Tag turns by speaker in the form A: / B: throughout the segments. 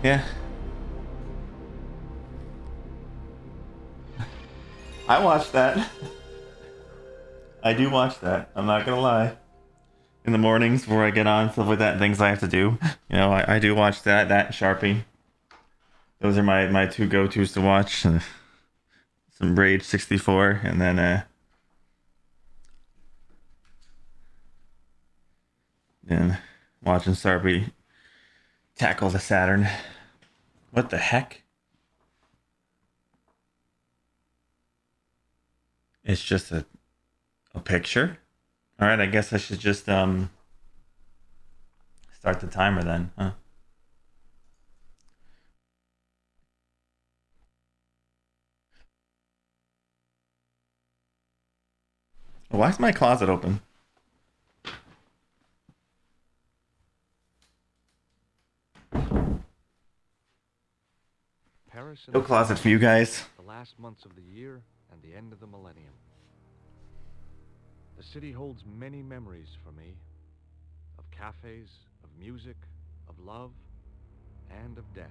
A: Yeah. I watched that. I do watch that. I'm not gonna lie. In the mornings before I get on, stuff like that, things I have to do. You know, I do watch that and Sharpie. Those are my two go-tos to watch. Some Rage 64 and then watching Sharpie tackle the Saturn. What the heck? It's just a picture? Alright, I guess I should just start the timer then, huh? Why is my closet open? No closet for you guys.
B: The last months of the year and the end of the millennium. The city holds many memories for me. Of cafes, of music, of love, and of death.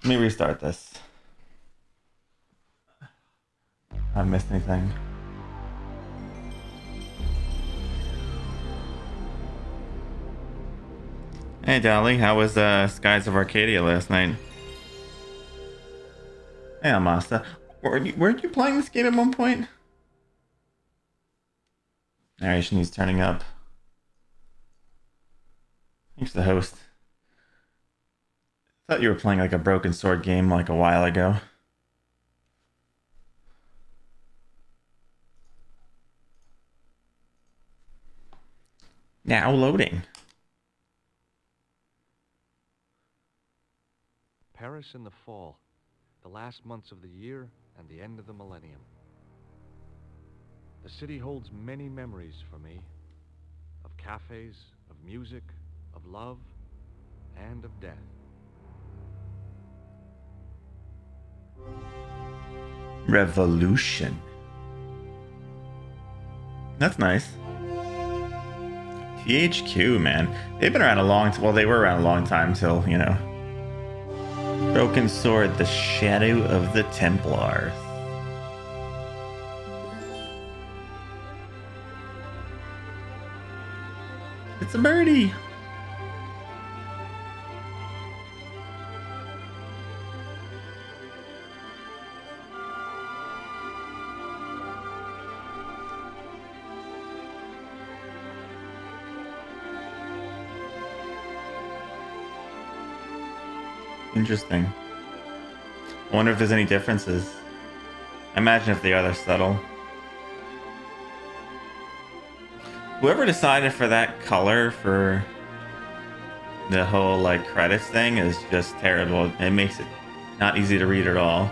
A: Let me restart this. I missed anything. Hey Dolly, how was Skies of Arcadia last night? Hey Amasta. Weren't you playing this game at one point? Narration needs turning up. Thanks to the host. I thought you were playing like a Broken Sword game like a while ago. Now loading.
B: Paris in the fall. The last months of the year and the end of the millennium. The city holds many memories for me. Of cafes, of music, of love, and of death.
A: Revolution. That's nice. THQ, man. They've been around a long time. Well, they were around a long time till, you know. Broken Sword, the Shadow of the Templars. It's a birdie. Interesting. I wonder if there's any differences. I imagine if they are, they're subtle. Whoever decided for that color for the whole like credits thing is just terrible. It makes it not easy to read at all.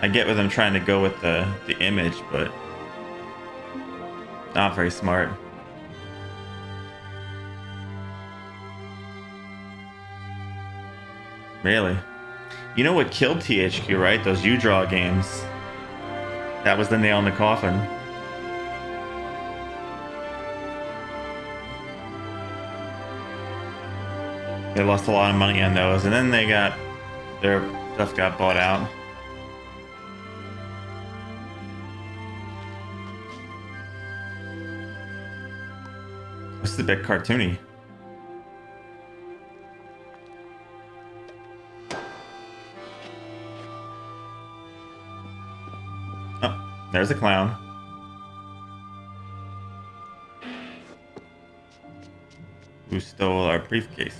A: I get with them trying to go with the image, but not very smart. Really? You know what killed THQ, right? Those U-Draw games. That was the nail in the coffin. They lost a lot of money on those, and then their stuff got bought out. This is a bit cartoony. Oh, there's a clown. Who stole our briefcase?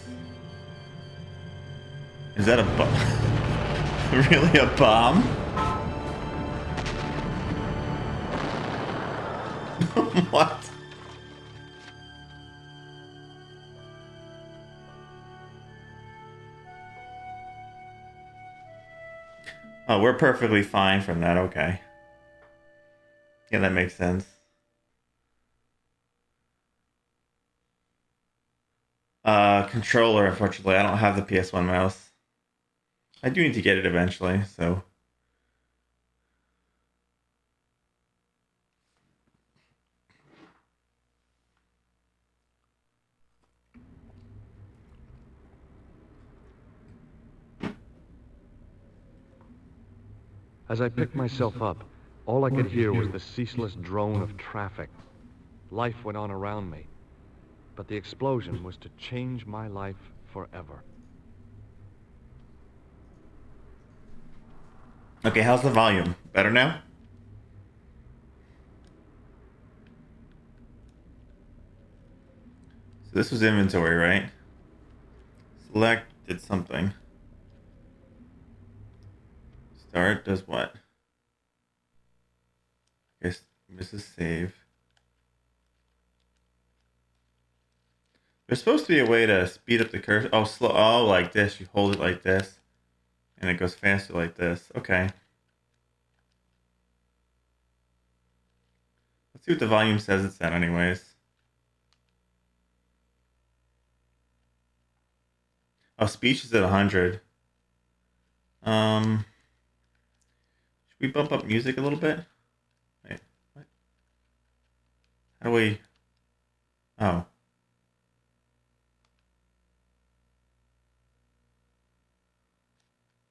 A: Is that a bomb? Really a bomb? What? Oh, we're perfectly fine from that, okay. Yeah, that makes sense. Controller, unfortunately. I don't have the PS1 mouse. I do need to get it eventually, so.
B: As I picked myself up, all I could hear was the ceaseless drone of traffic. Life went on around me, but the explosion was to change my life forever.
A: Okay, how's the volume? Better now? So this was inventory, right? Select did something. Start does what? I guess this is save. There's supposed to be a way to speed up the cursor. Oh, slow. Oh, like this. You hold it like this, and it goes faster like this. Okay. Let's see what the volume says it's at, anyways. Oh, speech is at 100. Should we bump up music a little bit? Wait, what? How do we? Oh,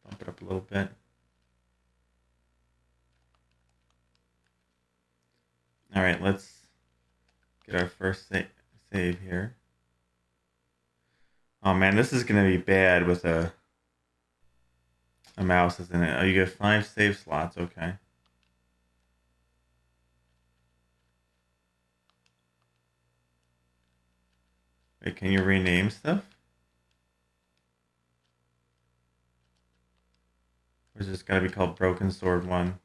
A: bump it up a little bit. All right, let's get our first save here. Oh man, this is gonna be bad with a mouse, isn't it? Oh, you get 5 save slots. Okay. Wait, can you rename stuff? Or is this gotta be called Broken Sword 1?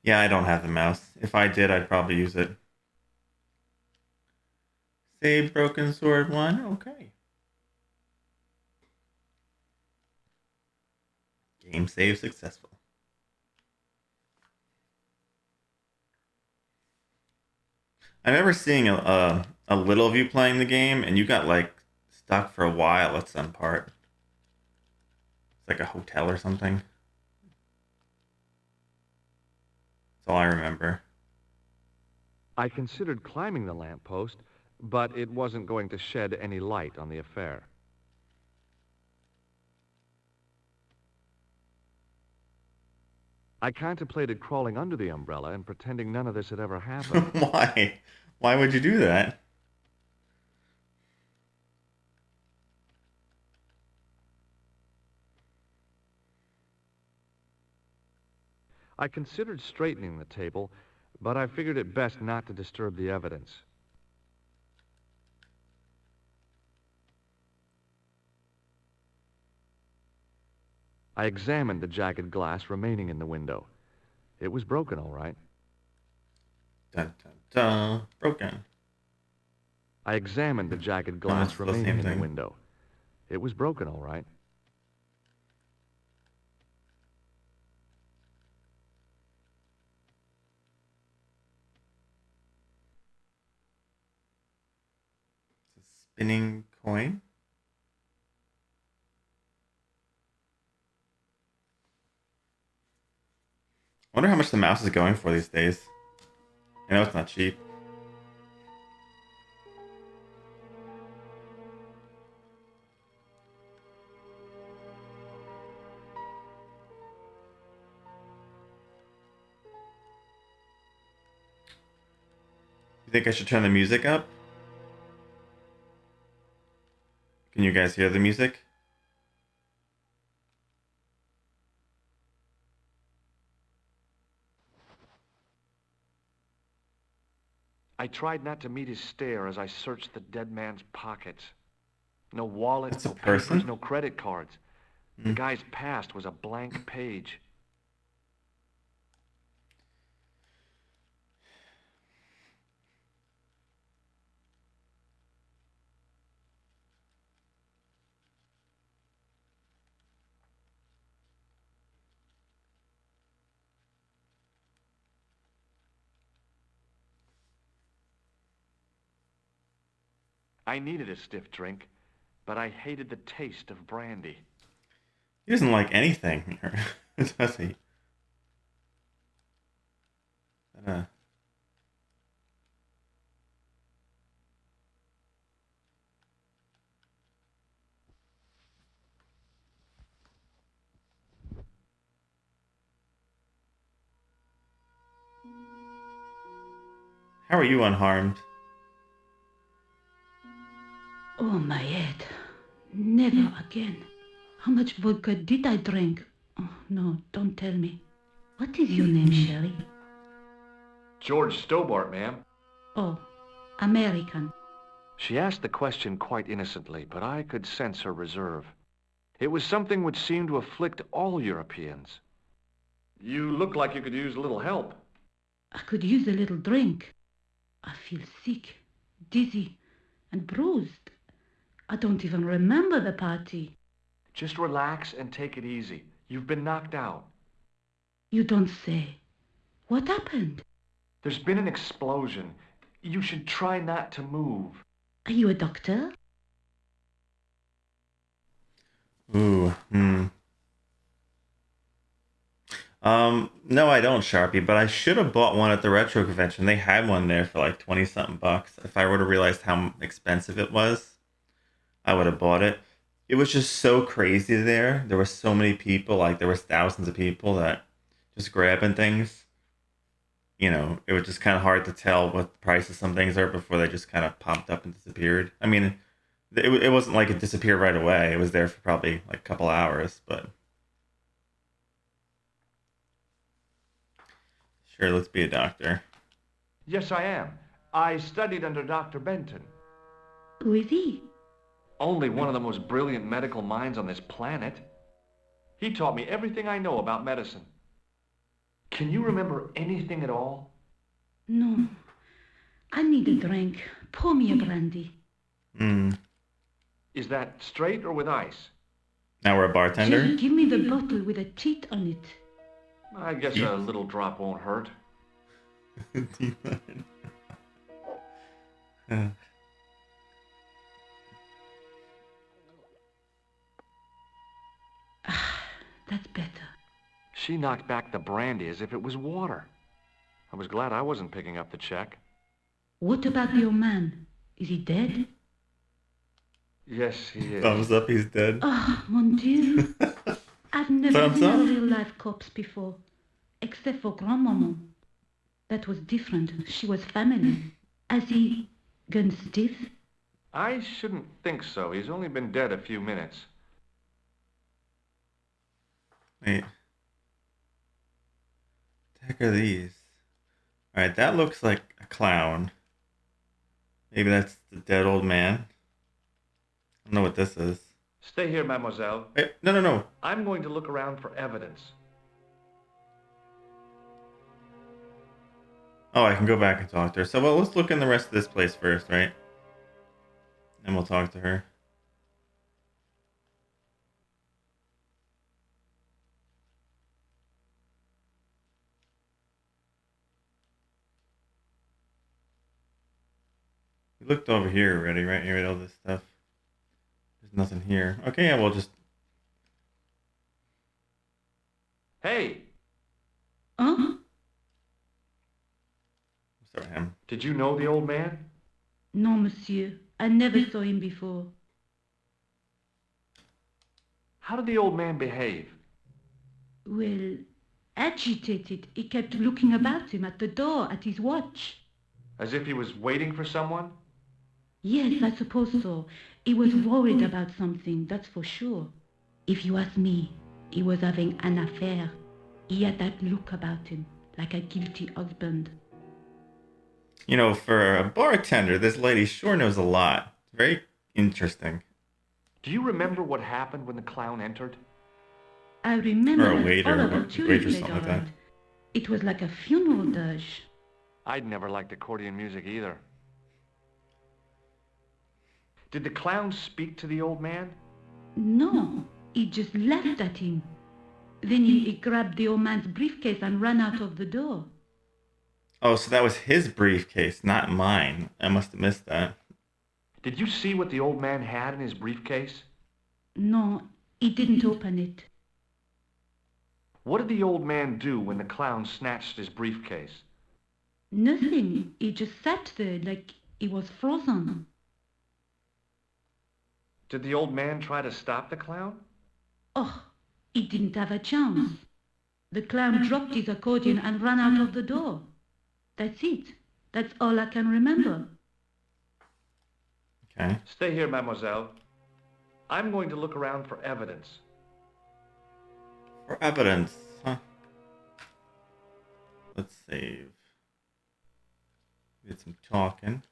A: Yeah, I don't have the mouse. If I did, I'd probably use it. Save Broken Sword 1? Okay. Game save successful. I remember seeing a little of you playing the game, and you got like stuck for a while at some part. It's like a hotel or something. That's all I remember.
B: I considered climbing the lamppost, but it wasn't going to shed any light on the affair. I contemplated crawling under the umbrella and pretending none of this had ever happened.
A: Why? Why would you do that?
B: I considered straightening the table, but I figured it best not to disturb the evidence. I examined the jagged glass remaining in the window. It was broken, all right.
A: Dun dun dun. Broken.
B: I examined the jagged
A: No,
B: glass
A: it's the
B: remaining
A: same
B: in the
A: thing.
B: window. It was broken, all right.
A: It's a spinning coin. I wonder how much the mouse is going for these days. I know it's not cheap. You think I should turn the music up? Can you guys hear the music?
B: I tried not to meet his stare as I searched the dead man's pockets. No wallet,
A: That's a
B: no papers,
A: person?
B: no credit cards. The
A: Hmm.
B: guy's past was a blank page. I needed a stiff drink, but I hated the taste of brandy.
A: He doesn't like anything, does he? Uh, How are you unharmed?
C: Oh, my head. Never again. How much vodka did I drink? Oh, no, don't tell me. What is your name, Sherry?
B: George Stobart, ma'am.
C: Oh, American.
B: She asked the question quite innocently, but I could sense her reserve. It was something which seemed to afflict all Europeans. You look like you could use a little help.
C: I could use a little drink. I feel sick, dizzy, and bruised. I don't even remember the party.
B: Just relax and take it easy. You've been knocked out.
C: You don't say. What happened?
B: There's been an explosion. You should try not to move.
C: Are you a doctor?
A: Ooh, no, I don't, Sharpie, but I should have bought one at the retro convention. They had one there for like 20 something bucks. If I would have realized how expensive it was, I would have bought it. It was just so crazy there. There were so many people, like there was thousands of people that just grabbing things. It was just kind of hard to tell what the price of some things are before they just kind of popped up and disappeared. I mean, it wasn't like it disappeared right away. It was there for probably like a couple hours, but sure, let's be a doctor.
B: Yes, I am. I studied under Dr. Benton.
C: Who is he?
B: Only one of the most brilliant medical minds on this planet. He taught me everything I know about medicine. Can you remember anything at all?
C: No. I need a drink. Pour me a brandy.
B: Is that straight or with ice?
A: Now we're a bartender?
C: Just give me the bottle with a cheat on it.
B: I guess a little drop won't hurt.
C: That's better.
B: She knocked back the brandy as if it was water. I was glad I wasn't picking up the check.
C: What about the old man? Is he dead?
B: Yes, he is.
A: Thumbs up, he's dead.
C: Oh, mon Dieu. I've never
A: Thumbs
C: seen
A: up.
C: a real life corpse before, except for grandmama. That was different. She was family. Has he gone stiff?
B: I shouldn't think so. He's only been dead a few minutes.
A: Wait. What the heck are these? Alright, that looks like a clown. Maybe that's the dead old man. I don't know what this is.
B: Stay here, mademoiselle.
A: Wait, no.
B: I'm going to look around for evidence.
A: Oh, I can go back and talk to her. So, well, let's look in the rest of this place first, right? And we'll talk to her. We looked over here already, right? You read all this stuff. There's nothing here. Okay, yeah, we'll just...
B: Hey,
C: Huh?
A: Sorry, him.
B: did you know the old man?
C: No, monsieur. I never saw him before.
B: How did the old man behave?
C: Well, agitated. He kept looking about him at the door, at his watch.
B: As if he was waiting for someone?
C: Yes, I suppose so. He was worried about something, that's for sure. If you ask me, he was having an affair. He had that look about him, like a guilty husband.
A: For a bartender, this lady sure knows a lot. Very interesting.
B: Do you remember what happened when the clown entered?
C: I remember
A: Or a
C: that
A: waiter,
C: all of
A: or
C: the tulips
A: waitress,
C: played
A: something like
C: around.
A: that.
C: It was like a funeral dirge.
B: I'd never liked accordion music either. Did the clown speak to the old man?
C: No, he just laughed at him. Then he grabbed the old man's briefcase and ran out of the door.
A: Oh, so that was his briefcase, not mine. I must have missed that.
B: Did you see what the old man had in his briefcase?
C: No, he didn't open it.
B: What did the old man do when the clown snatched his briefcase?
C: Nothing. He just sat there like he was frozen.
B: Did the old man try to stop the clown?
C: Oh, he didn't have a chance. The clown dropped his accordion and ran out of the door. That's it. That's all I can remember.
A: Okay.
B: Stay here, mademoiselle. I'm going to look around for evidence.
A: For evidence, huh? Let's save. Did some talking.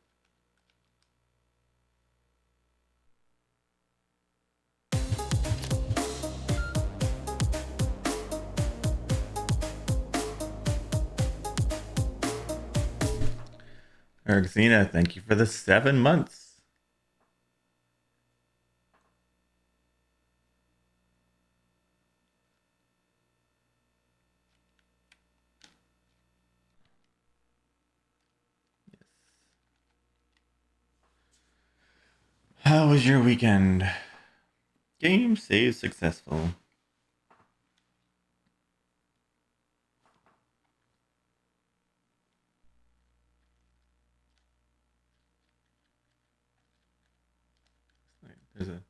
A: Eric Zena, thank you for the 7 months. Yes. How was your weekend? Game save successful. There's a.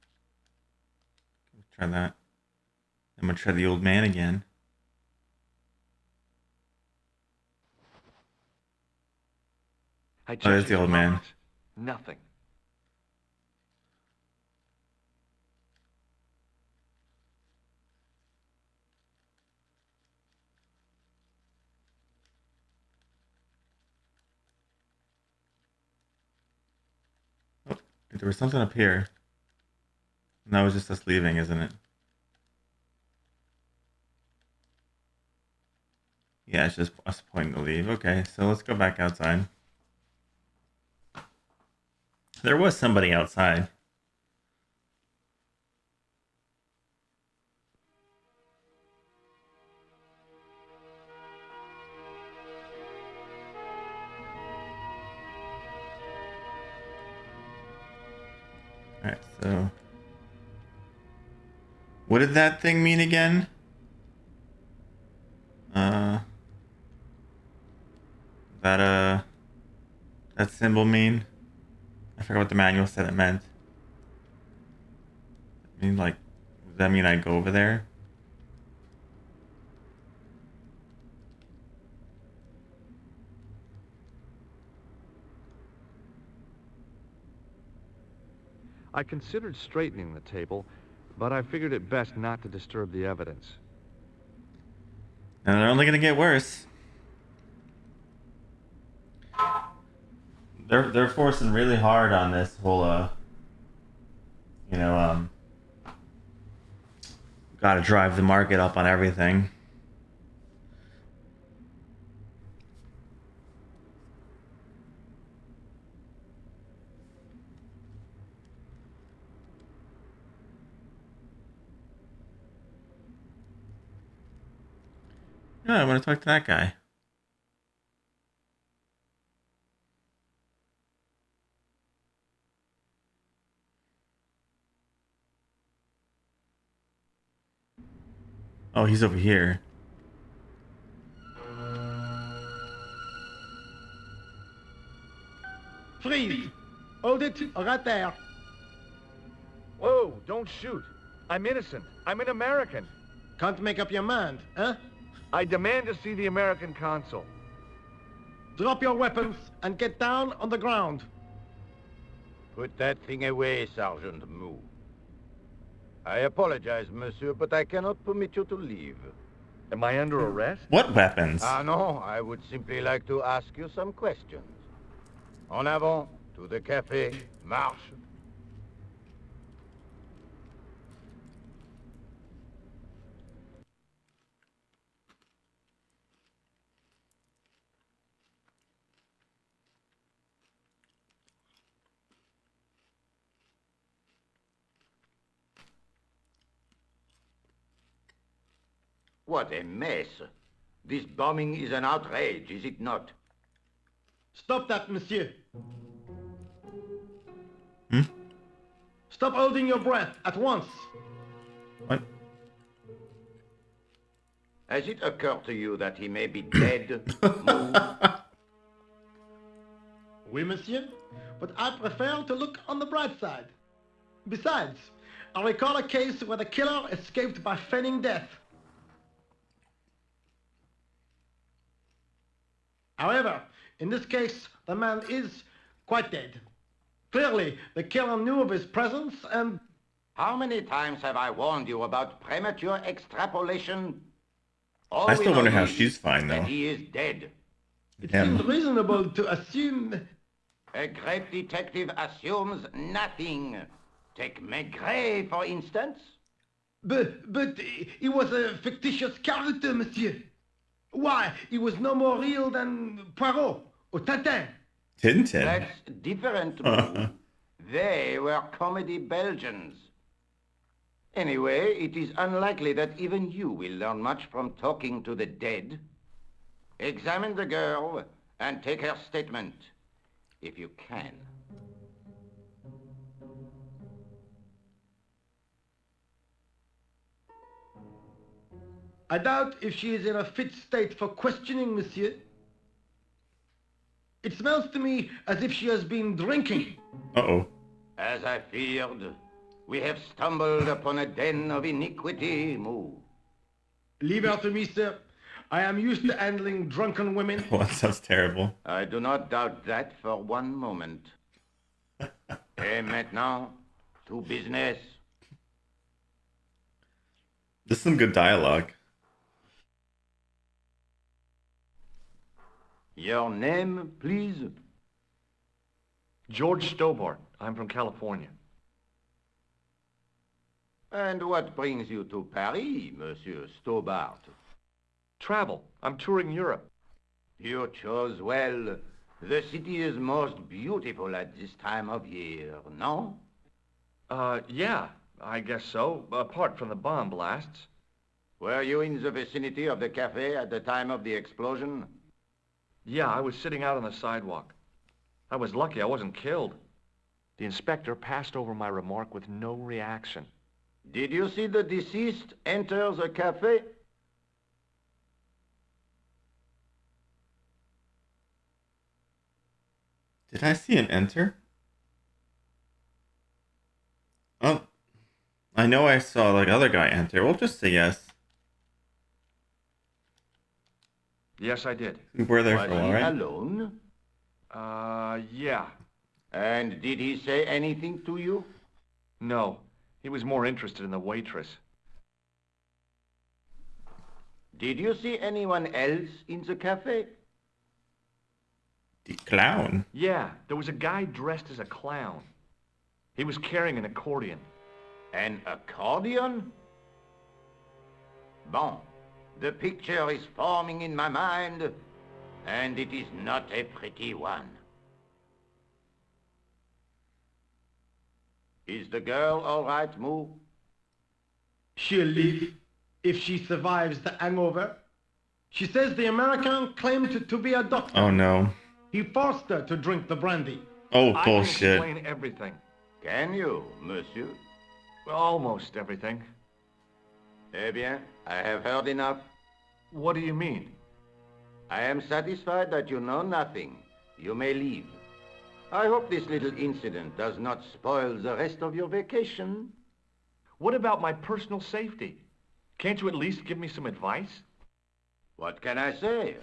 A: Try that. I'm gonna try the old man again.
B: I
A: Oh,
B: checked
A: there's the
B: his
A: old man.
B: pockets. Nothing.
A: Oh, there was something up here. And that was just us leaving, isn't it? Yeah, it's just us pointing to leave. Okay, so let's go back outside. There was somebody outside. Alright, so. What did that thing mean again? Uh. That, that symbol mean? I forgot what the manual said it meant. I mean, like, does that mean I go over there?
B: I considered straightening the table, but I figured it best not to disturb the evidence.
A: And they're only gonna get worse. They're forcing really hard on this whole you know, gotta drive the market up on everything. Yeah, I want to talk to that guy. Oh, he's over here.
D: Freeze! Hold it, right there.
B: Whoa, don't shoot. I'm innocent. I'm an American.
D: Can't make up your mind, huh?
B: I demand to see the American consul.
D: Drop your weapons and get down on the ground.
E: Put that thing away, Sergeant Moo. I apologize, monsieur, but I cannot permit you to leave.
B: Am I under arrest?
A: What weapons?
E: Ah, no, I would simply like to ask you some questions. En avant, to the café, marche. What a mess. This bombing is an outrage, is it not?
D: Stop that, monsieur.
A: Hmm?
D: Stop holding your breath at once.
A: What?
E: Has it occurred to you that he may be dead? Moo?
D: Oui, monsieur, but I prefer to look on the bright side. Besides, I recall a case where the killer escaped by feigning death. However, in this case, the man is quite dead. Clearly, the killer knew of his presence and...
E: How many times have I warned you about premature extrapolation? All
A: I
E: we
A: still wonder
E: know
A: how
E: is
A: she's fine,
E: that
A: though.
E: he is dead.
D: It
A: Him.
D: seemed reasonable to assume...
E: A great detective assumes nothing. Take Maigret, for instance.
D: But he was a fictitious character, monsieur. Why, he was no more real than Poirot or Tintin.
A: Tintin.
E: That's different, Moo. They were comedy Belgians. Anyway, it is unlikely that even you will learn much from talking to the dead. Examine the girl and take her statement, if you can.
D: I doubt if she is in a fit state for questioning, monsieur. It smells to me as if she has been drinking.
A: Uh-oh.
E: As I feared, we have stumbled upon a den of iniquity, Moo.
D: Leave her to me, sir. I am used to handling drunken women.
A: Well, that sounds terrible.
E: I do not doubt that for one moment. Et maintenant, to business.
A: This is some good dialogue.
E: Your name, please?
B: George Stobart. I'm from California.
E: And what brings you to Paris, Monsieur Stobart?
B: Travel. I'm touring Europe.
E: You chose well. The city is most beautiful at this time of year, no?
B: Yeah, I guess so, apart from the bomb blasts.
E: Were you in the vicinity of the cafe at the time of the explosion?
B: Yeah, I was sitting out on the sidewalk. I was lucky I wasn't killed. The inspector passed over my remark with no reaction.
E: Did you see the deceased enter the cafe?
A: Did I see him enter? Oh, I know I saw like other guy enter. We'll just say yes.
B: Yes, I did.
A: We were there
E: Was
A: for a while,
E: he
A: right?
E: alone?
B: Yeah.
E: And did he say anything to you?
B: No, he was more interested in the waitress.
E: Did you see anyone else in the cafe?
A: The clown.
B: Yeah, there was a guy dressed as a clown. He was carrying an accordion.
E: An accordion? Bon, the picture is forming in my mind, and it is not a pretty one. Is the girl all right, Moo?
D: She'll live if she survives the hangover. She says the American claimed to be a doctor.
A: Oh no.
D: He forced her to drink the brandy.
A: Oh
B: I can
A: bullshit.
B: explain everything.
E: Can you, monsieur?
B: Well, almost everything.
E: Eh bien, I have heard enough.
B: What do you mean?
E: I am satisfied that you know nothing. You may leave. I hope this little incident does not spoil the rest of your vacation.
B: What about my personal safety? Can't you at least give me some advice?
E: What can I say?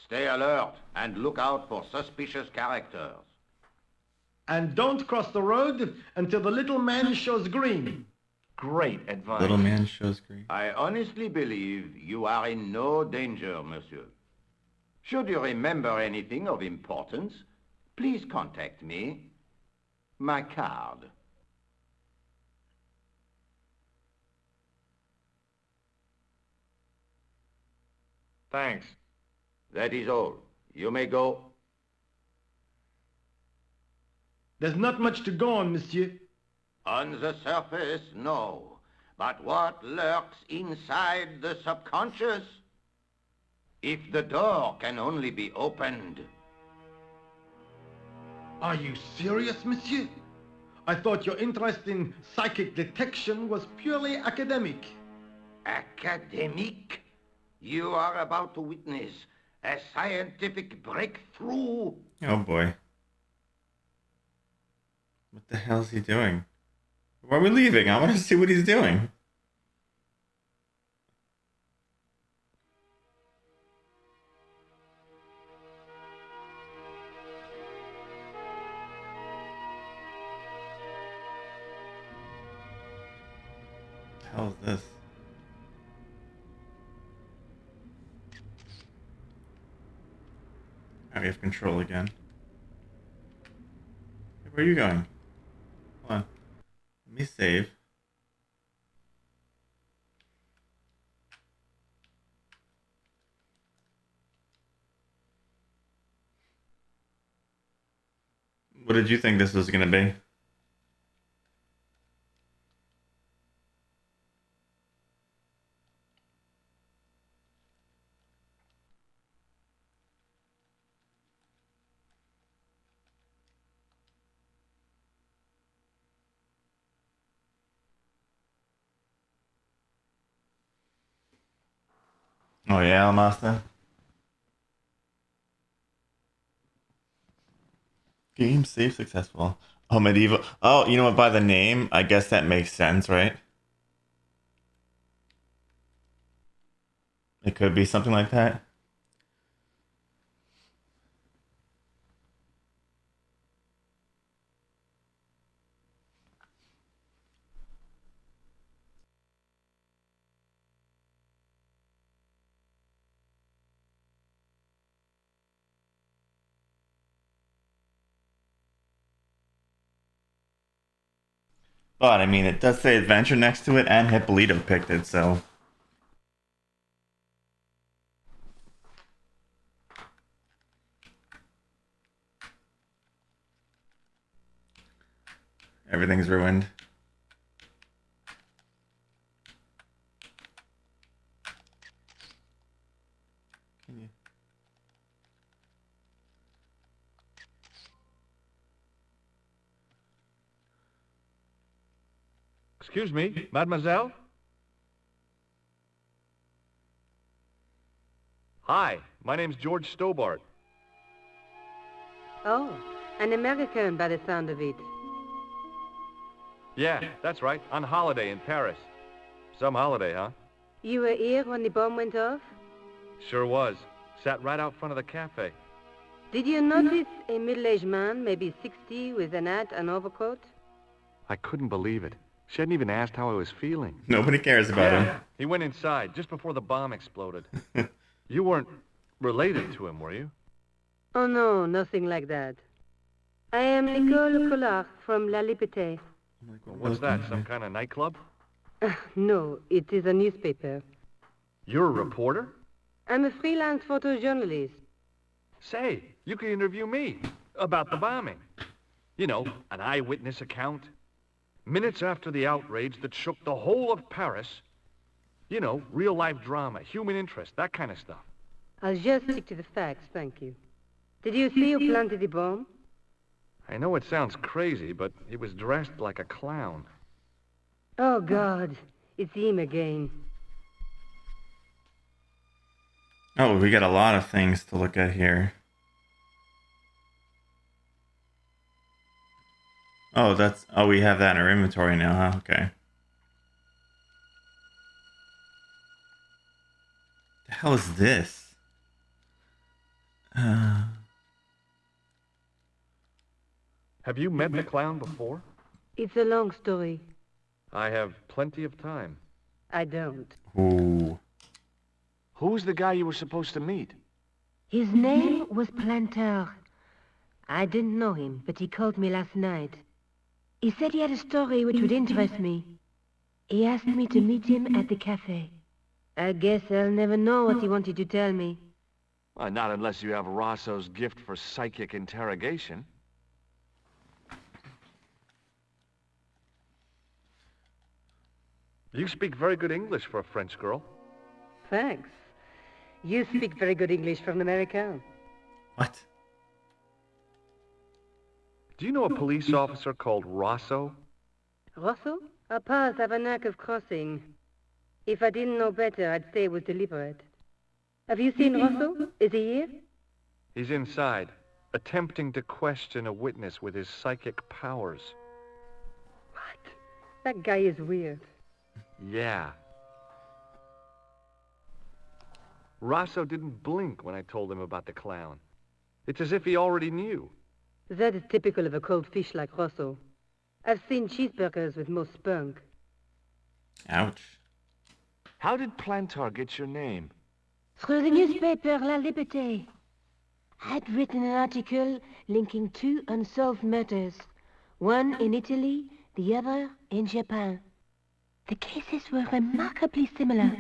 E: Stay alert and look out for suspicious characters.
D: And don't cross the road until the little man shows green.
B: Great advice.
A: Little man shows green.
E: I honestly believe you are in no danger, monsieur. Should you remember anything of importance, please contact me. My card.
B: Thanks.
E: That is all. You may go.
D: There's not much to go on, monsieur.
E: On the surface, no. But what lurks inside the subconscious? If the door can only be opened.
D: Are you serious, monsieur? I thought your interest in psychic detection was purely academic.
E: Academic? You are about to witness a scientific breakthrough.
A: Oh boy. What the hell is he doing? Why are we leaving? I want to see what he's doing. hell is this? Now we have control again. Hey, where are you going? Hold on. Let me save. What did you think this was gonna be? Oh yeah, master. Game save successful. Oh, medieval. Oh, you know what? By the name, I guess that makes sense, right? It could be something like that. But I mean, it does say adventure next to it, and Hippolyto picked it, so everything's ruined. Can you?
B: Excuse me, mademoiselle? Hi, my name's George Stobart.
F: Oh, an American by the sound of it.
B: Yeah, that's right, on holiday in Paris. Some holiday, huh?
F: You were here when the bomb went off?
B: Sure was. Sat right out front of the cafe.
F: Did you notice a middle-aged man, maybe 60, with an hat and overcoat?
B: I couldn't believe it. She hadn't even asked how I was feeling.
A: Nobody cares about him.
B: He went inside just before the bomb exploded. You weren't related to him, were you?
F: Oh, no, nothing like that. I am Nicole Collard from La Liberté.
B: What's that, some kind of nightclub?
F: No, it is a newspaper.
B: You're a reporter?
F: I'm a freelance photojournalist.
B: Say, you could interview me about the bombing. You know, an eyewitness account. Minutes after the outrage that shook the whole of Paris. You know, real-life drama, human interest, that kind of stuff.
F: I'll just stick to the facts, thank you. Did you see who planted the bomb?
B: I know it sounds crazy, but he was dressed like a clown.
F: Oh, God, it's him again.
A: Oh, we got a lot of things to look at here. Oh, we have that in our inventory now, huh? Okay. The hell is this?
B: Have you met the clown before?
F: It's a long story.
B: I have plenty of time.
F: I don't.
A: Ooh.
B: Who's the guy you were supposed to meet?
F: His name was Planter. I didn't know him, but he called me last night. He said he had a story which would interest me. He asked me to meet him at the cafe. I guess I'll never know what he wanted to tell me.
B: Not unless you have Rosso's gift for psychic interrogation. You speak very good English for a French girl.
F: Thanks. You speak very good English for an American.
A: What?
B: Do you know a police officer called Rosso?
F: Rosso? Our paths have a knack of crossing. If I didn't know better, I'd say it was deliberate. Have you seen Rosso? Is he here?
B: He's inside, attempting to question a witness with his psychic powers.
F: What? That guy is weird.
B: Yeah. Rosso didn't blink when I told him about the clown. It's as if he already knew.
F: That is typical of a cold fish like Rosso. I've seen cheeseburgers with more spunk.
A: Ouch.
B: How did Plantar get your name?
F: Through the newspaper La Liberté. I'd written an article linking two unsolved murders. One in Italy, the other in Japan. The cases were remarkably similar.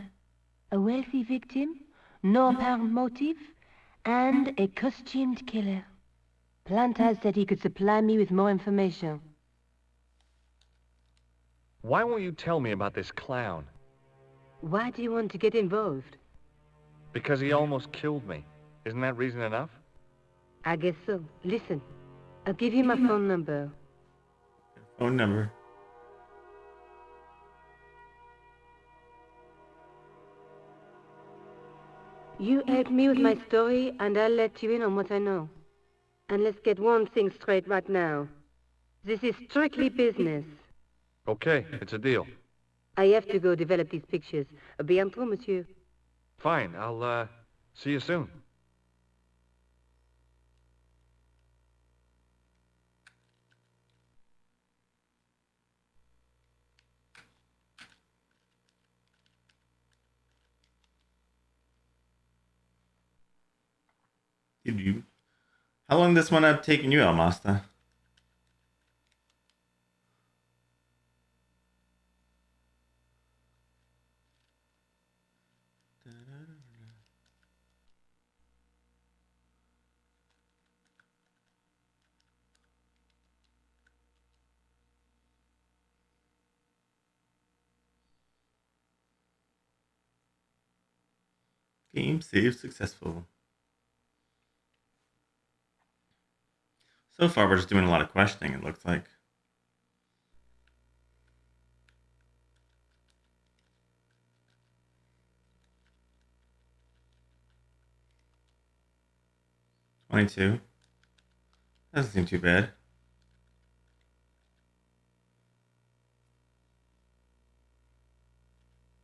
F: A wealthy victim, no apparent motive, and a costumed killer. Plantar said he could supply me with more information.
B: Why won't you tell me about this clown?
F: Why do you want to get involved?
B: Because he almost killed me. Isn't that reason enough?
F: I guess so. Listen, I'll give you my phone number.
A: Phone number.
F: You help me with my story, and I'll let you in on what I know. And let's get one thing straight right now. This is strictly business.
B: Okay, it's a deal.
F: I have to go develop these pictures. À bientôt, monsieur.
B: Fine, I'll, see you soon.
A: Did you? How long this one have taken you, Almasta? Game save successful. So far, we're just doing a lot of questioning, it looks like. $22. Doesn't seem too bad.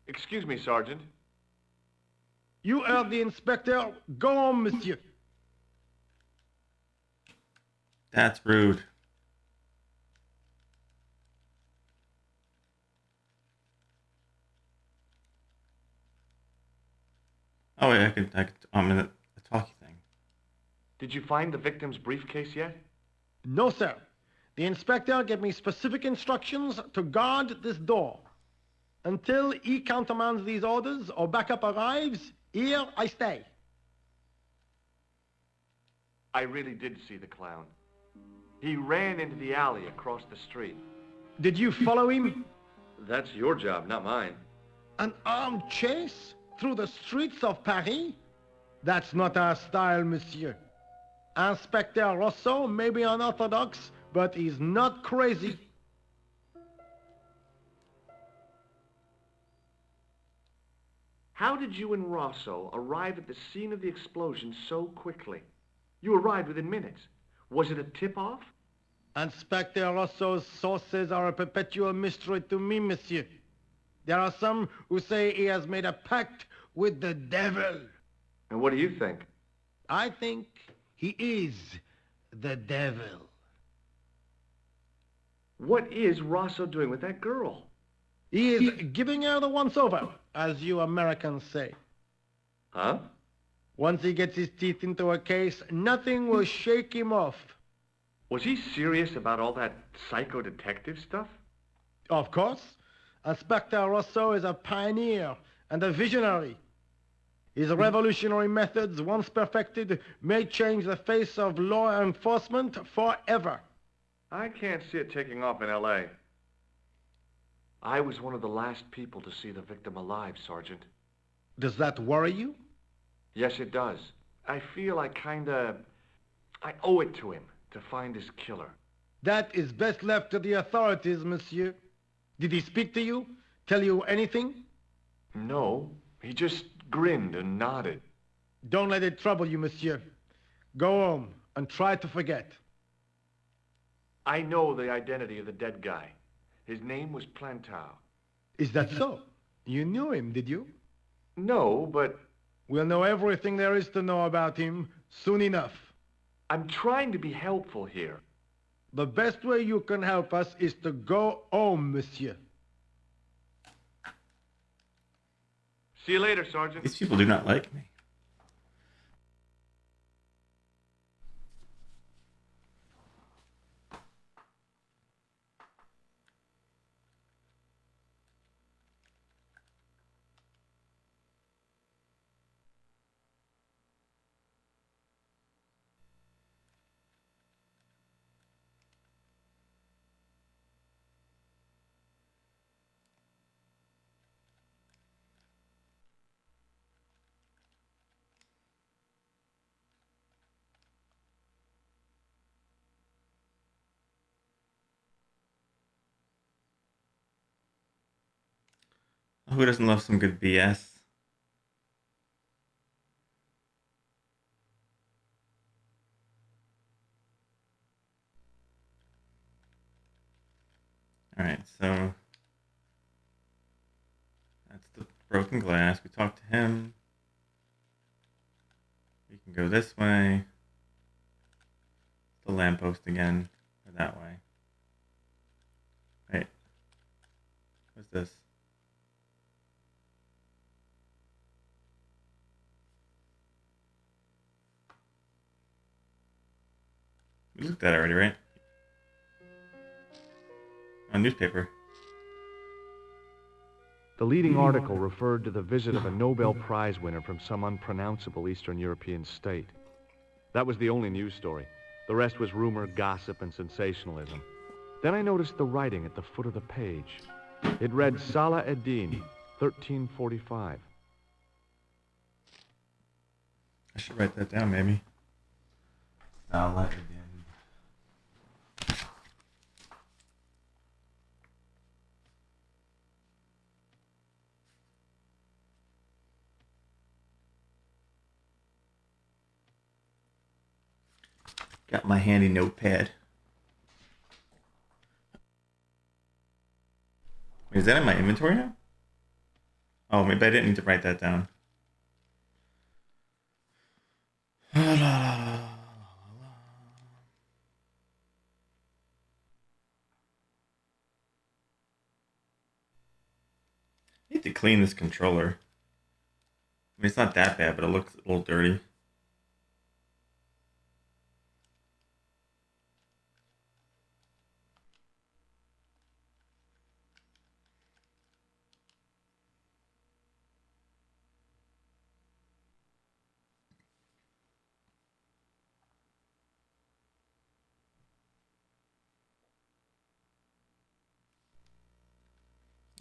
B: Excuse me, Sergeant.
D: You heard the inspector. Go on, monsieur.
A: That's rude. Oh wait, I'm in the talkie thing.
B: Did you find the victim's briefcase yet?
D: No, sir. The inspector gave me specific instructions to guard this door. Until he countermands these orders or backup arrives, here I stay.
B: I really did see the clown. He ran into the alley across the street.
D: Did you follow him?
B: That's your job, not mine.
D: An armed chase through the streets of Paris? That's not our style, monsieur. Inspector Rosso may be unorthodox, but he's not crazy.
B: How did you and Rosso arrive at the scene of the explosion so quickly? You arrived within minutes. Was it a tip-off?
D: Inspector Rosso's sources are a perpetual mystery to me, monsieur. There are some who say he has made a pact with the devil.
B: And what do you think?
D: I think he is the devil.
B: What is Rosso doing with that girl?
D: He is giving her the once-over, as you Americans say.
B: Huh?
D: Once he gets his teeth into a case, nothing will shake him off.
B: Was he serious about all that psycho-detective stuff?
D: Of course. Inspector Rosso is a pioneer and a visionary. His revolutionary methods, once perfected, may change the face of law enforcement forever.
B: I can't see it taking off in L.A. I was one of the last people to see the victim alive, Sergeant.
D: Does that worry you?
B: Yes, it does. I feel I owe it to him to find his killer.
D: That is best left to the authorities, monsieur. Did he speak to you? Tell you anything?
B: No, he just grinned and nodded.
D: Don't let it trouble you, monsieur. Go home and try to forget.
B: I know the identity of the dead guy. His name was Plantar.
D: Is that so? You knew him, did you?
B: No, but
D: We'll know everything there is to know about him soon enough.
B: I'm trying to be helpful here.
D: The best way you can help us is to go home, monsieur.
B: See you later, Sergeant.
A: These people do not like me. Who doesn't love some good BS? Alright, so that's the broken glass. We talked to him. We can go this way. The lamppost again. Or that way. Wait. What's this? We looked at it already, right? A newspaper.
B: The leading article referred to the visit of a Nobel Prize winner from some unpronounceable Eastern European state. That was the only news story. The rest was rumor, gossip, and sensationalism. Then I noticed the writing at the foot of the page. It read Salah ad-Din, 1345.
A: I should write that down, maybe. Salah ad-Din. Got my handy notepad. Wait, is that in my inventory now? Oh, maybe I didn't need to write that down. I need to clean this controller. I mean, it's not that bad, but it looks a little dirty.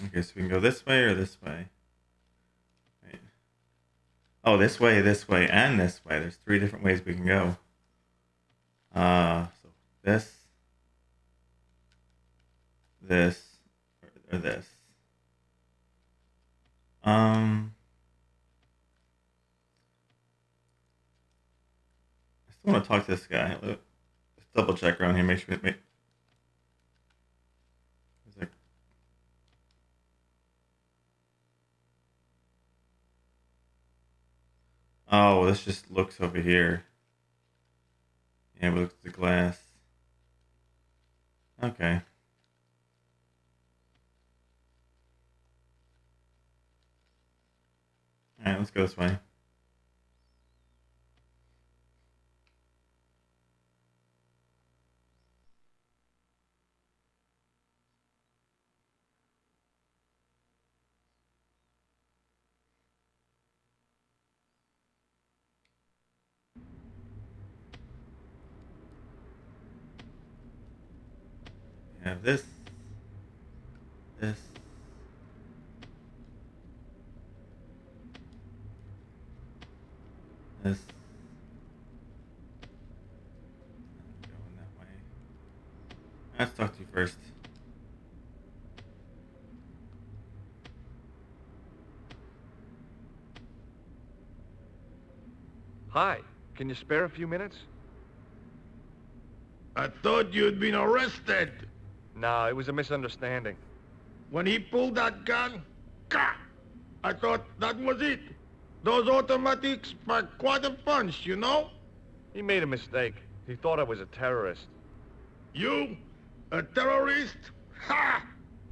A: Okay, so we can go this way or this way. Wait. Oh, this way, and this way. There's 3 different ways we can go. So this, or this. I still want to talk to this guy. Let's double check around here, make sure. Wait. Oh, this just looks over here. Yeah, we look at the glass. Okay. Alright, let's go this way. We have this. This. This. Going that way. Let's talk to you first.
B: Hi, can you spare a few minutes?
D: I thought you'd been arrested.
B: No, it was a misunderstanding.
D: When he pulled that gun, gah! I thought that was it. Those automatics pack quite a punch, you know?
B: He made a mistake. He thought I was a terrorist.
D: You? A terrorist? Ha!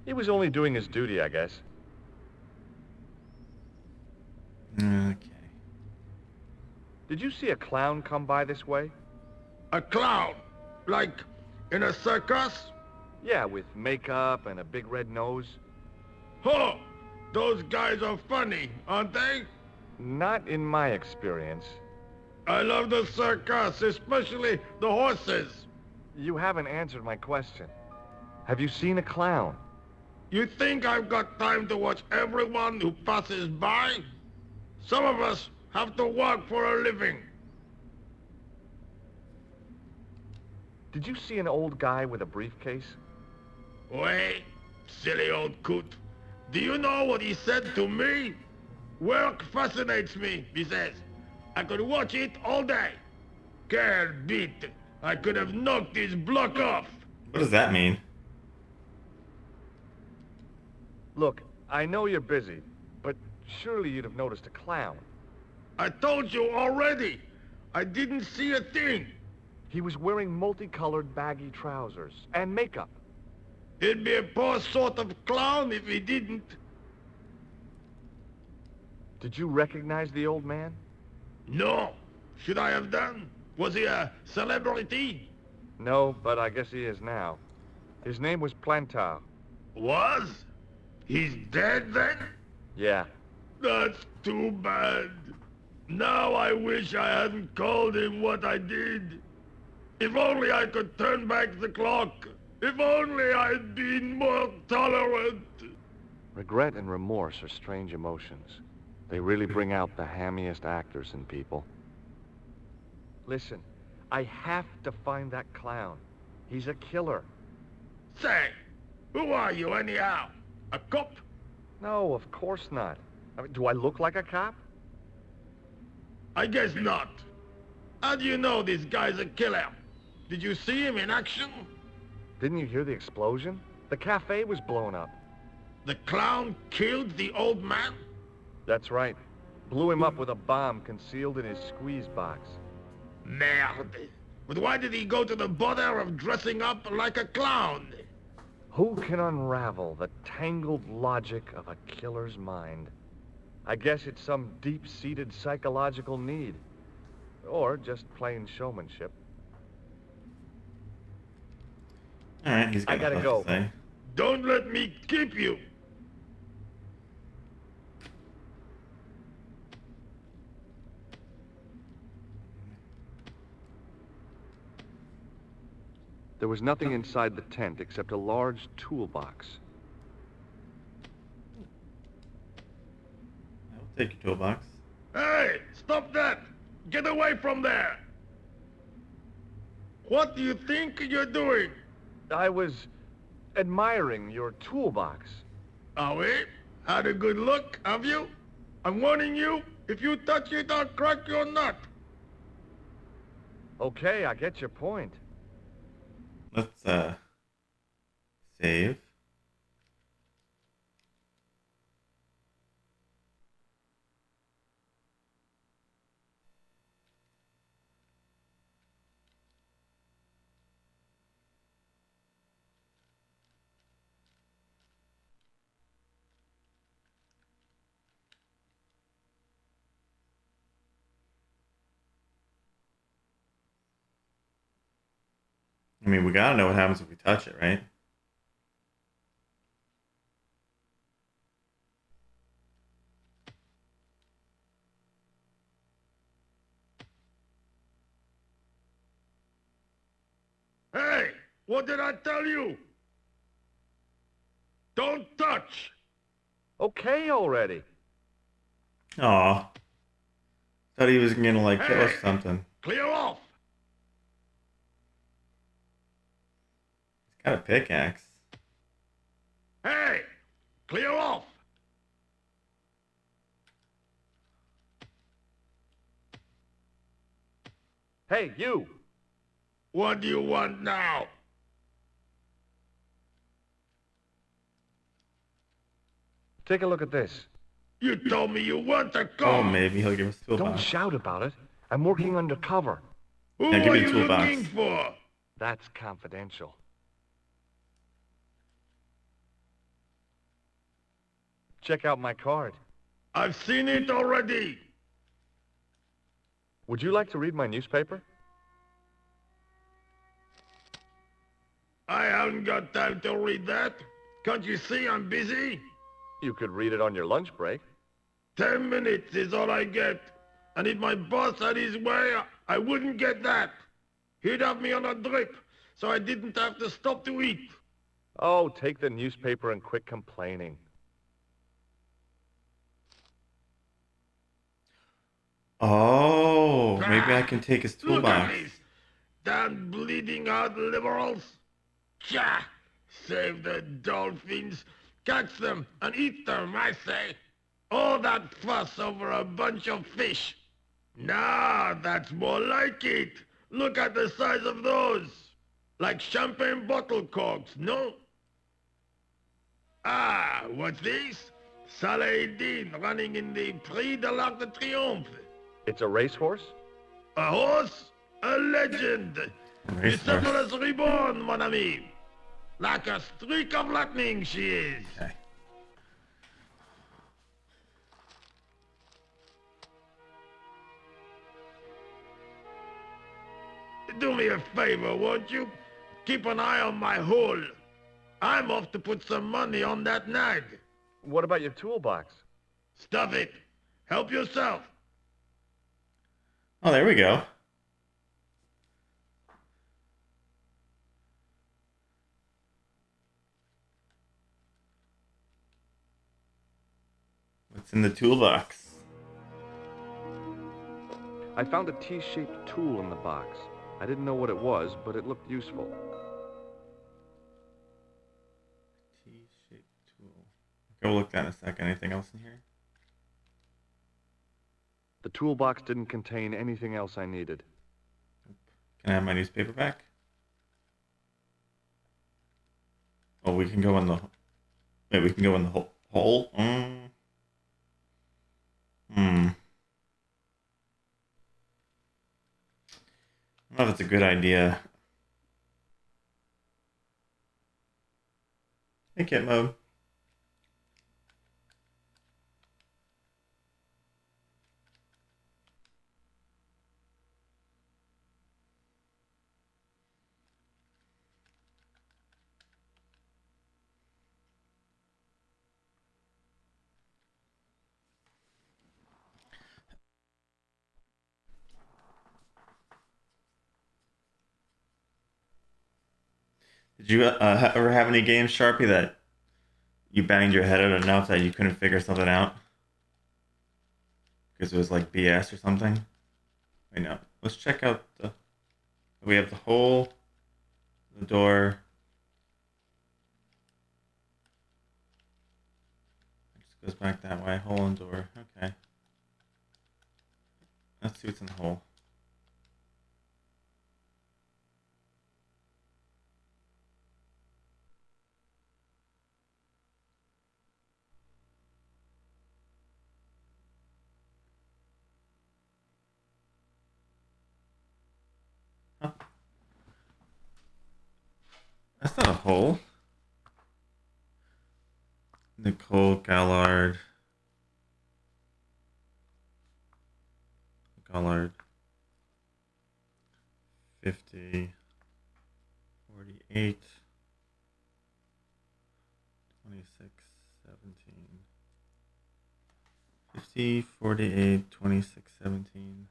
B: He was only doing his duty, I guess.
A: Okay.
B: Did you see a clown come by this way?
D: A clown? Like in a circus?
B: Yeah, with makeup and a big red nose.
D: Huh! Those guys are funny, aren't they?
B: Not in my experience.
D: I love the circus, especially the horses.
B: You haven't answered my question. Have you seen a clown?
D: You think I've got time to watch everyone who passes by? Some of us have to work for a living.
B: Did you see an old guy with a briefcase?
D: Wait, silly old coot. Do you know what he said to me? Work fascinates me, he says. I could watch it all day. Can't beat. I could have knocked his block off.
A: What does that mean?
B: Look, I know you're busy, but surely you'd have noticed a clown.
D: I told you already. I didn't see a thing.
B: He was wearing multicolored baggy trousers and makeup.
D: He'd be a poor sort of clown if he didn't.
B: Did you recognize the old man?
D: No. Should I have done? Was he a celebrity?
B: No, but I guess he is now. His name was Plantar.
D: Was? He's dead then?
B: Yeah.
D: That's too bad. Now I wish I hadn't called him what I did. If only I could turn back the clock. If only I'd been more tolerant.
B: Regret and remorse are strange emotions. They really bring out the hammiest actors in people. Listen, I have to find that clown. He's a killer.
D: Say, who are you anyhow? A cop?
B: No, of course not. I mean, do I look like a cop?
D: I guess not. How do you know this guy's a killer? Did you see him in action?
B: Didn't you hear the explosion? The cafe was blown up.
D: The clown killed the old man?
B: That's right. Blew him up with a bomb concealed in his squeeze box.
D: Merde. But why did he go to the bother of dressing up like a clown?
B: Who can unravel the tangled logic of a killer's mind? I guess it's some deep-seated psychological need. Or just plain showmanship.
A: Alright, he's got
B: I gotta
A: stuff
B: go.
A: to say.
D: Don't let me keep you.
B: There was nothing inside the tent except a large toolbox.
A: I'll take your toolbox.
D: Hey, stop that! Get away from there! What do you think you're doing?
B: I was admiring your toolbox.
D: Oh, eh? Had a good look, have you? I'm warning you, if you touch it, I'll crack your nut.
B: Okay, I get your point.
A: Let's, save. I mean, we gotta know what happens if we touch it, right?
D: Hey, what did I tell you? Don't touch!
B: Okay already.
A: Aw. Thought he was gonna, like, kill us
D: Hey!
A: or something.
D: Clear off!
A: He's got a pickaxe.
D: Hey! Clear off!
B: Hey, you!
D: What do you want now?
B: Take a look at this.
D: You told me you want a
A: Oh,
D: car!
A: maybe he'll give us a
B: Don't
A: toolbox.
B: shout about it. I'm working undercover.
D: Who
A: Yeah, give
D: are
A: me the
D: you
A: toolbox.
D: looking for?
B: That's confidential. Check out my card.
D: I've seen it already.
B: Would you like to read my newspaper?
D: I haven't got time to read that. Can't you see I'm busy?
B: You could read it on your lunch break.
D: 10 minutes is all I get. And if my boss had his way, I wouldn't get that. He'd have me on a drip, so I didn't have to stop to eat.
B: Oh, take the newspaper and quit complaining.
A: Oh, maybe I can take his
D: Look at
A: toolbox.
D: these damn bleeding out liberals. Tcha! Save the dolphins, catch them and eat them, I say. All that fuss over a bunch of fish. Nah, that's more like it. Look at the size of those. Like champagne bottle corks, no? Ah, what's this? Saladin running in the Prix de l'Arc de Triomphe.
B: It's a racehorse?
D: A horse? A legend.
A: Racehorse.
D: Bucephalus reborn, mon ami. Like a streak of lightning she is.
A: Okay.
D: Do me a favor, won't you? Keep an eye on my hole. I'm off to put some money on that nag.
B: What about your toolbox?
D: Stuff it. Help yourself.
A: Oh, there we go. What's in the toolbox?
B: I found a T-shaped tool in the box. I didn't know what it was, but it looked useful.
A: T-shaped tool. Okay, we'll look at that in a second. Anything else in here?
B: The toolbox didn't contain anything else I needed.
A: Can I have my newspaper back? Oh, we can go in the... Wait, we can go in the hole? I don't know if it's a good idea. Hey, Kit Mode. Did you ever have any games, Sharpie, that you banged your head out enough that you couldn't figure something out? Because it was like BS or something? Wait, no. Let's check out the... We have the hole, the door. It just goes back that way. Hole and door. Okay. Let's see what's in the hole. Huh. That's not a hole. Nicole Gallard. 50, 48, 26, 17. 50, 48, 26, 17.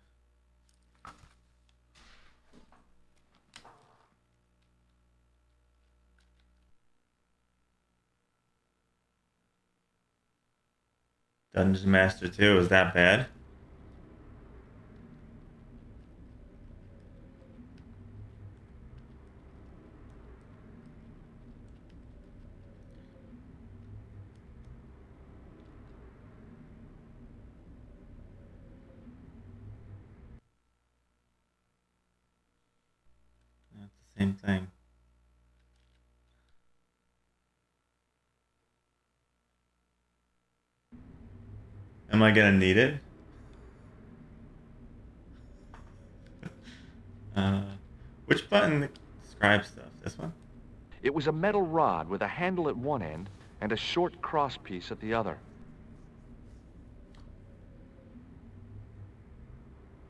A: Dungeon Master 2, is that bad? That's the same thing. Am I gonna need it? Which button describes stuff? This one?
B: It was a metal rod with a handle at one end and a short cross piece at the other.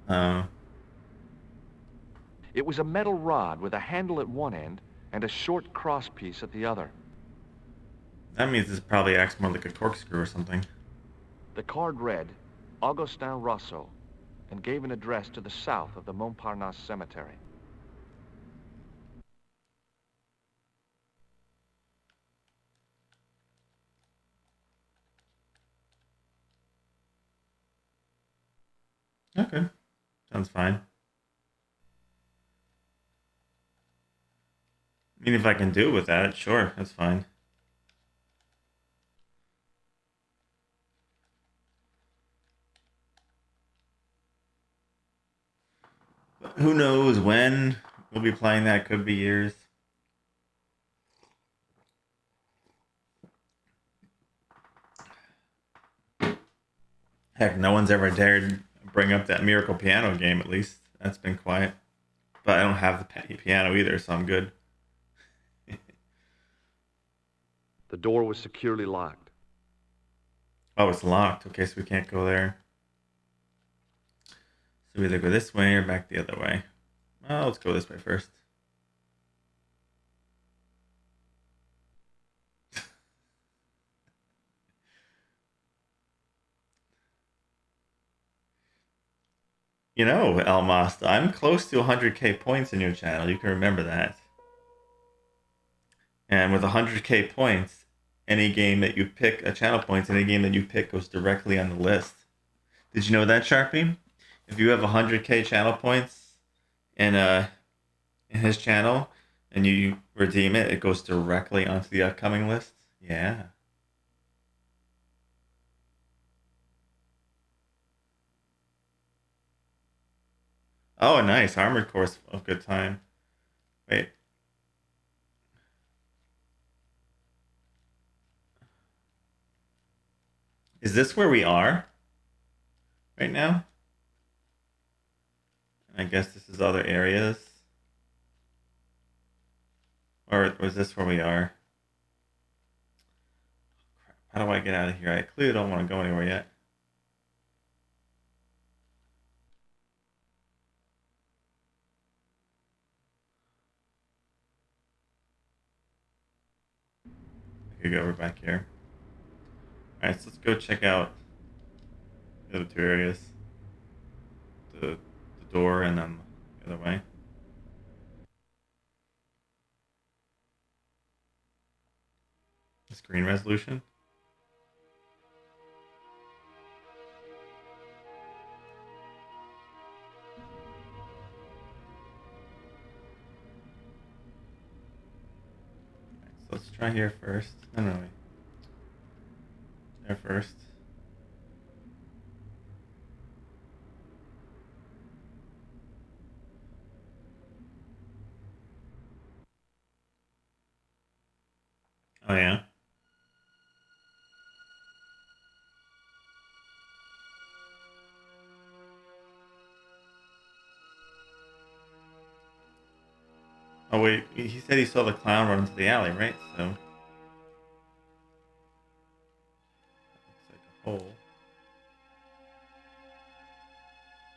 A: Oh.
B: It was a metal rod with a handle at one end and a short crosspiece at the other.
A: That means this probably acts more like a corkscrew or something.
B: The card read, Augustin Rousseau, and gave an address to the south of the Montparnasse Cemetery.
A: Okay. Sounds fine. I mean, if I can do it with that, sure, that's fine. But who knows when we'll be playing that? Could be years. Heck, no one's ever dared bring up that Miracle Piano game, at least. That's been quiet. But I don't have the piano either, so I'm good.
B: The door was securely locked.
A: Oh, it's locked. Okay, so we can't go there. So we either go this way or back the other way. Well, let's go this way first. You know, Elmast, I'm close to 100k points in your channel. You can remember that. And with 100k points, any game that you pick, channel points, any game that you pick goes directly on the list. Did you know that, Sharpie? If you have 100k channel points in his channel and you redeem it, it goes directly onto the upcoming list. Yeah. Oh, nice. Armored Course of good time. Wait. Is this where we are right now? I guess this is other areas. Or was this where we are? Crap. How do I get out of here? I clearly don't want to go anywhere yet. I could go over back here. Alright, so let's go check out the other two areas. The door and then the other way. Screen resolution. So let's try here first. No, no, wait. There first. Oh, yeah. Oh, wait. He said he saw the clown run into the alley, right? So. Looks like a hole.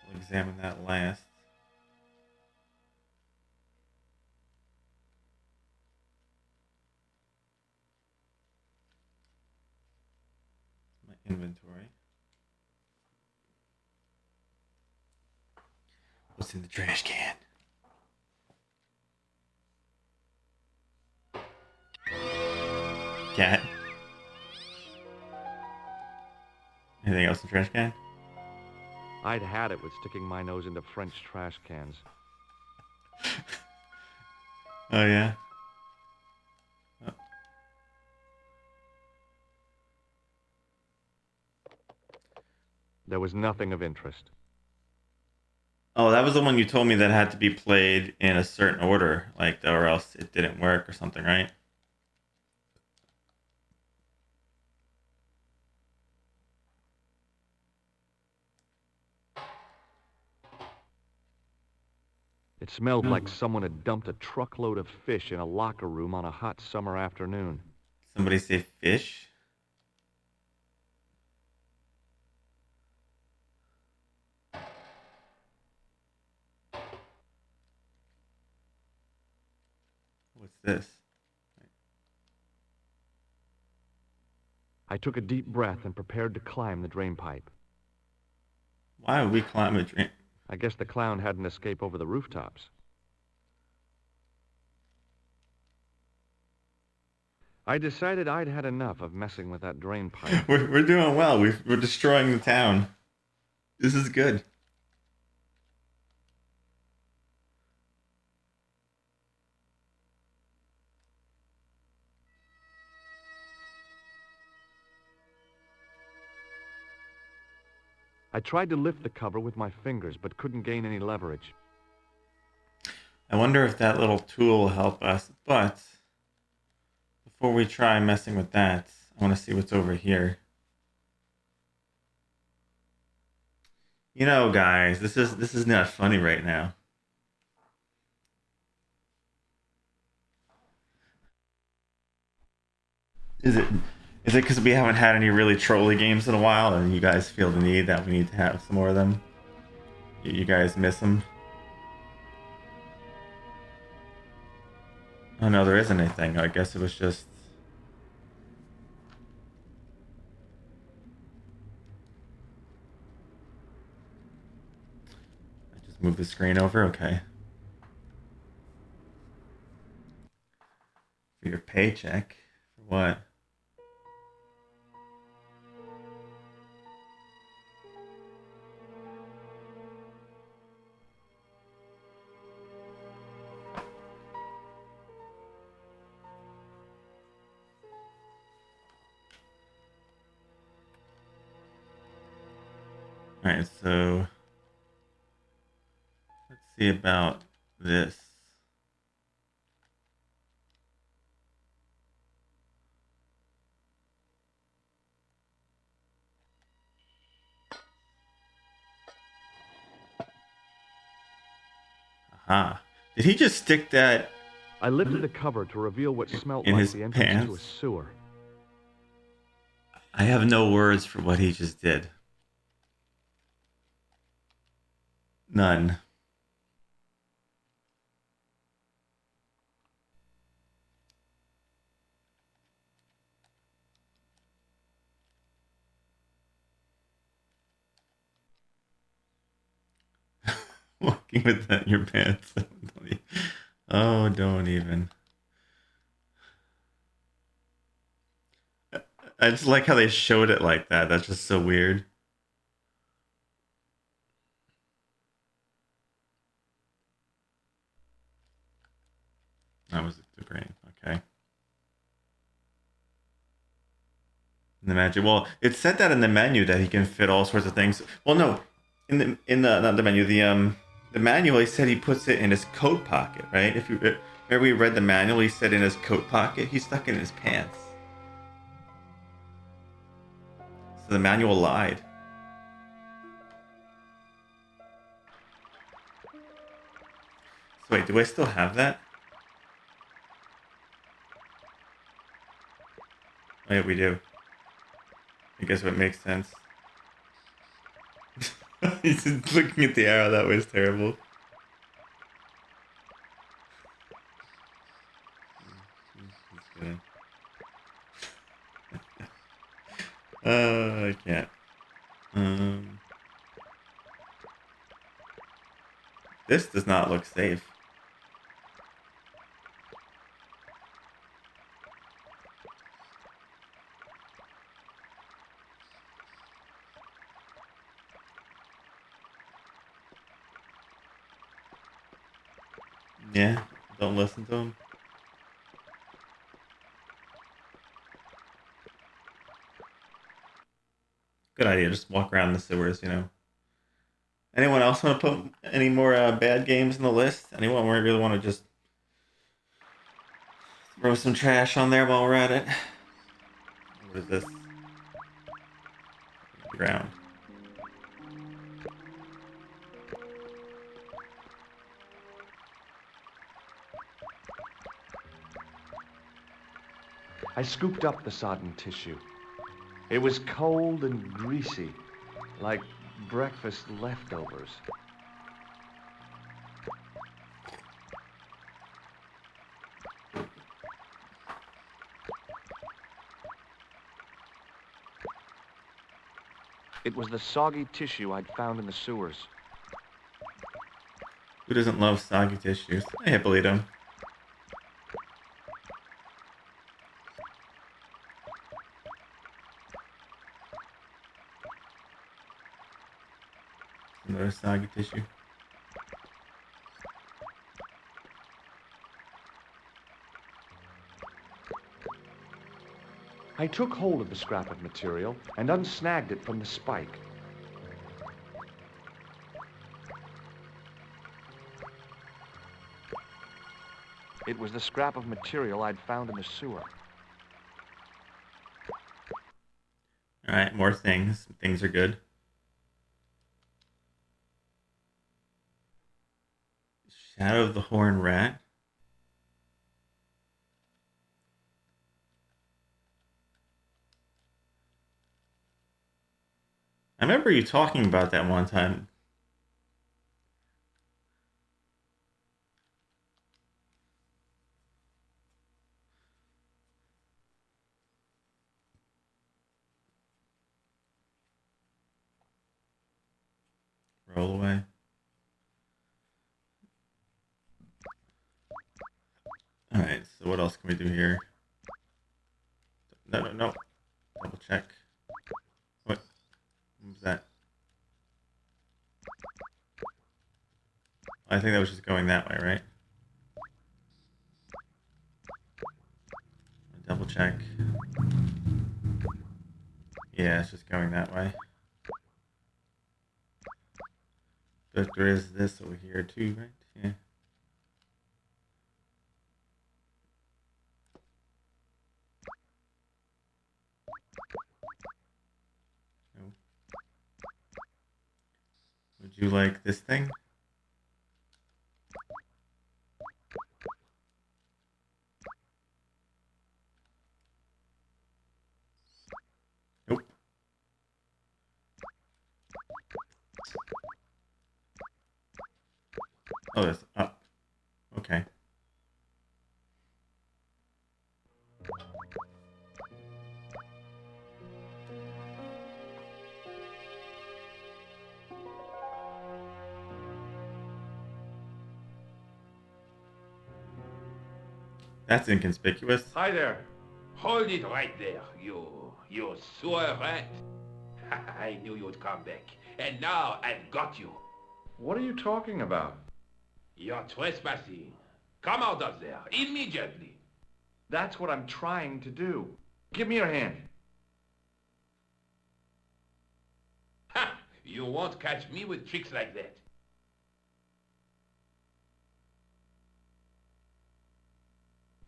A: We'll examine that last. My inventory. What's in the trash can? Cat. Anything else in the trash can?
B: I'd had it with sticking my nose into French trash cans.
A: Oh, yeah. Oh.
B: There was nothing of interest.
A: Oh, that was the one you told me that had to be played in a certain order, like, or else it didn't work or something, right?
B: It smelled like someone had dumped a truckload of fish in a locker room on a hot summer afternoon.
A: Somebody say fish? What's this?
B: I took a deep breath and prepared to climb the drain pipe.
A: Why would we climb a drain?
B: I guess the clown had an escape over the rooftops. I decided I'd had enough of messing with that drain pipe.
A: We're doing well. We're destroying the town. This is good.
B: I tried to lift the cover with my fingers, but couldn't gain any leverage.
A: I wonder if that little tool will help us, but before we try messing with that, I want to see what's over here. You know, guys, this is not funny right now. Is it because we haven't had any really trolly games in a while, and you guys feel the need that we need to have some more of them? You guys miss them? Oh no, there isn't anything. I guess it was just... I just moved the screen over, okay. For your paycheck? For what? Alright, so let's see about this. Aha. Did he just stick that
B: I lifted the cover to reveal what smelled
A: in
B: like
A: his
B: the entrance
A: pants?
B: to a sewer.
A: I have no words for what he just did. None. Walking with that in your pants. Oh, don't even. I just like how they showed it like that. That's just so weird. That was the green. Okay. In the magic. Well, it said that in the menu that he can fit all sorts of things. Well, no, in the not the menu, the manual. He said he puts it in his coat pocket, right? If you remember, we read the manual. He said in his coat pocket. He stuck it in his pants. So the manual lied. So wait, do I still have that? Oh, yeah, we do. I guess what makes sense. He's just looking at the arrow. That was terrible. I can't. This does not look safe. Yeah, don't listen to him. Good idea. Just walk around the sewers, you know. Anyone else want to put any more bad games in the list? Anyone really want to just throw some trash on there while we're at it? What is this? Ground.
B: I scooped up the sodden tissue. It was cold and greasy, like breakfast leftovers. It was the soggy tissue I'd found in the sewers.
A: Who doesn't love soggy tissues? Hey, Hippolyto. Another soggy tissue.
B: I took hold of the scrap of material and unsnagged it from the spike. It was the scrap of material I'd found in the sewer.
A: Alright, more things. Things are good. Shadow of the Horned Rat. I remember you talking about that one time. Roll away. Alright, so what else can we do here? No. Double check. What was that? I think that was just going that way, right? Double check. Yeah, it's just going that way. But there is this over here too, right? Yeah. No. Would you like this thing? Nope. Oh, that's up. Okay. That's inconspicuous.
B: Hi there.
G: Hold it right there, you sewer rat. I knew you'd come back, and now I've got you.
B: What are you talking about?
G: You're trespassing. Come out of there, immediately.
B: That's what I'm trying to do. Give me your hand.
G: Ha! You won't catch me with tricks like that.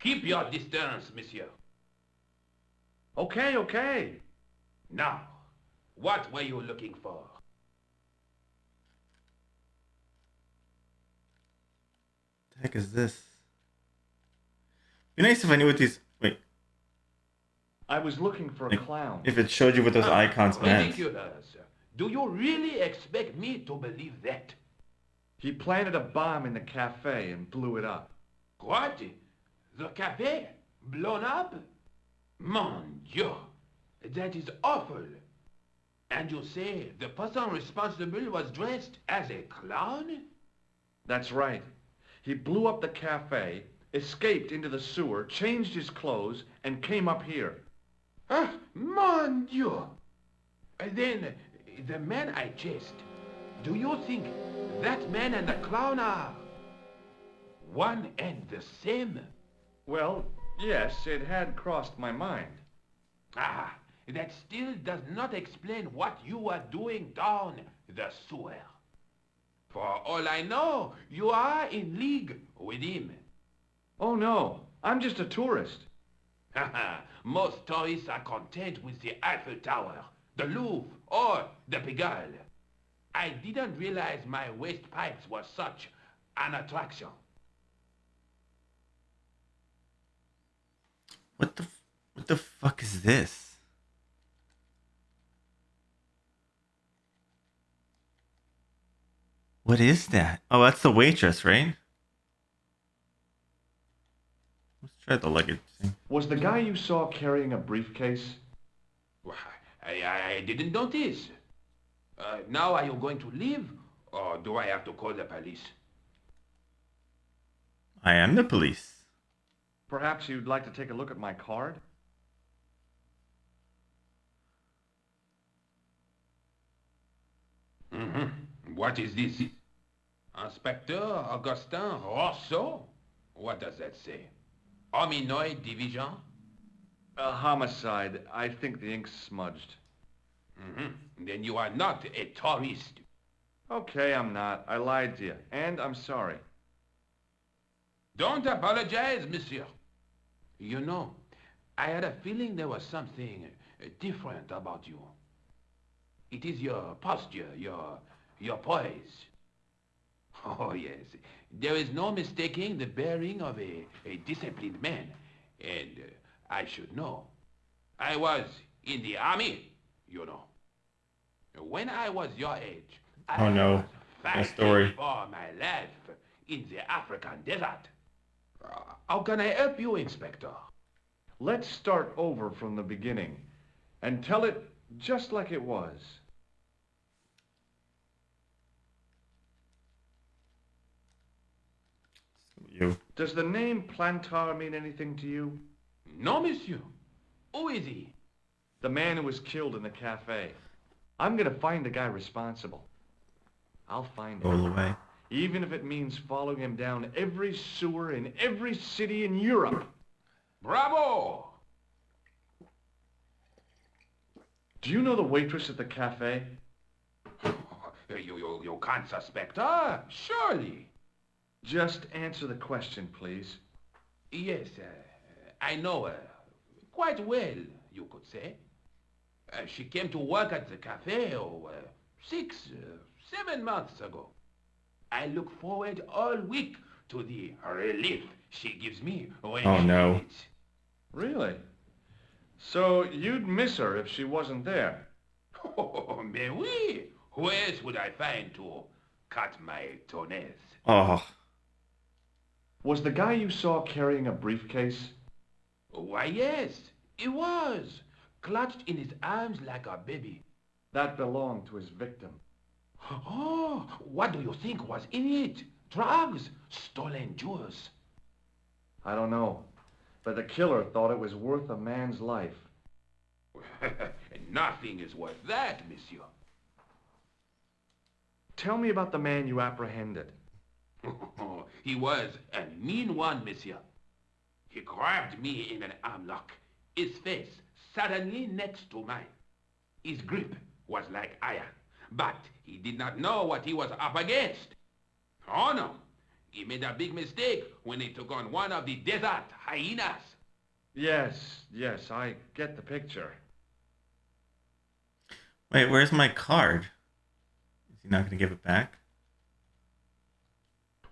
G: Keep your distance, monsieur.
B: Okay.
G: Now, what were you looking for?
A: The heck is this? Be nice if I knew what these. Wait,
B: I was looking for a
A: like,
B: clown.
A: if it showed you what those icons meant.
G: Ridiculous. Do you really expect me to believe that?
B: He planted a bomb in the cafe and blew it up.
G: What? The cafe? Blown up? Mon Dieu! That is awful. And you say the person responsible was dressed as a clown?
B: That's right. He blew up the cafe, escaped into the sewer, changed his clothes, and came up here.
G: Ah, mon Dieu! Then, the man I chased, do you think that man and the clown are one and the same?
B: Well, yes, it had crossed my mind.
G: Ah, that still does not explain what you are doing down the sewer. For all I know, you are in league with him.
B: Oh no, I'm just a tourist.
G: Haha, most tourists are content with the Eiffel Tower, the Louvre, or the Pigalle. I didn't realize my waste pipes were such an attraction.
A: What the fuck is this? What is that? Oh, that's the waitress, right? Let's try the luggage thing.
B: Was the guy you saw carrying a briefcase?
G: Why, I didn't notice. Now are you going to leave, or do I have to call the police?
A: I am the police.
B: Perhaps you'd like to take a look at my card?
G: What is this? Inspector Augustin Rousseau? What does that say? Hominoid Division?
B: A homicide. I think the ink's smudged.
G: Then you are not a tourist.
B: Okay, I'm not. I lied to you, and I'm sorry.
G: Don't apologize, monsieur. You know, I had a feeling there was something different about you. It is your posture, your poise. Oh, yes. There is no mistaking the bearing of a disciplined man. And I should know. I was in the army, you know. When I was your age, I was fighting for my life in the African desert. How can I help you, Inspector?
B: Let's start over from the beginning and tell it just like it was.
A: You.
B: Does the name Plantar mean anything to you?
G: No, monsieur. Who is he?
B: The man who was killed in the cafe. I'm gonna find the guy responsible. I'll find him.
A: All the way.
B: Even if it means following him down every sewer in every city in Europe.
G: Bravo!
B: Do you know the waitress at the cafe?
G: You can't suspect her, surely.
B: Just answer the question, please.
G: Yes, I know her. Quite well, you could say. She came to work at the cafe 7 months ago. I look forward all week to the relief she gives me when she eats.
B: Really? So you'd miss her if she wasn't there?
G: Oh, mais oui. Who else would I find to cut my toenails?
A: Oh.
B: Was the guy you saw carrying a briefcase?
G: Why, yes, he was. Clutched in his arms like a baby.
B: That belonged to his victim.
G: Oh, what do you think was in it? Drugs? Stolen jewels?
B: I don't know, but the killer thought it was worth a man's life.
G: Nothing is worth that, monsieur.
B: Tell me about the man you apprehended.
G: He was a mean one, monsieur. He grabbed me in an armlock, his face suddenly next to mine. His grip was like iron, but he did not know what he was up against. Oh no, he made a big mistake when he took on one of the desert hyenas.
B: Yes, I get the picture.
A: Wait, where's my card? Is he not going to give it back?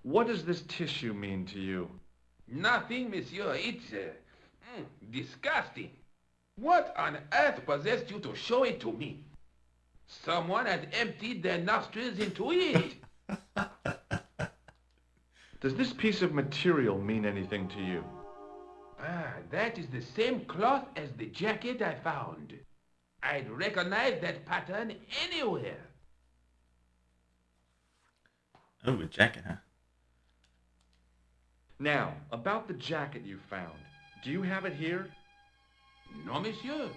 B: What does this tissue mean to you?
G: Nothing, monsieur. It's disgusting. What on earth possessed you to show it to me? Someone had emptied their nostrils into it.
B: Does this piece of material mean anything to you?
G: That is the same cloth as the jacket I found. I'd recognize that pattern anywhere.
A: Oh, a jacket, huh?
B: Now, about the jacket you found. Do you have it here?
G: No, monsieur.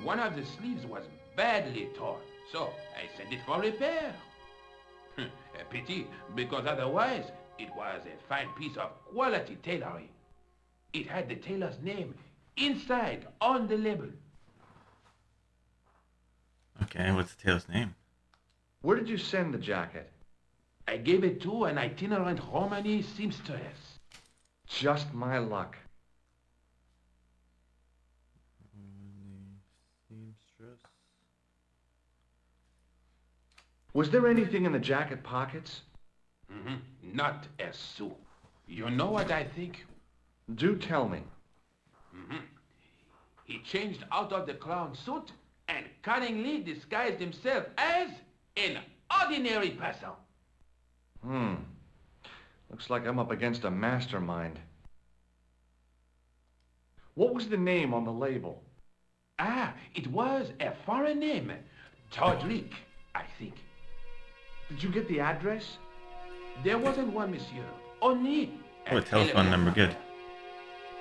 G: One of the sleeves was badly torn, so I sent it for repair. A pity, because otherwise it was a fine piece of quality tailoring. It had the tailor's name inside on the label.
A: Okay, what's the tailor's name?
B: Where did you send the jacket?
G: I gave it to an itinerant Romany seamstress.
B: Just my luck. Was there anything in the jacket pockets?
G: Not a sou. You know what I think?
B: Do tell me.
G: He changed out of the clown suit and cunningly disguised himself as an ordinary person.
B: Looks like I'm up against a mastermind. What was the name on the label?
G: It was a foreign name. Todrick, I think.
B: Did you get the address?
G: There wasn't one, monsieur. Only
A: Oh, a telephone number, good.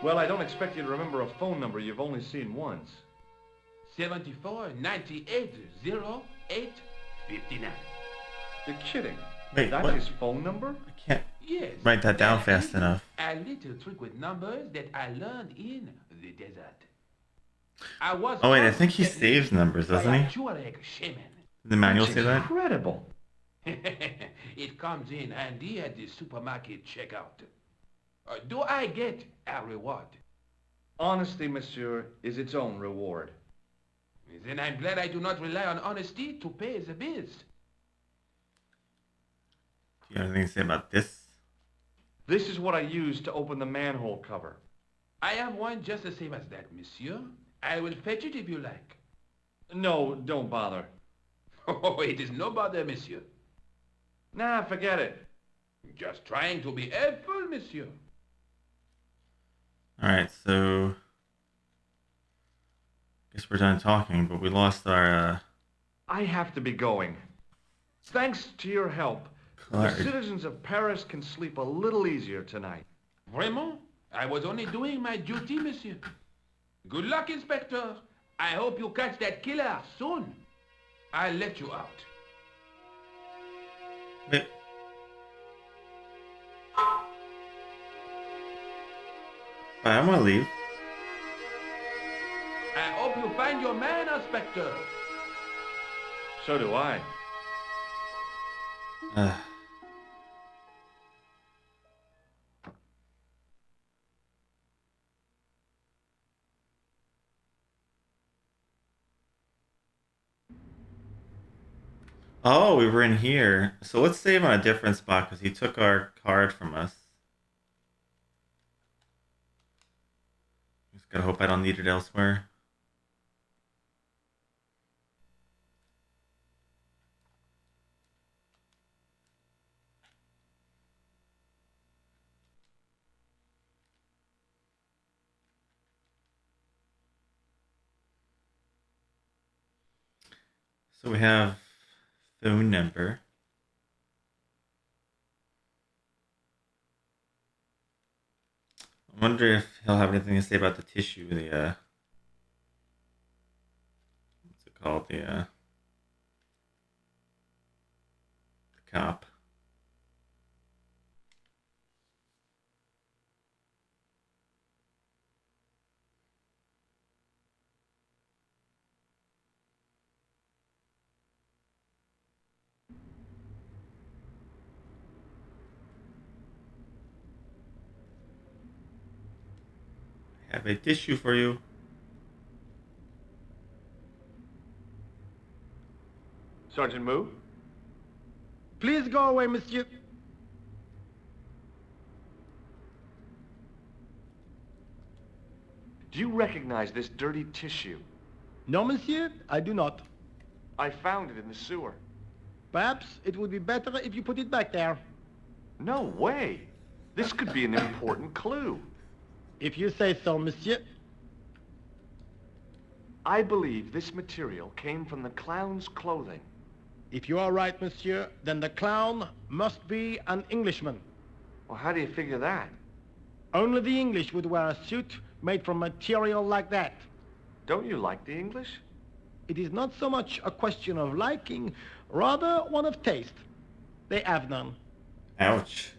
B: Well, I don't expect you to remember a phone number you've only seen once.
G: 74 98 08 59.
B: You're kidding.
A: Wait,
B: That's
A: what?
B: his phone number?
A: I can't
G: Yes.
A: write that down fast enough.
G: A little trick with numbers that I learned in the desert. I was
A: Oh wait, I think he
G: constantly
A: saves numbers, doesn't
G: by a
A: he?
G: Tuareg shaman.
A: Did the manual
B: That's
A: say that?
B: incredible.
G: It comes in handy at the supermarket checkout. Do I get a reward?
B: Honesty, monsieur, is its own reward.
G: Then I'm glad I do not rely on honesty to pay the bills.
A: Do you have anything to say about this?
B: This is what I used to open the manhole cover.
G: I have one just the same as that, monsieur. I will fetch it if you like.
B: No, don't bother.
G: Oh, it is no bother, monsieur.
B: Nah, forget it.
G: Just trying to be helpful, monsieur.
A: Alright, so... guess we're done talking, but we lost our,
B: I have to be going. Thanks to your help,
A: card.
B: the citizens of Paris can sleep a little easier tonight.
G: Vraiment? I was only doing my duty, monsieur. Good luck, Inspector. I hope you catch that killer soon. I'll let you out.
A: Wait. I want to leave.
G: I hope you find your man, Inspector.
B: So do I.
A: Oh, we were in here. So let's save on a different spot because he took our card from us. Just gotta hope I don't need it elsewhere. So we have phone number. I wonder if he'll have anything to say about the tissue, the what's it called? The cop. I have a tissue for you.
B: Sergeant Moo?
D: Please go away, monsieur.
B: Do you recognize this dirty tissue?
D: No, monsieur, I do not.
B: I found it in the sewer.
D: Perhaps it would be better if you put it back there.
B: No way. This could be an important clue.
D: If you say so, monsieur.
B: I believe this material came from the clown's clothing.
D: If you are right, monsieur, then the clown must be an Englishman.
B: Well, how do you figure that?
D: Only the English would wear a suit made from material like that.
B: Don't you like the English?
D: It is not so much a question of liking, rather one of taste. They have none.
A: Ouch.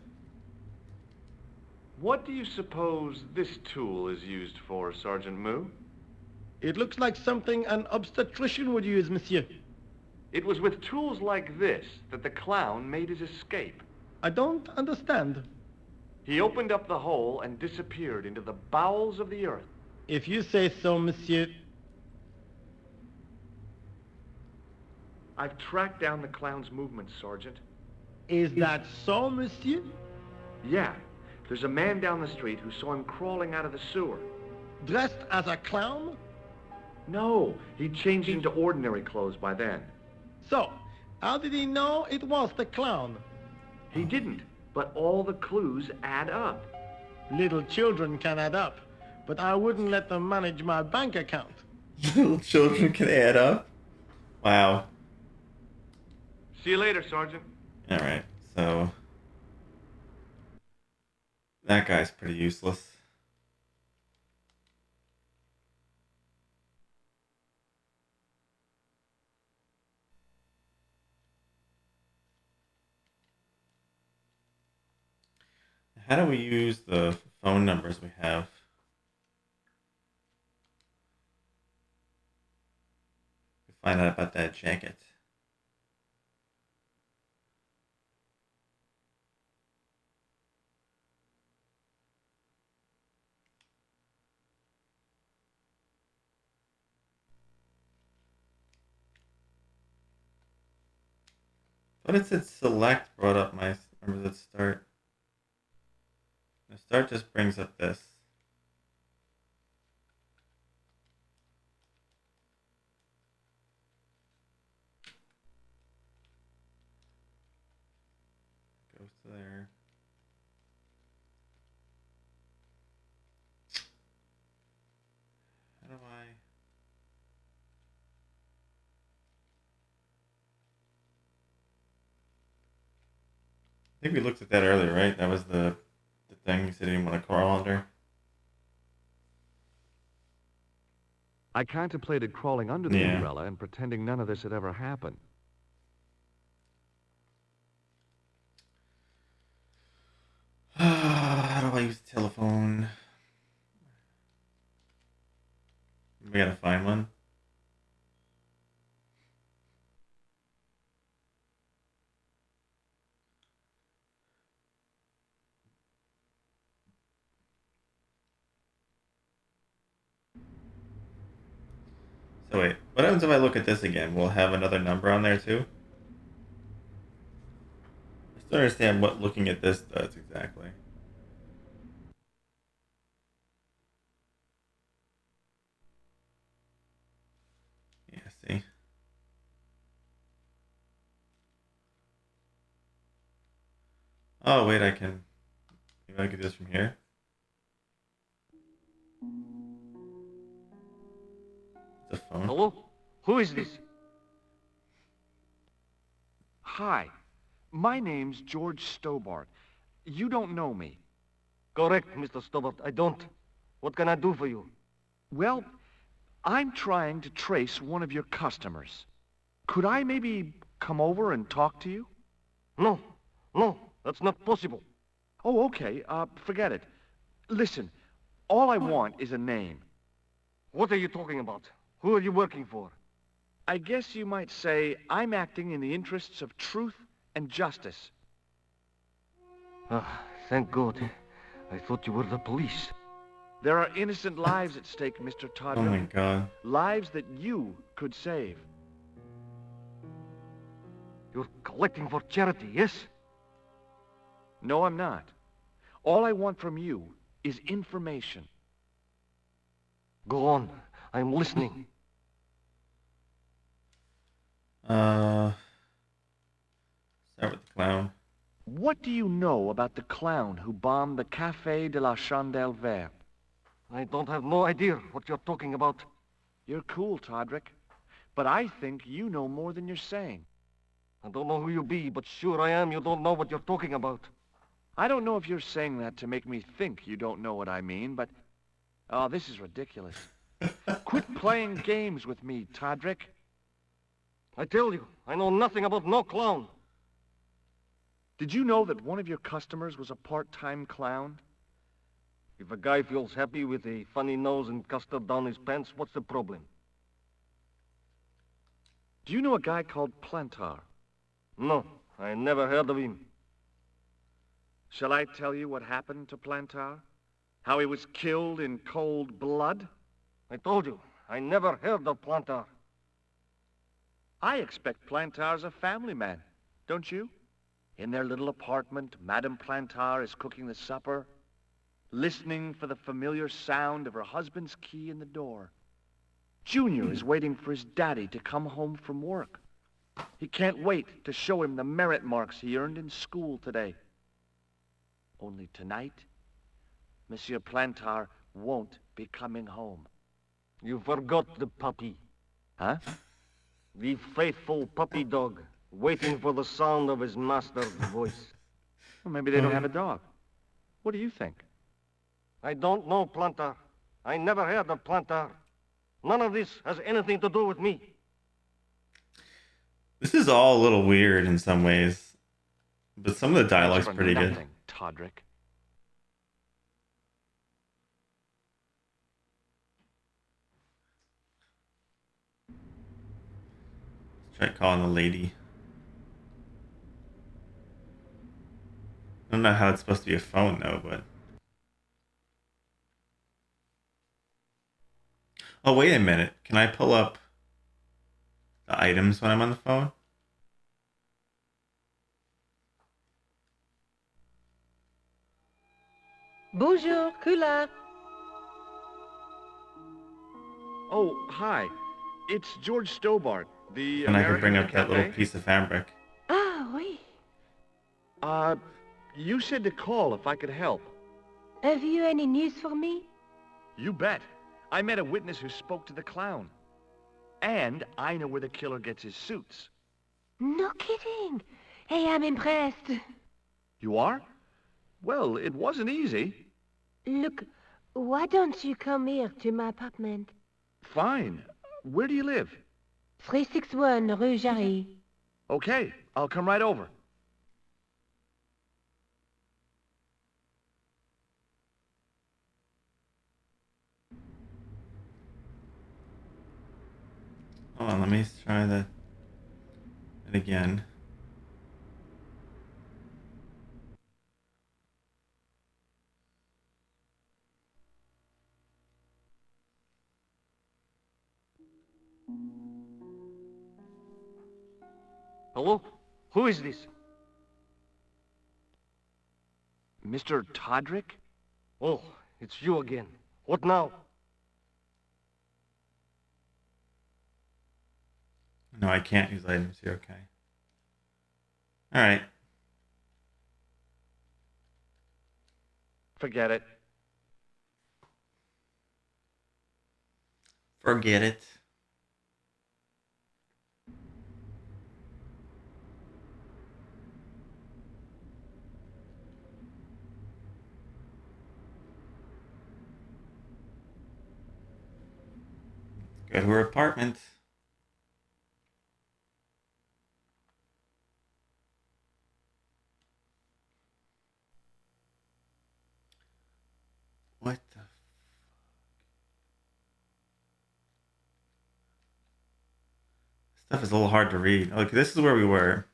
B: What do you suppose this tool is used for, Sergeant Moo?
D: It looks like something an obstetrician would use, monsieur.
B: It was with tools like this that the clown made his escape.
D: I don't understand.
B: He opened up the hole and disappeared into the bowels of the earth.
D: If you say so, monsieur.
B: I've tracked down the clown's movements, Sergeant.
D: Is that so, monsieur?
B: Yeah, there's a man down the street who saw him crawling out of the sewer.
D: Dressed as a clown?
B: No, he'd changed into ordinary clothes by then.
D: So, how did he know it was the clown?
B: He didn't, but all the clues add up.
D: Little children can add up, but I wouldn't let them manage my bank account.
A: Little children can add up? Wow.
B: See you later, Sergeant.
A: Alright, so that guy's pretty useless. How do we use the phone numbers we have? To find out about that jacket. But it said select brought up my, or was it start? The start just brings up this. Goes to there. How do I? I think we looked at that earlier, right? That was the thing you said you didn't want to crawl under.
B: I contemplated crawling under the
A: Yeah.
B: umbrella and pretending none of this had ever happened.
A: How do I use the telephone? We gotta find one. So wait, what happens if I look at this again? We'll have another number on there too? I still don't understand what looking at this does exactly. Yeah, see? Oh, wait, maybe I can do this from here. It's a phone.
H: Hello? Who is this?
B: Hi, my name's George Stobart. You don't know me.
H: Correct, Mr. Stobart. I don't. What can I do for you?
B: Well, I'm trying to trace one of your customers. Could I maybe come over and talk to you?
H: No, that's not possible.
B: Oh, okay. Forget it. Listen, all I want is a name.
H: What are you talking about? Who are you working for?
B: I guess you might say I'm acting in the interests of truth and justice.
H: Ah, thank God. I thought you were the police.
B: There are innocent lives at stake, Mr.
A: Oh my
B: Todrick.
A: god.
B: Lives that you could save.
H: You're collecting for charity, yes?
B: No, I'm not. All I want from you is information.
H: Go on. I'm listening.
A: Start with the clown.
B: What do you know about the clown who bombed the Café de la Chandelle Verte?
H: I don't have no idea what you're talking about.
B: You're cool, Todrick. But I think you know more than you're saying.
H: I don't know who you be, but sure I am you don't know what you're talking about.
B: I don't know if you're saying that to make me think you don't know what I mean, but... Oh, this is ridiculous. Quit playing games with me, Todrick.
H: I tell you, I know nothing about no clown.
B: Did you know that one of your customers was a part-time clown?
H: If a guy feels happy with a funny nose and custard down his pants, what's the problem?
B: Do you know a guy called Plantar?
H: No, I never heard of him.
B: Shall I tell you what happened to Plantar? How he was killed in cold blood?
H: I told you, I never heard of Plantar.
B: I expect Plantar's a family man, don't you? In their little apartment, Madame Plantar is cooking the supper, listening for the familiar sound of her husband's key in the door. Junior is waiting for his daddy to come home from work. He can't wait to show him the merit marks he earned in school today. Only tonight, Monsieur Plantar won't be coming home.
H: You forgot the puppy.
B: Huh?
H: The faithful puppy dog. waiting for the sound of his master's voice.
B: Well, maybe they don't have a dog. What do you think?
H: I don't know, Planter. I never heard of Planter. None of this has anything to do with me.
A: This is all a little weird in some ways, but some of the dialogue's
B: Thanks for
A: pretty good.
B: nothing, Todrick.
A: Try calling the lady. I don't know how it's supposed to be a phone though, but. Oh, wait a minute. Can I pull up the items when I'm on the phone?
F: Bonjour, Kula.
B: Oh, hi. It's George Stobart, the
A: And I can
B: American
A: bring
B: in
A: up
B: the
A: that little
B: cafe.
A: piece of fabric.
F: Ah, oui.
B: You said to call if I could help.
F: Have you any news for me?
B: You bet. I met a witness who spoke to the clown. And I know where the killer gets his suits.
F: No kidding. Hey, I'm impressed.
B: You are? Well, it wasn't easy.
F: Look, why don't you come here to my apartment?
B: Fine. Where do you live?
F: 361 Rue Jarry.
B: Okay, I'll come right over.
A: Hold on, let me try it again.
H: Hello? Who is this?
B: Mr. Todrick?
H: Oh, it's you again. What now?
A: No, I can't use items here, okay. Alright.
B: Forget it.
A: Forget it. Go to her apartment. What the fuck? Stuff is a little hard to read. Look, this is where we were.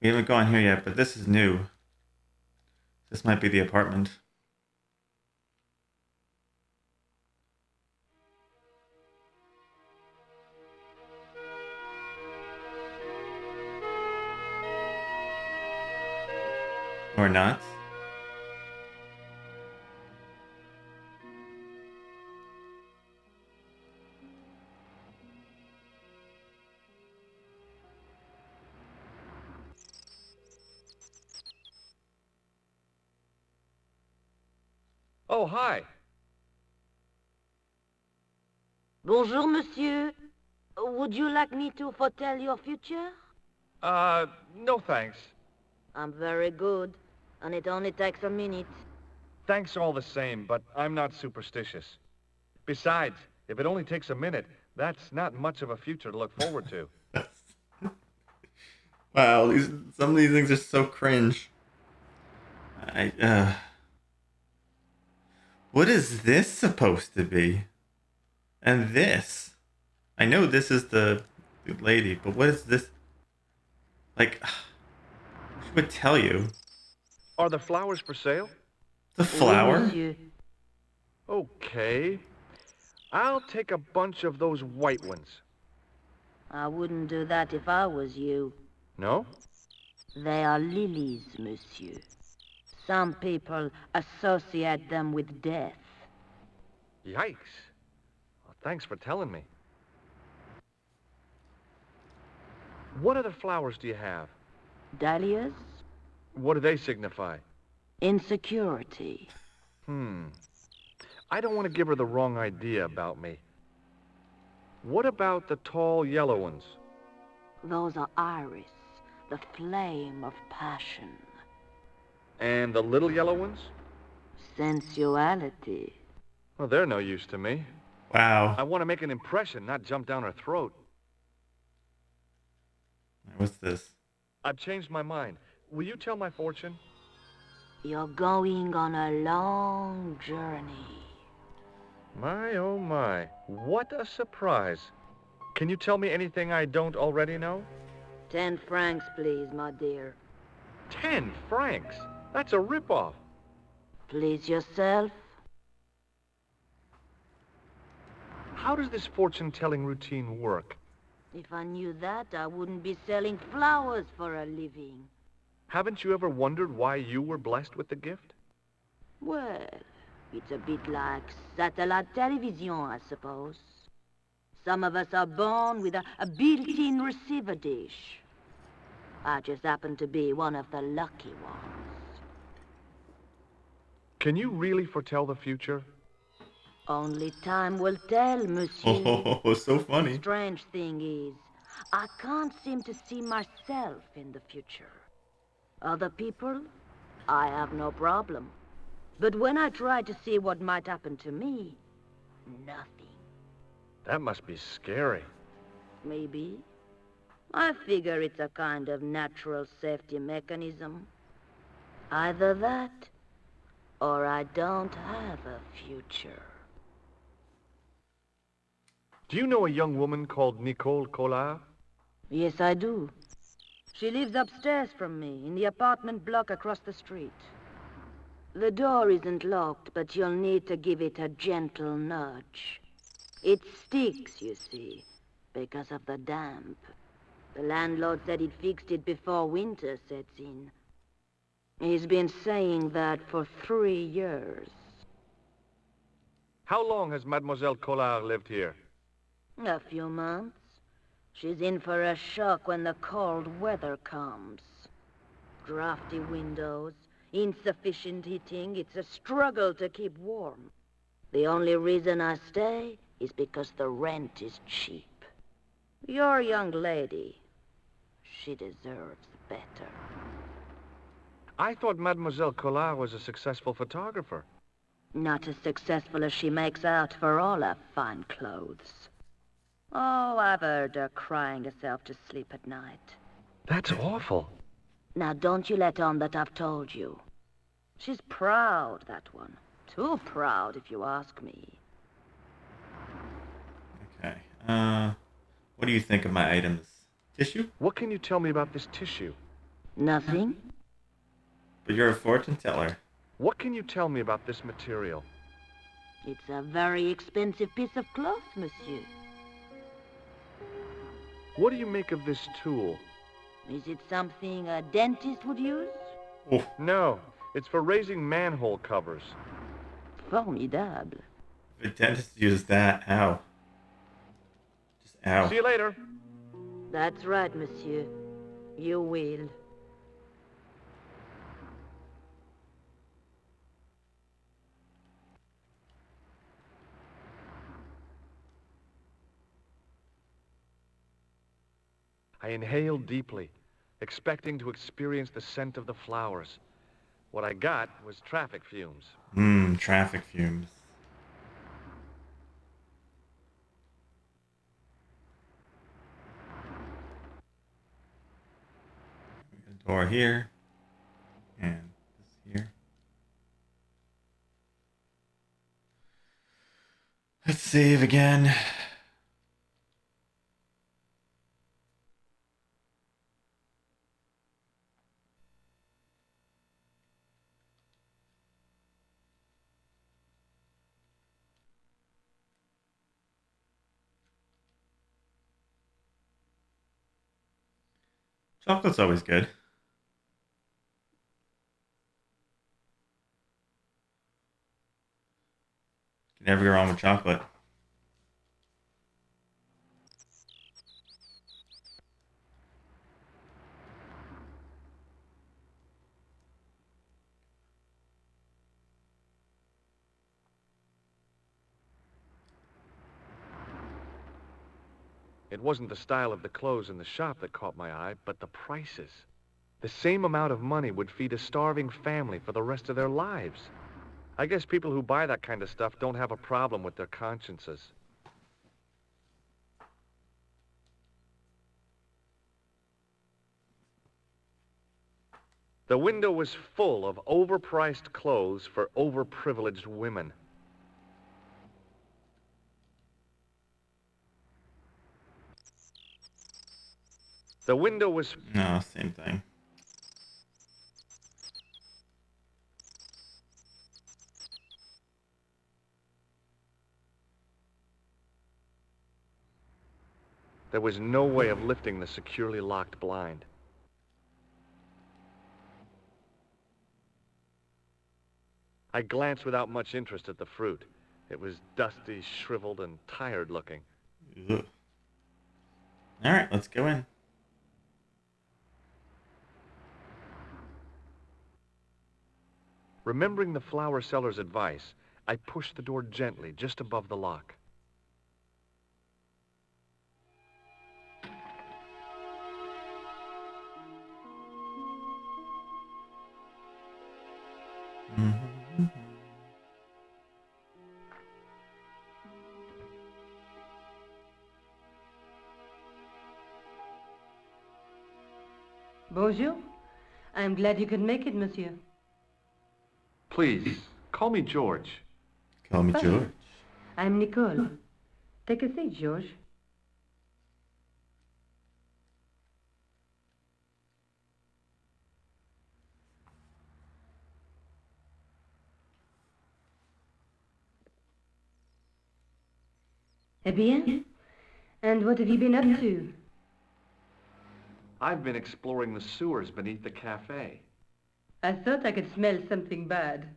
A: We haven't gone here yet, but this is new. This might be the apartment. Or not.
B: Oh, hi.
F: Bonjour, monsieur. Would you like me to foretell your future?
B: No thanks.
F: I'm very good, and it only takes a minute.
B: Thanks all the same, but I'm not superstitious. Besides, if it only takes a minute, that's not much of a future to look forward to.
A: Wow, some of these things are so cringe. What is this supposed to be? And this? I know this is the lady, but what is this? Like, she would tell you.
B: Are the flowers for sale?
A: The flower?
F: Monsieur.
B: Okay. I'll take a bunch of those white ones.
F: I wouldn't do that if I was you.
B: No?
F: They are lilies, monsieur. Some people associate them with death.
B: Yikes. Well, thanks for telling me. What other flowers do you have?
F: Dahlias?
B: What do they signify?
F: Insecurity.
B: I don't want to give her the wrong idea about me. What about the tall yellow ones?
F: Those are iris, the flame of passion.
B: And the little yellow ones?
F: Sensuality.
B: Well, they're no use to me.
A: Wow.
B: I want to make an impression, not jump down her throat.
A: What's this?
B: I've changed my mind. Will you tell my fortune?
F: You're going on a long journey.
B: My, oh my. What a surprise. Can you tell me anything I don't already know?
F: 10 francs, please, my dear.
B: 10 francs? That's a ripoff.
F: Please yourself.
B: How does this fortune-telling routine work?
F: If I knew that, I wouldn't be selling flowers for a living.
B: Haven't you ever wondered why you were blessed with the gift?
F: Well, it's a bit like satellite television, I suppose. Some of us are born with a built-in receiver dish. I just happen to be one of the lucky ones.
B: Can you really foretell the future?
F: Only time will tell, monsieur.
A: Oh, so funny.
F: The strange thing is, I can't seem to see myself in the future. Other people, I have no problem. But when I try to see what might happen to me, nothing.
B: That must be scary.
F: Maybe. I figure it's a kind of natural safety mechanism. Either that, or I don't have a future.
B: Do you know a young woman called Nicole Collard?
F: Yes, I do. She lives upstairs from me, in the apartment block across the street. The door isn't locked, but you'll need to give it a gentle nudge. It sticks, you see, because of the damp. The landlord said he'd fixed it before winter sets in. He's been saying that for 3 years.
B: How long has Mademoiselle Collard lived here?
F: A few months. She's in for a shock when the cold weather comes. Drafty windows, insufficient heating. It's a struggle to keep warm. The only reason I stay is because the rent is cheap. Your young lady, she deserves better.
B: I thought Mademoiselle Collard was a successful photographer.
F: Not as successful as she makes out for all her fine clothes. Oh, I've heard her crying herself to sleep at night.
B: That's awful.
F: Now, don't you let on that I've told you. She's proud, that one. Too proud, if you ask me.
A: Okay. What do you think of my items? Tissue?
B: What can you tell me about this tissue?
F: Nothing?
A: But you're a fortune teller.
B: What can you tell me about this material?
F: It's a very expensive piece of cloth, monsieur.
B: What do you make of this tool?
F: Is it something a dentist would use?
A: Oh.
B: No, it's for raising manhole covers.
F: Formidable.
A: If a dentist uses that, ow. Just ow.
B: See you later.
F: That's right, monsieur. You will.
B: I inhaled deeply, expecting to experience the scent of the flowers. What I got was traffic fumes.
A: Traffic fumes. We got a door here. And this here. Let's save again. Chocolate's always good. Can never go wrong with chocolate.
B: It wasn't the style of the clothes in the shop that caught my eye, but the prices. The same amount of money would feed a starving family for the rest of their lives. I guess people who buy that kind of stuff don't have a problem with their consciences. The window was full of overpriced clothes for overprivileged women. The window was...
A: No, same thing.
B: There was no way of lifting the securely locked blind. I glanced without much interest at the fruit. It was dusty, shriveled, and tired looking.
A: Ugh. All right, let's go in.
B: Remembering the flower seller's advice, I pushed the door gently just above the lock.
F: Bonjour. I'm glad you could make it, monsieur.
B: Please, call me George.
A: Call me
F: Fine.
A: George.
F: I'm Nicole. Take a seat, George. Eh bien? And what have you been up to?
B: I've been exploring the sewers beneath the cafe.
F: I thought I could smell something bad.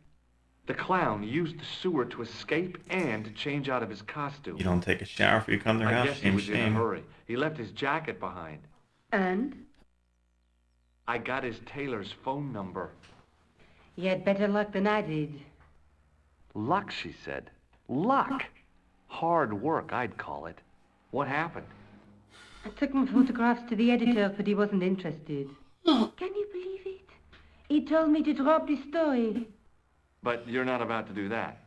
B: The clown used the sewer to escape and to change out of his costume.
A: You don't take a shower before you come to their
B: I
A: house.
B: guess he
A: Shame,
B: was in a
A: shame.
B: hurry. He left his jacket behind.
F: And?
B: I got his tailor's phone number.
F: You had better luck than I did.
B: Luck, she said. Luck! Hard work, I'd call it. What happened?
F: I took my photographs to the editor, but he wasn't interested. Can you believe it? He told me to drop the story.
B: But you're not about to do that.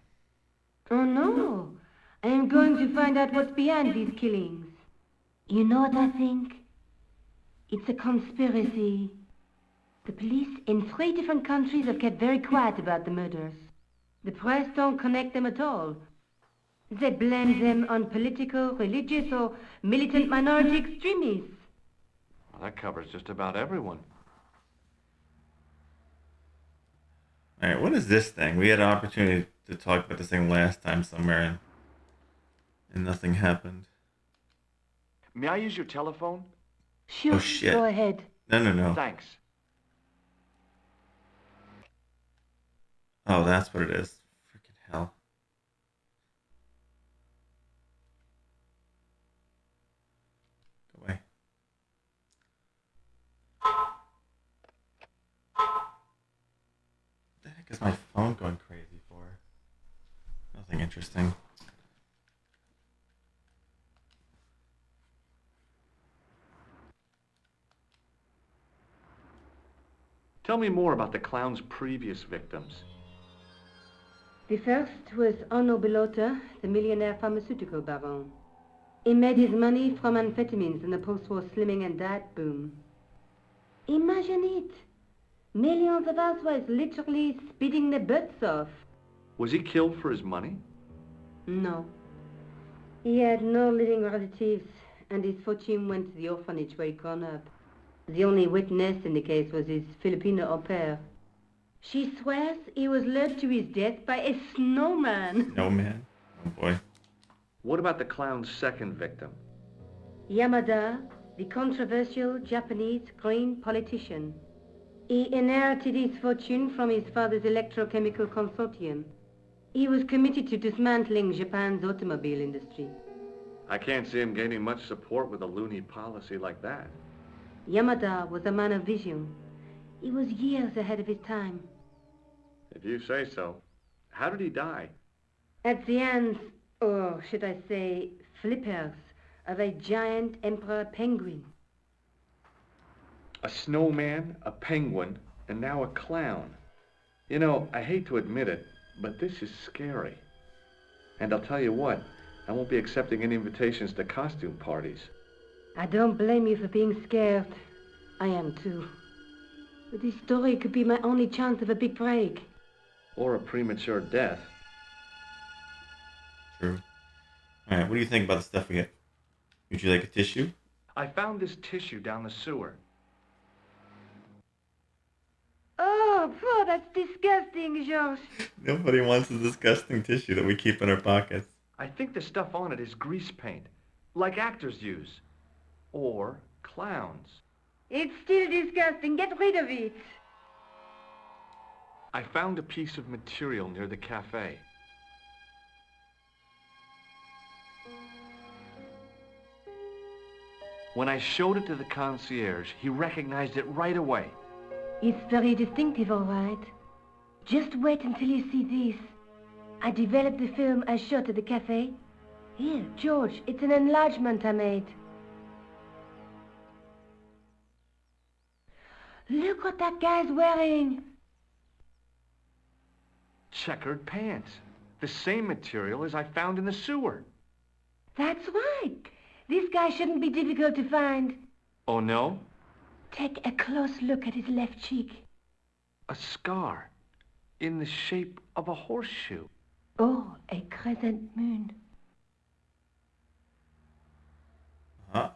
F: Oh, no. I am going to find out what's behind these killings. You know what I think? It's a conspiracy. The police in 3 different countries have kept very quiet about the murders. The press don't connect them at all. They blame them on political, religious, or militant minority extremists.
B: Well, that covers just about everyone.
A: All right, what is this thing? We had an opportunity to talk about this thing last time somewhere, and nothing happened.
B: May I use your telephone?
F: Sure,
A: Oh, shit.
F: go ahead.
A: No.
B: Thanks.
A: Oh, that's what it is. Freaking hell. Go away. What the heck is my phone going crazy for? Nothing interesting.
B: Tell me more about the clown's previous victims.
F: The first was Onno Belota, the millionaire pharmaceutical baron. He made his money from amphetamines in the post-war slimming and diet boom. Imagine it! Millions of housewives literally speeding their butts off.
B: Was he killed for his money?
F: No. He had no living relatives, and his fortune went to the orphanage where he'd grown up. The only witness in the case was his Filipino au pair. She swears he was led to his death by a snowman.
A: No, man. Oh, boy.
B: What about the clown's second victim?
F: Yamada, the controversial Japanese green politician. He inherited his fortune from his father's electrochemical consortium. He was committed to dismantling Japan's automobile industry.
B: I can't see him gaining much support with a loony policy like that.
F: Yamada was a man of vision. He was years ahead of his time.
B: If you say so. How did he die?
F: At the hands, or should I say, flippers, of a giant emperor penguin.
B: A snowman, a penguin, and now a clown. You know, I hate to admit it, but this is scary. And I'll tell you what, I won't be accepting any invitations to costume parties.
F: I don't blame you for being scared. I am too. But this story could be my only chance of a big break.
B: Or a premature death.
A: True. Alright, what do you think about the stuff we get? Would you like a tissue?
B: I found this tissue down the sewer.
F: Oh, that's disgusting, George.
A: Nobody wants the disgusting tissue that we keep in our pockets.
B: I think the stuff on it is grease paint, like actors use. Or clowns.
F: It's still disgusting. Get rid of it.
B: I found a piece of material near the cafe. When I showed it to the concierge, he recognized it right away.
F: It's very distinctive, all right. Just wait until you see this. I developed the film I shot at the cafe. Here, George, it's an enlargement I made. Look what that guy's wearing.
B: Checkered pants. The same material as I found in the sewer.
F: That's right. This guy shouldn't be difficult to find.
B: Oh, no?
F: Take a close look at his left cheek.
B: A scar. In the shape of a horseshoe.
F: Oh, a crescent moon.
A: Huh?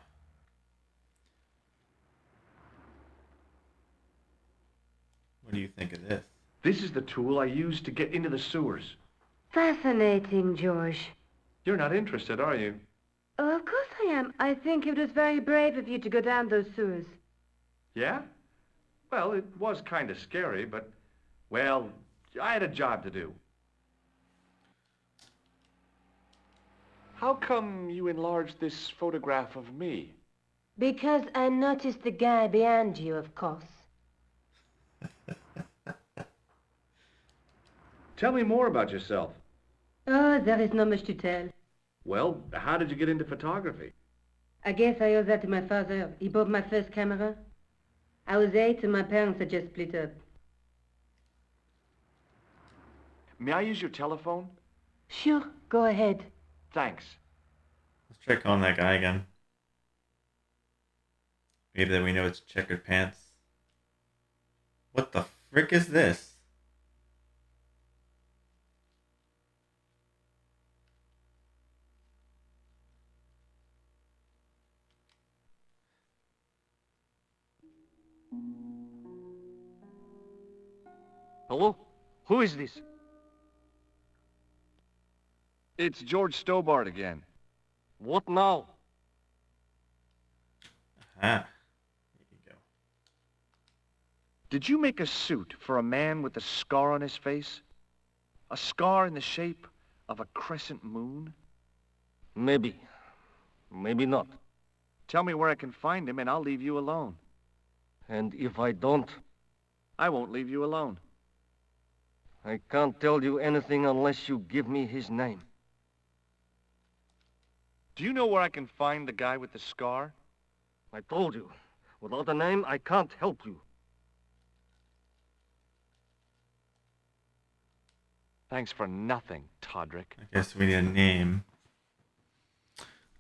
A: What do you think of this?
B: This is the tool I used to get into the sewers.
F: Fascinating, George.
B: You're not interested, are you?
F: Oh, of course I am. I think it was very brave of you to go down those sewers.
B: Yeah? Well, it was kind of scary, but, well, I had a job to do. How come you enlarged this photograph of me?
F: Because I noticed the guy behind you, of course.
B: Tell me more about yourself.
F: Oh, there is not much to tell.
B: Well, how did you get into photography?
F: I guess I owe that to my father. He bought my first camera. I was 8 and my parents had just split up.
B: May I use your telephone?
F: Sure, go ahead.
B: Thanks.
A: Let's try calling that guy again. Maybe then we know it's checkered pants. What the frick is this?
H: Hello? Who is this?
B: It's George Stobart again.
H: What now?
A: Ah, there you go.
B: Did you make a suit for a man with a scar on his face? A scar in the shape of a crescent moon?
H: Maybe. Maybe not.
B: Tell me where I can find him and I'll leave you alone.
H: And if I don't,
B: I won't leave you alone.
H: I can't tell you anything unless you give me his name.
B: Do you know where I can find the guy with the scar?
H: I told you. Without a name, I can't help you.
B: Thanks for nothing, Todrick.
A: I guess we need a name.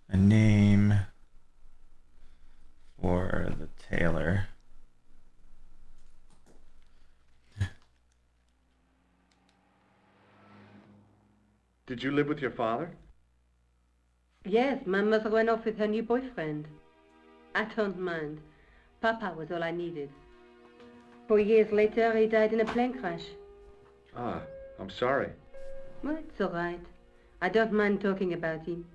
A: A name for the tailor.
B: Did you live with your father?
F: Yes, my mother went off with her new boyfriend. I don't mind. Papa was all I needed. 4 years later, he died in a plane crash.
B: Ah, I'm sorry.
F: Well, it's all right. I don't mind talking about him.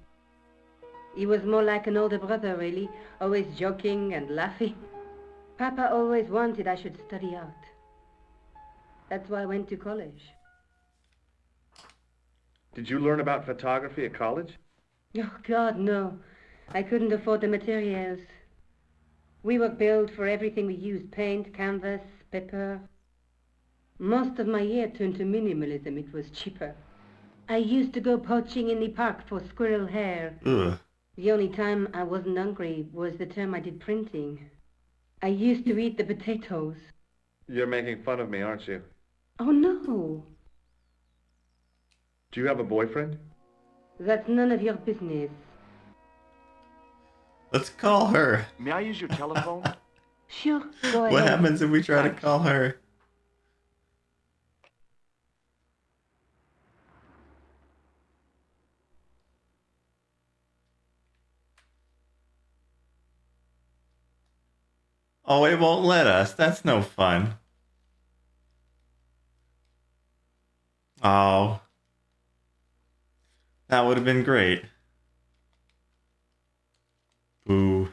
F: He was more like an older brother, really, always joking and laughing. Papa always wanted I should study art. That's why I went to college.
B: Did you learn about photography at college?
F: Oh, God, no. I couldn't afford the materials. We were billed for everything we used, paint, canvas, paper. Most of my year turned to minimalism. It was cheaper. I used to go poaching in the park for squirrel hair.
A: Ugh.
F: The only time I wasn't hungry was the term I did printing. I used to eat the potatoes.
B: You're making fun of me, aren't you?
F: Oh, no.
B: Do you have a boyfriend?
F: That's none of your business.
A: Let's call her.
B: May I use your telephone?
F: Sure, go
A: What
F: ahead.
A: happens if we try to call her? Oh, it won't let us. That's no fun. Oh. That would have been great. Boo.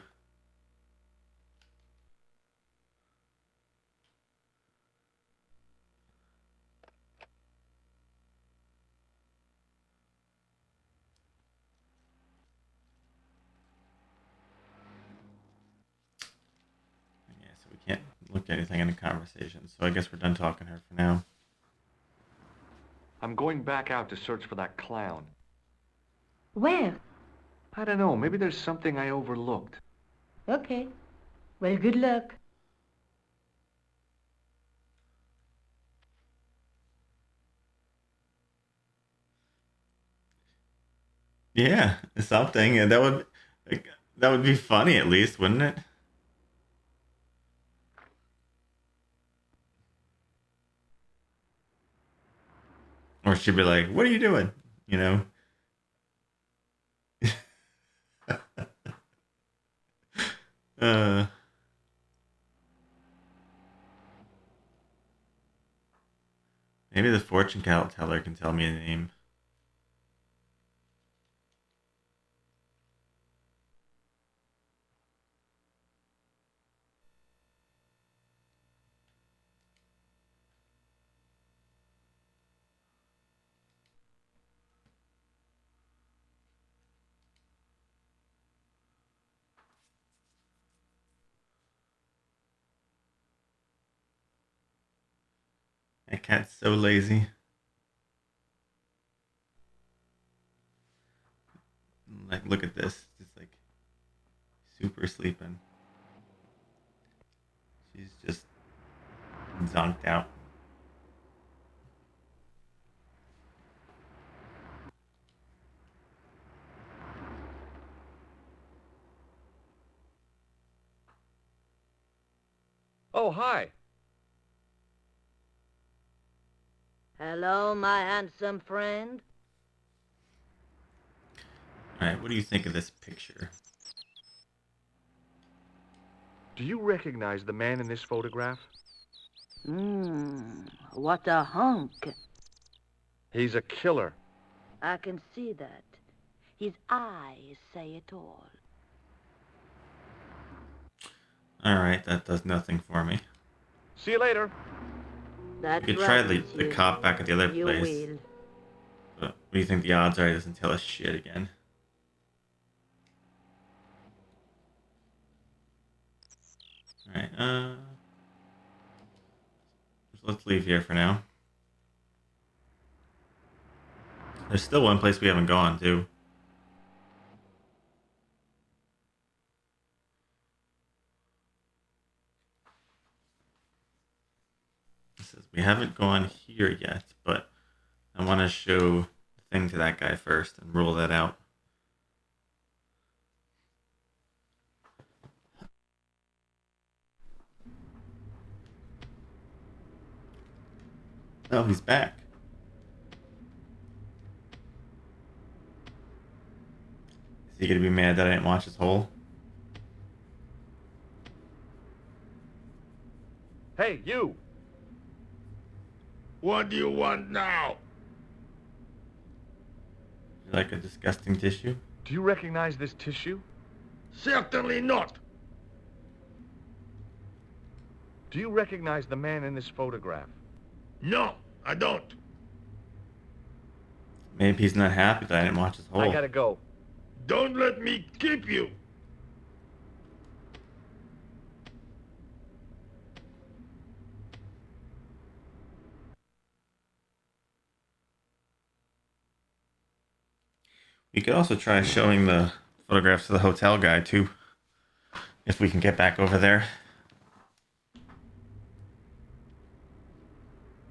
A: Yeah, so we can't look at anything in the conversation. So I guess we're done talking to her for now.
B: I'm going back out to search for that clown.
F: Where?
B: I don't know, maybe there's something I overlooked.
F: Okay. Well, good luck.
A: Yeah, something. And that would be funny at least, wouldn't it? Or she'd be like, "What are you doing?" You know? uh Maybe the fortune teller can tell me a name. That cat's so lazy. Like, look at this. Just like super sleeping. She's just zonked out.
B: Oh, hi.
I: Hello, my handsome friend.
A: Alright, what do you think of this picture?
B: Do you recognize the man in this photograph?
I: What a hunk.
B: He's a killer.
I: I can see that. His eyes say it all.
A: Alright, that does nothing for me.
B: See you later.
I: That's
A: We could
I: right,
A: try the
I: monsieur.
A: cop back at the other
I: You
A: place.
I: will.
A: But what do you think the odds are he doesn't tell us shit again? Alright, let's leave here for now. There's still one place we haven't gone to. It says we haven't gone here yet, but I want to show the thing to that guy first and rule that out. Oh, he's back. Is he gonna be mad that I didn't watch his hole?
B: Hey, you!
D: What do you want now?
A: You like a disgusting tissue?
B: Do you recognize this tissue?
D: Certainly not.
B: Do you recognize the man in this photograph?
D: No, I don't.
A: Maybe he's not happy that I didn't watch his hole.
B: I gotta go.
D: Don't let me keep you.
A: We could also try showing the photographs of the hotel guy too. If we can get back over there.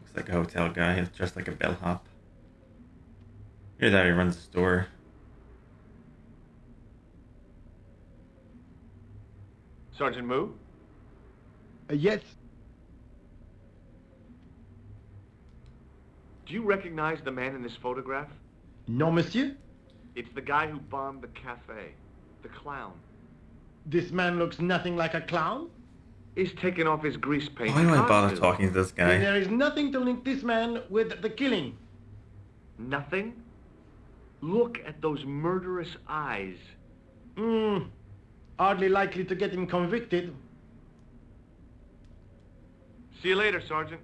A: Looks like a hotel guy. He's dressed like a bellhop. Hear that he runs the store.
B: Sergeant Moo?
D: Yes.
B: Do you recognize the man in this photograph?
D: No, monsieur.
B: It's the guy who bombed the cafe. The clown.
D: This man looks nothing like a clown.
B: He's taken off his grease paint.
A: Why do I bother
B: costume.
A: talking to this
D: Then
A: guy?
D: there is nothing to link this man with the killing.
B: Nothing? Look at those murderous eyes.
D: Hardly likely to get him convicted.
B: See you later, Sergeant.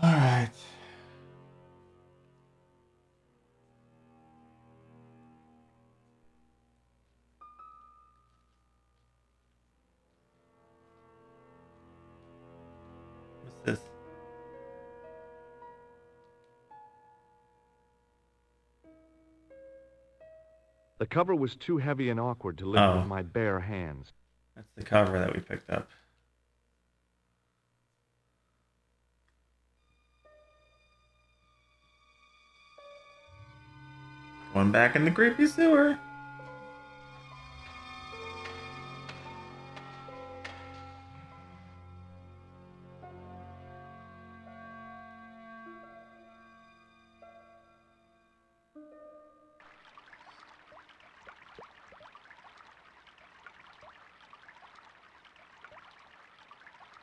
A: All right. What's this?
B: The cover was too heavy and awkward to lift
A: Oh.
B: with my bare hands.
A: That's the cover that we picked up. Going back in the creepy sewer.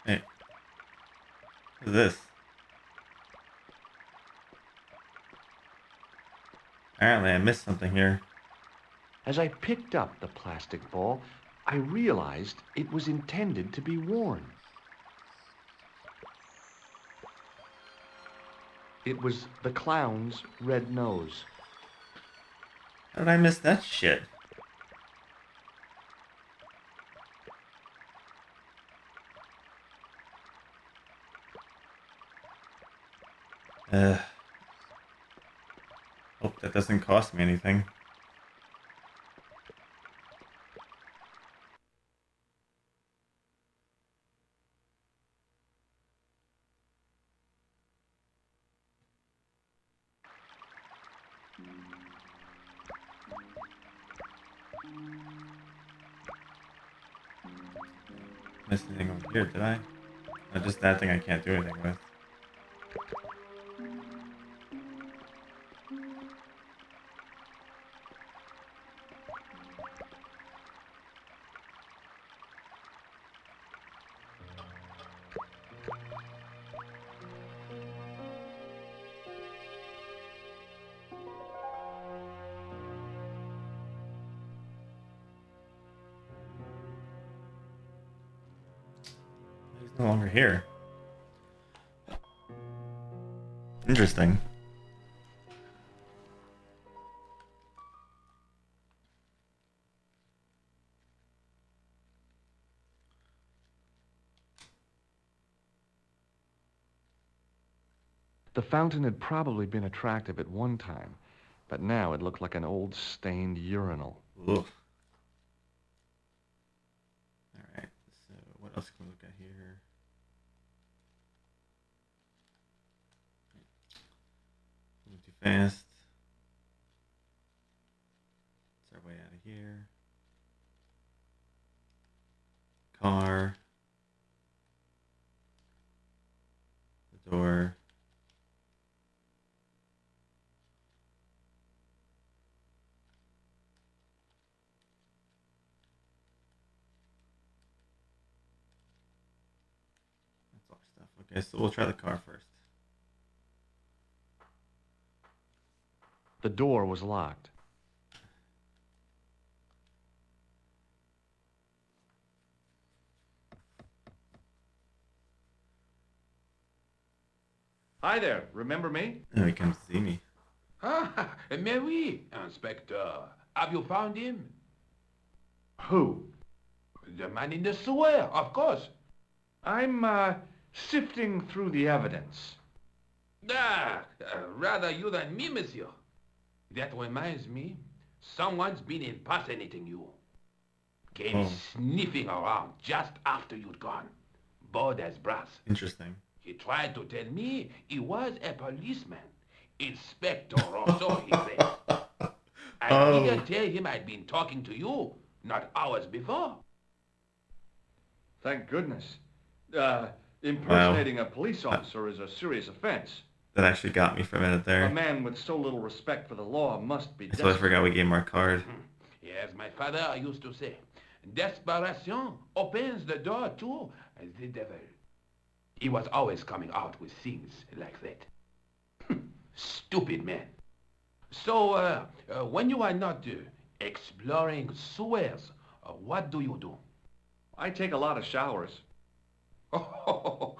A: Hey. What's this? Apparently I missed something here.
B: As I picked up the plastic ball, I realized it was intended to be worn. It was the clown's red nose.
A: How did I miss that shit? Hope that doesn't cost me anything. Missed anything over here, did I? No, just that thing I can't do anything with. He's no longer here. Interesting.
B: The fountain had probably been attractive at one time, but now it looked like an old stained urinal.
A: Ugh. Alright, so what else can we look at here? Moving too fast. It's our way out of here. Car. The door. That's all stuff. Okay, so we'll try the car first.
B: The door was locked. Hi there. Remember me?
A: Oh, he comes to see me.
G: Ah, mais oui, Inspector. Have you found him?
B: Who?
G: The man in the sewer, of course.
B: I'm, sifting through the evidence.
G: Rather you than me, monsieur. That reminds me, someone's been impersonating you. Came sniffing around just after you'd gone. Bold as brass.
A: Interesting.
G: He tried to tell me he was a policeman. Inspector Rousseau, he said. I didn't tell him I'd been talking to you, not hours before.
B: Thank goodness. Impersonating a police officer is a serious offense.
A: That actually got me for a minute there.
B: A man with so little respect for the law must be
A: So I forgot we gave him our card.
G: Yes, my father used to say, desperation opens the door to the devil. He was always coming out with things like that. Stupid man. So, when you are not exploring sewers, what do you do?
B: I take a lot of showers.
G: Oh,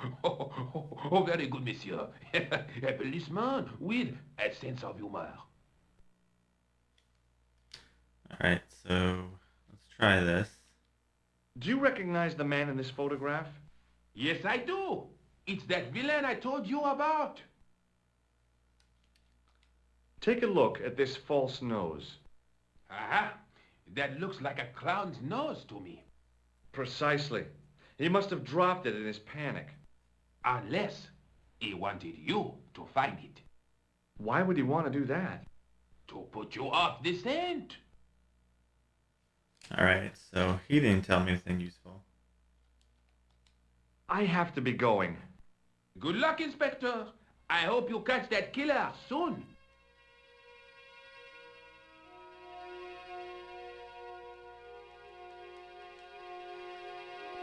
G: very good, monsieur. A policeman with a sense of humor.
A: Alright, so let's try this.
B: Do you recognize the man in this photograph?
G: Yes, I do. It's that villain I told you about.
B: Take a look at this false nose.
G: Aha! That looks like a clown's nose to me.
B: Precisely. He must have dropped it in his panic.
G: Unless he wanted you to find it.
B: Why would he want to do that?
G: To put you off the scent.
A: Alright, so he didn't tell me anything useful.
B: I have to be going.
G: Good luck, Inspector. I hope you catch that killer soon.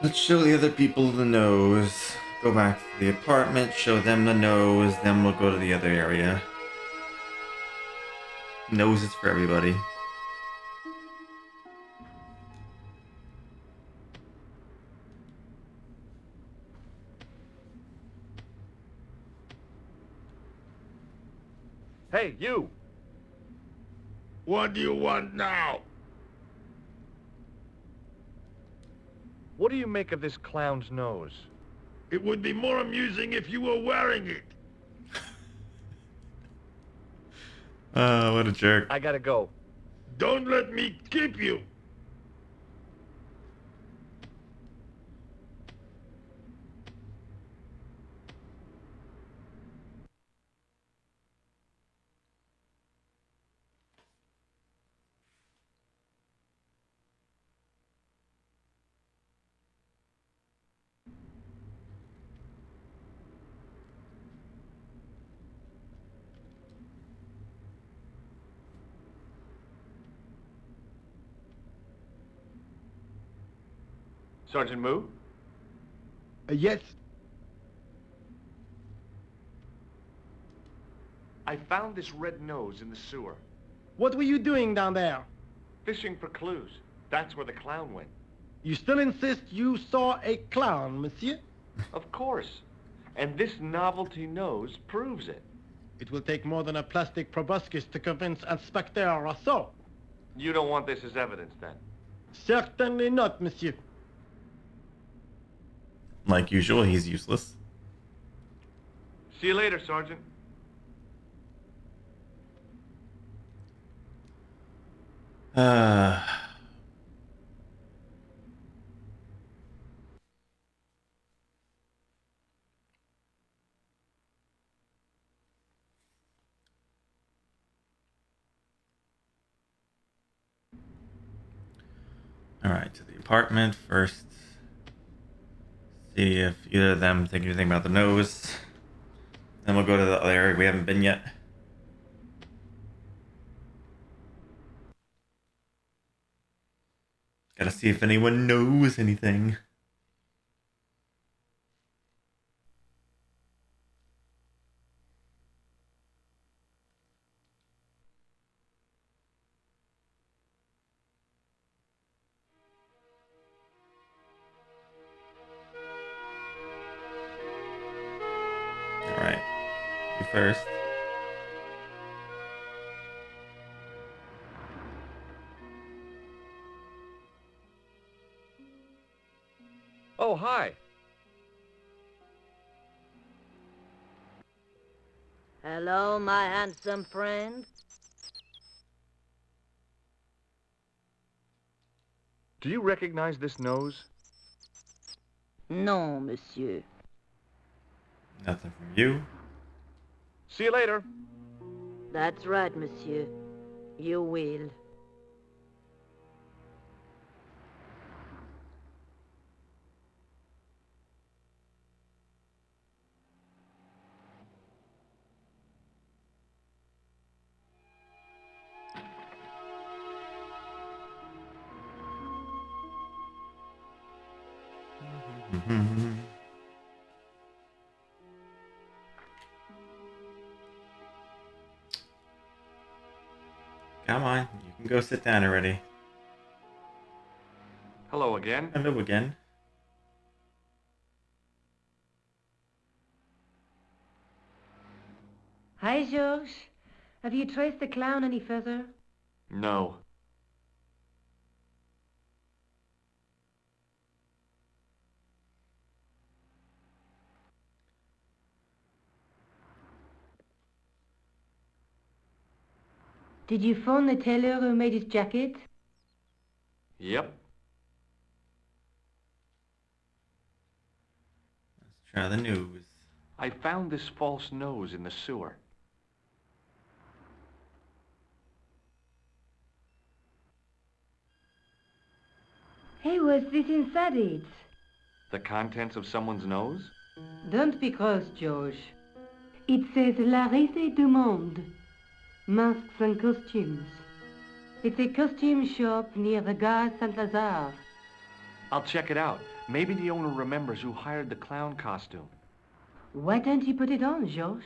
A: Let's show the other people the nose. Go back to the apartment, show them the nose, then we'll go to the other area. Noses for everybody.
B: Hey, you!
H: What do you want now?
B: What do you make of this clown's nose?
H: It would be more amusing if you were wearing it.
A: What a jerk.
B: I gotta go.
H: Don't let me keep you.
B: Sergeant Moo?
D: Yes.
B: I found this red nose in the sewer.
D: What were you doing down there?
B: Fishing for clues. That's where the clown went.
D: You still insist you saw a clown, monsieur?
B: Of course. And this novelty nose proves it.
D: It will take more than a plastic proboscis to convince Inspector Rousseau.
B: You don't want this as evidence, then?
D: Certainly not, monsieur.
A: Like usual, he's useless.
B: See you later, Sergeant.
A: Alright, to the apartment first. See if either of them think anything about the nose. Then we'll go to the other area we haven't been yet. Gotta see if anyone knows anything. Alright. You first.
B: Oh, hi.
I: Hello, my handsome friend.
B: Do you recognize this nose?
I: Non, monsieur.
A: Nothing from you.
B: See you later.
I: That's right, monsieur. You will.
A: Come on, you can go sit down already.
B: Hello again.
A: Hello again.
F: Hi, Georges. Have you traced the clown any further?
B: No.
F: Did you phone the tailor who made his jacket?
B: Yep.
A: Let's try the news.
B: I found this false nose in the sewer.
F: Hey, what's this inside it?
B: The contents of someone's nose?
F: Don't be cross, George. It says La Risée du Monde. Masks and costumes. It's a costume shop near the Gare Saint-Lazare.
B: I'll check it out. Maybe the owner remembers who hired the clown costume.
F: Why don't you put it on, Georges?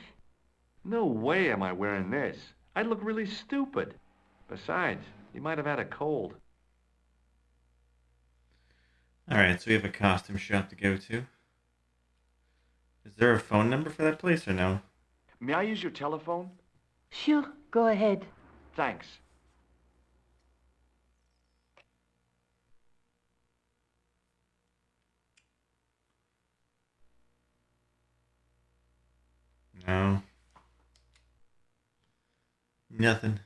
B: No way am I wearing this. I'd look really stupid. Besides, you might have had a cold.
A: Alright, so we have a costume shop to go to. Is there a phone number for that place or no?
B: May I use your telephone?
F: Sure, go ahead.
B: Thanks.
A: No. Nothing.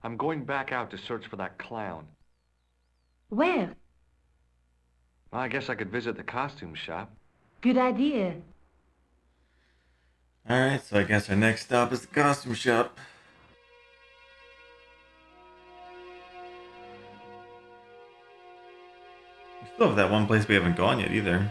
B: I'm going back out to search for that clown.
F: Where?
B: Well, I guess I could visit the costume shop.
F: Good idea.
A: Alright, so I guess our next stop is the costume shop. We still have that one place we haven't gone yet either.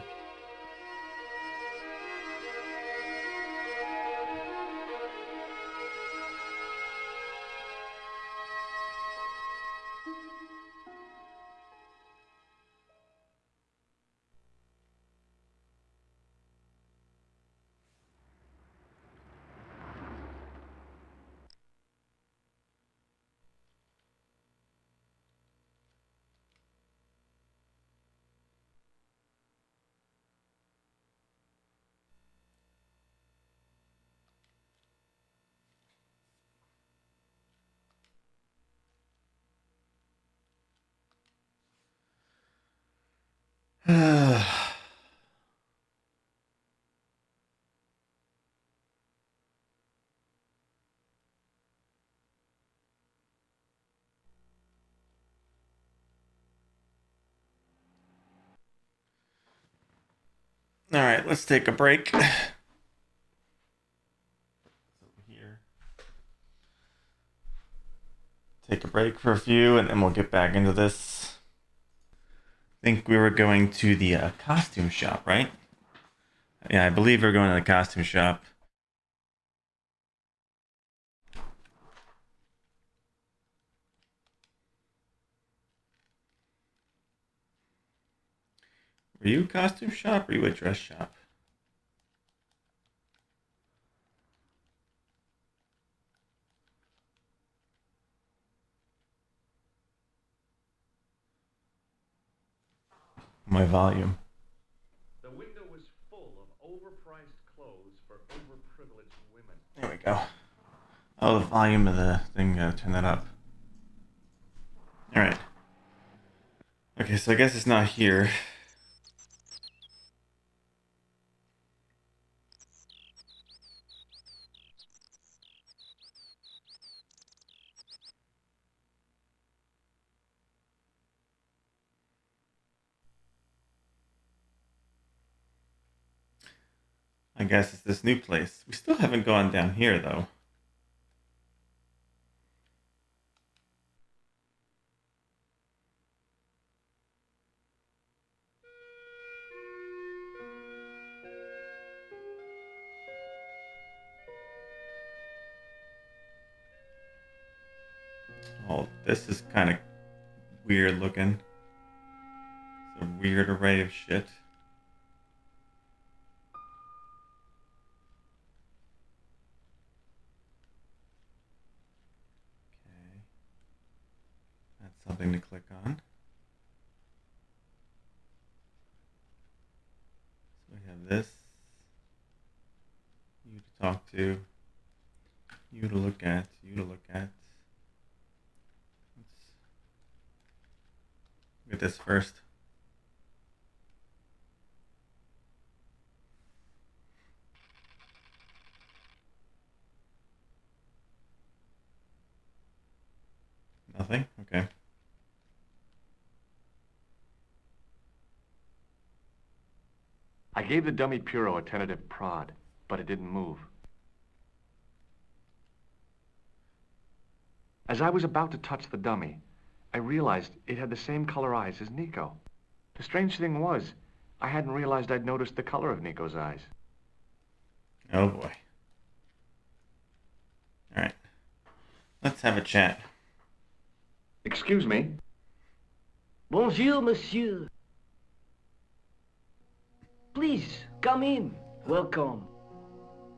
A: Alright, let's take a break. Here. Take a break for a few and then we'll get back into this. I think we were going to the costume shop, right? Yeah, I believe we're going to the costume shop. Were you a costume shop or were you a dress shop? my volume.
B: The window was full of overpriced clothes for overprivileged women.
A: There we go. Oh, the volume of the thing, turn that up. Alright. Okay, so I guess it's not here. I guess it's this new place. We still haven't gone down here, though. Oh, this is kind of weird looking. It's a weird array of shit. Okay. That's something to click on. So we have this. You to talk to. You to look at. You to look at. Let's look at this first. Nothing? Okay.
B: I gave the dummy Puro a tentative prod, but it didn't move. As I was about to touch the dummy, I realized it had the same color eyes as Nico. The strange thing was, I hadn't realized I'd noticed the color of Nico's eyes.
A: Oh boy. Alright. Let's have a chat.
B: Excuse me?
J: Bonjour, monsieur. Please, come in. Welcome.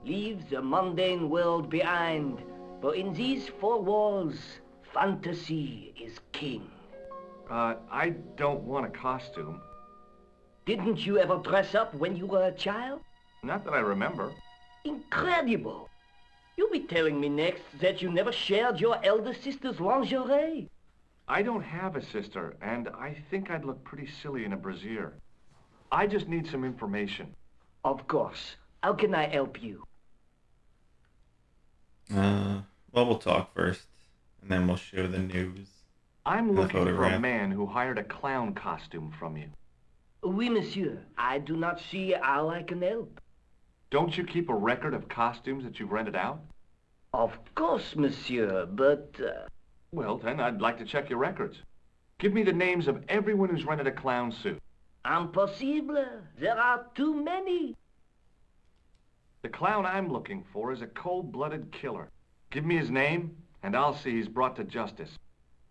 J: Leave the mundane world behind, for in these four walls, fantasy is king.
B: I don't want a costume.
J: Didn't you ever dress up when you were a child?
B: Not that I remember.
J: Incredible. You'll be telling me next that you never shared your elder sister's lingerie.
B: I don't have a sister, and I think I'd look pretty silly in a brassiere. I just need some information.
J: Of course. How can I help you?
A: Well, we'll talk first, and then we'll show the news.
B: I'm
A: and the
B: looking for a
A: photograph.
B: man who hired a clown costume from you.
J: Oui, monsieur. I do not see how I can help.
B: Don't you keep a record of costumes that you've rented out?
J: Of course, monsieur, but...
B: Well, then, I'd like to check your records. Give me the names of everyone who's rented a clown suit.
J: Impossible. There are too many.
B: The clown I'm looking for is a cold-blooded killer. Give me his name, and I'll see he's brought to justice.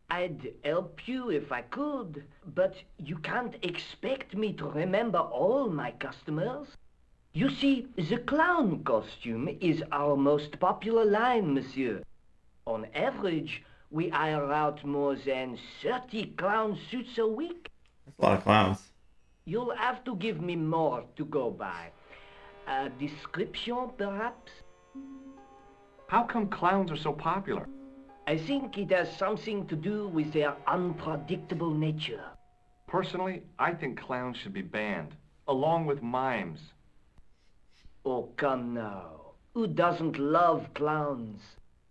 J: I'd help you if I could, but you can't expect me to remember all my customers. You see, the clown costume is our most popular line, monsieur. On average, we hire out more than 30 clown suits a week.
A: That's a lot of clowns.
J: You'll have to give me more to go by. A description, perhaps?
B: How come clowns are so popular?
J: I think it has something to do with their unpredictable nature.
B: Personally, I think clowns should be banned, along with mimes.
J: Oh, come now. Who doesn't love clowns?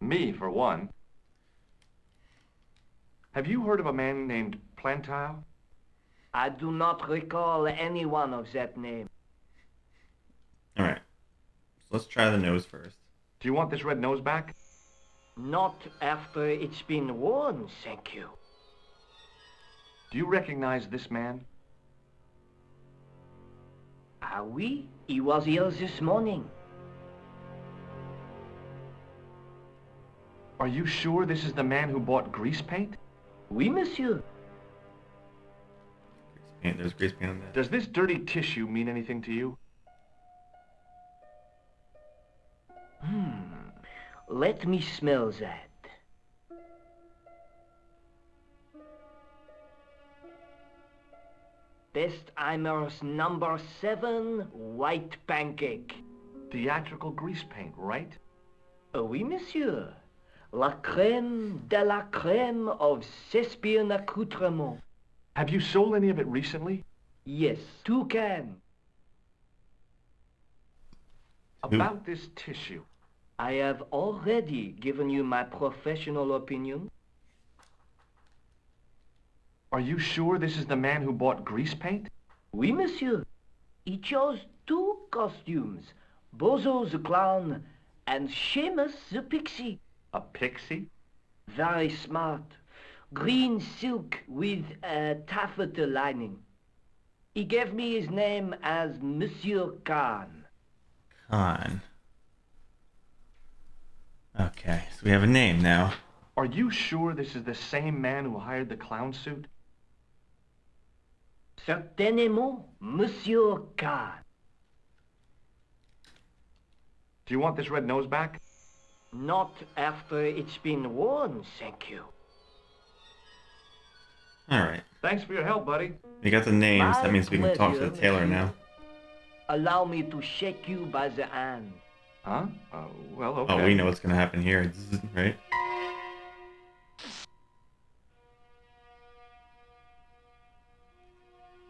B: Me, for one. Have you heard of a man named Plantar?
J: I do not recall anyone of that name.
A: Alright. So let's try the nose first.
B: Do you want this red nose back?
J: Not after it's been worn, thank you.
B: Do you recognize this man?
J: Ah oui, he was here this morning.
B: Are you sure this is the man who bought grease paint?
J: Oui, monsieur.
A: Grease paint. There's grease paint on that.
B: Does this dirty tissue mean anything to you?
J: Let me smell that. Bestheimer's number 7 white pancake.
B: Theatrical grease paint, right?
J: Oui, monsieur. La crème de la crème of Thespian accoutrement.
B: Have you sold any of it recently?
J: Yes, 2 cans.
B: About this tissue.
J: I have already given you my professional opinion.
B: Are you sure this is the man who bought grease paint?
J: Oui, monsieur. He chose 2 costumes. Bozo the clown and Seamus the pixie.
B: A pixie?
J: Very smart. Green silk with a taffeta lining. He gave me his name as Monsieur Khan.
A: Khan. Okay, so we have a name now.
B: Are you sure this is the same man who hired the clown suit?
J: Certainement, Monsieur Khan.
B: Do you want this red nose back?
J: Not after it's been worn, thank you.
A: Alright.
B: Thanks for your help, buddy.
A: We got the names. That
J: My
A: means we can talk to the
J: pleasure,
A: tailor
J: monsieur.
A: now.
J: Allow me to shake you by the hand.
B: Huh? Well, okay.
A: Oh, we know what's gonna happen here, right?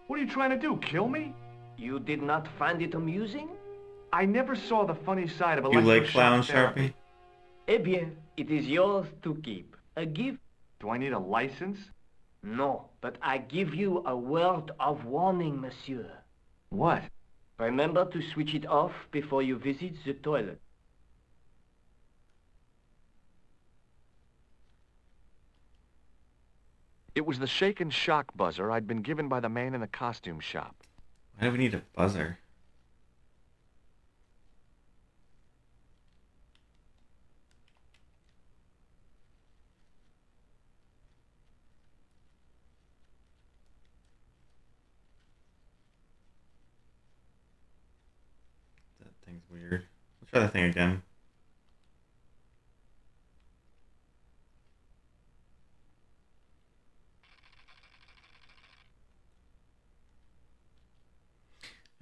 B: What are you trying to do, kill me?
J: You did not find it amusing?
B: I never saw the funny side of
A: You like
B: electroshock
A: clown
B: therapy.
A: Sharpie?
J: Eh bien, it is yours to keep. A gift?
B: Do I need a license?
J: No, but I give you a word of warning, monsieur.
B: What?
J: Remember to switch it off before you visit the toilet.
B: It was the shake and shock buzzer I'd been given by the man in the costume shop.
A: Why do we need a buzzer? That thing's weird. Let's try that thing again.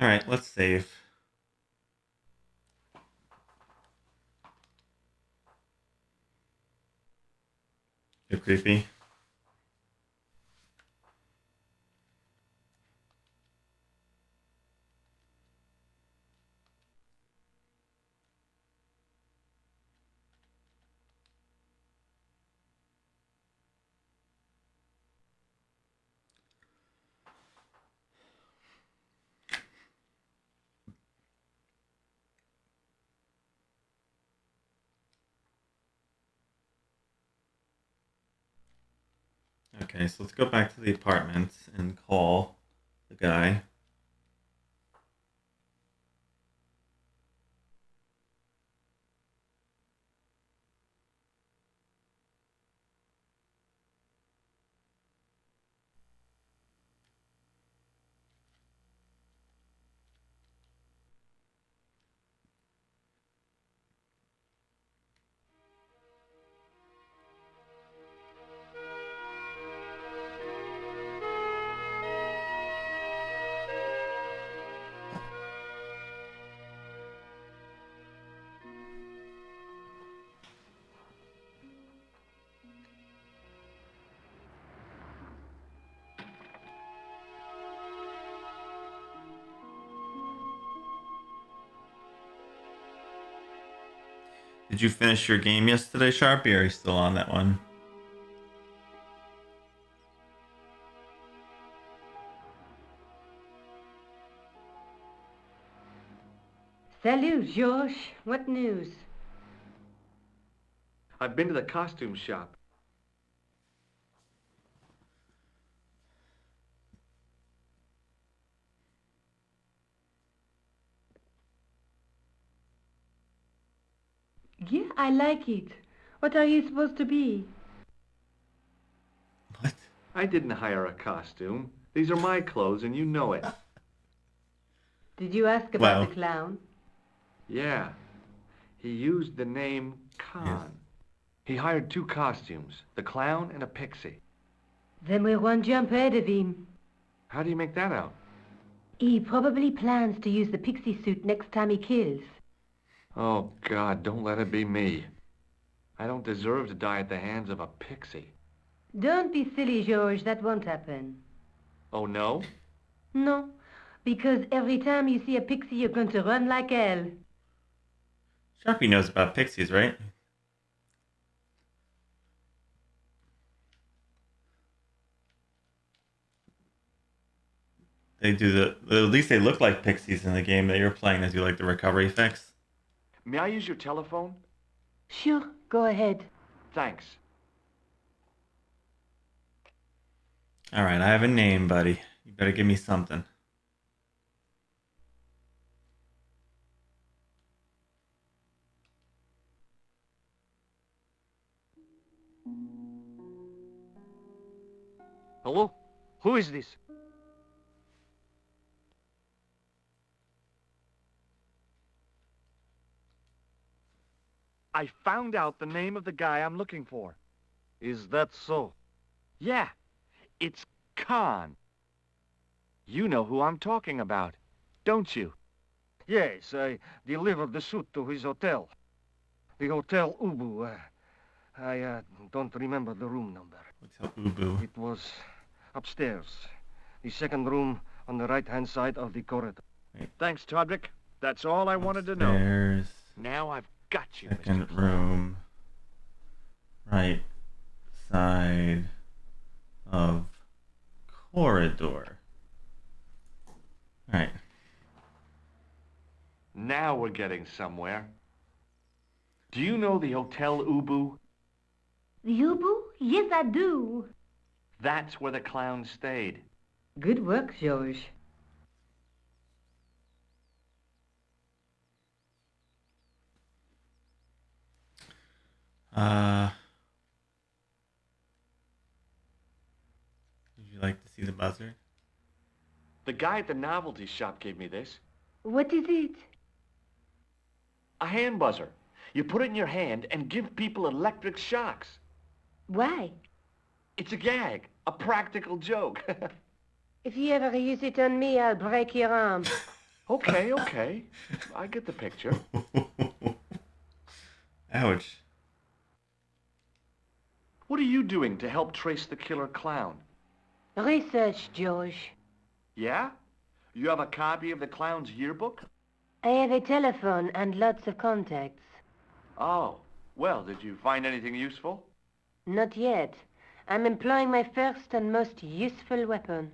A: Alright, let's save. Too creepy. Okay, so let's go back to the apartment and call the guy. Did you finish your game yesterday, Sharpie, or are you still on that one?
F: Salut, George. What news?
B: I've been to the costume shop.
F: Yeah, I like it. What are you supposed to be?
A: What?
B: I didn't hire a costume. These are my clothes, and you know it.
F: Did you ask about
A: Wow.
F: the clown?
B: Yeah. He used the name Khan.
A: Yes.
B: He hired 2 costumes, the clown and a pixie.
F: Then we're one jump ahead of him.
B: How do you make that out?
F: He probably plans to use the pixie suit next time he kills.
B: Oh, God, don't let it be me. I don't deserve to die at the hands of a pixie.
F: Don't be silly, George. That won't happen.
B: Oh, no?
F: No, because every time you see a pixie, you're going to run like hell.
A: Sharpie knows about pixies, right? They do at least they look like pixies in the game that you're playing. They do like the recovery fix.
B: May I use your telephone?
F: Sure, go ahead.
B: Thanks.
A: All right, I have a name, buddy. You better give me something.
H: Hello? Who is this?
B: I found out the name of the guy I'm looking for.
H: Is that so?
B: Yeah, it's Khan. You know who I'm talking about, don't you?
H: Yes, I delivered the suit to his hotel. The Hotel Ubu. I don't remember the room number.
A: Hotel Ubu.
H: It was upstairs. The second room on the right-hand side of the corridor.
B: Thanks, Todrick. That's all I wanted to know.
A: Upstairs.
B: Now I've got you,
A: Second
B: Mr.
A: room. Right side of corridor. All right.
B: Now we're getting somewhere. Do you know the Hotel Ubu?
F: The Ubu? Yes, I do.
B: That's where the clown stayed.
F: Good work, George.
A: Would you like to see the buzzer?
B: The guy at the novelty shop gave me this.
F: What is it?
B: A hand buzzer. You put it in your hand and give people electric shocks.
F: Why?
B: It's a gag, a practical joke.
F: If you ever use it on me, I'll break your arm.
B: Okay. I get the picture.
A: Ouch.
B: What are you doing to help trace the killer clown?
F: Research, George.
B: Yeah? You have a copy of the clown's yearbook?
F: I have a telephone and lots of contacts.
B: Oh, well, did you find anything useful?
F: Not yet. I'm employing my first and most useful weapon.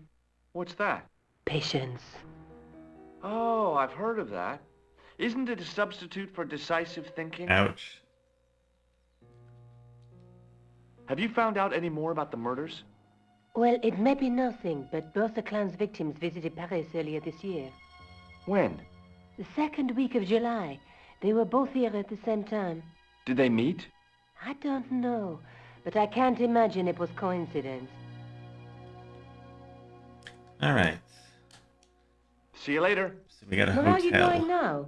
B: What's that?
F: Patience.
B: Oh, I've heard of that. Isn't it a substitute for decisive thinking?
A: Ouch.
B: Have you found out any more about the murders?
F: Well, it may be nothing, but both the clown's victims visited Paris earlier this year.
B: When?
F: The second week of July. They were both here at the same time.
B: Did they meet?
F: I don't know, but I can't imagine it was coincidence.
A: All right.
B: See you later.
A: So we got a
F: Where
A: hotel.
F: are you going now?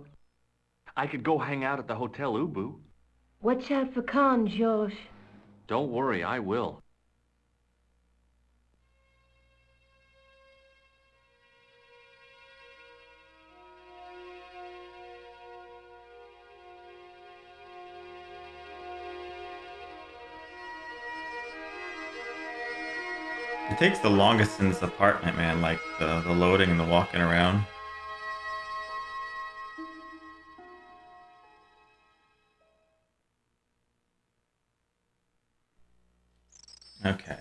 B: I could go hang out at the Hotel Ubu.
F: Watch out for Khan, George.
B: Don't worry, I will.
A: It takes the longest in this apartment, man. Like the loading and the walking around. Okay.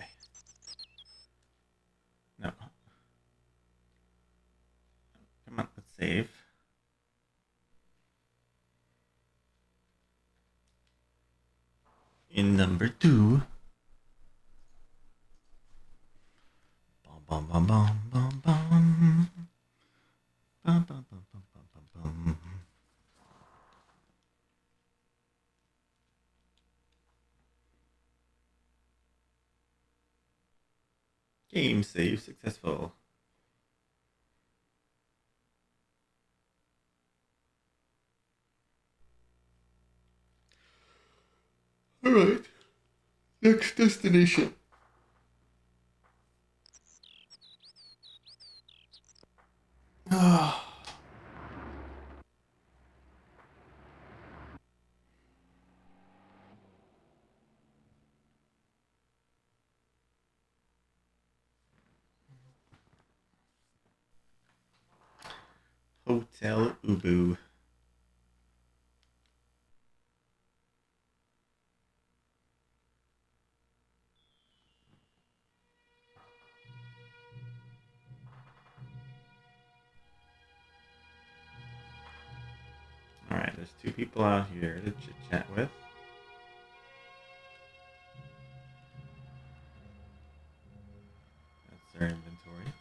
A: No. Come on, let's save. In number 2. Bum bum bum bum bum. Bum bum bum bum bum bum bum. Game save successful. Alright. Next destination. Hotel Ubu. Alright, there's two people out here to chit chat with. That's their inventory.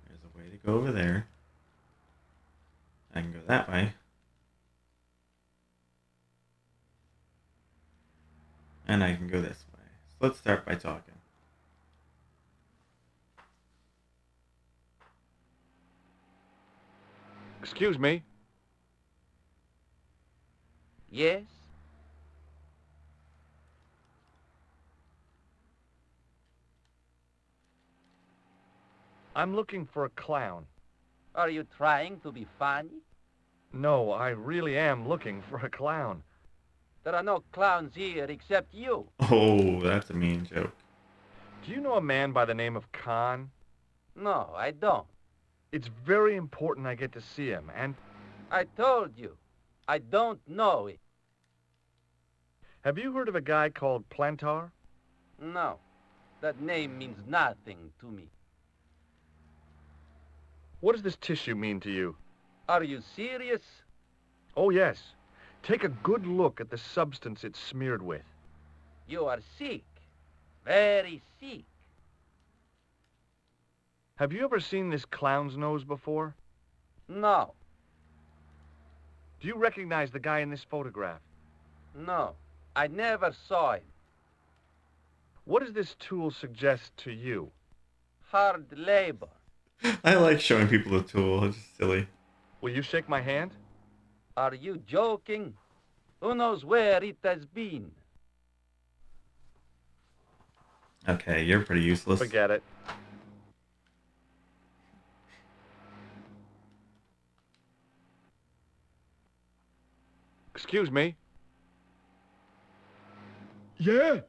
A: There's a way to go over there. I can go that way. And I can go this way. So let's start by talking.
B: Excuse me.
K: Yes?
B: I'm looking for a clown.
K: Are you trying to be funny?
B: No, I really am looking for a clown.
K: There are no clowns here except you.
A: Oh, that's a mean joke.
B: Do you know a man by the name of Khan?
K: No, I don't.
B: It's very important I get to see him, and...
K: I told you, I don't know it.
B: Have you heard of a guy called Plantar?
K: No, that name means nothing to me.
B: What does this tissue mean to you?
K: Are you serious?
B: Oh, yes. Take a good look at the substance it's smeared with.
K: You are sick. Very sick.
B: Have you ever seen this clown's nose before?
K: No.
B: Do you recognize the guy in this photograph?
K: No, I never saw him.
B: What does this tool suggest to you?
K: Hard labor.
A: I like showing people the tool. It's just silly.
B: Will you shake my hand?
K: Are you joking? Who knows where it has been?
A: Okay, you're pretty useless.
B: Forget it. Excuse me.
D: Yeah?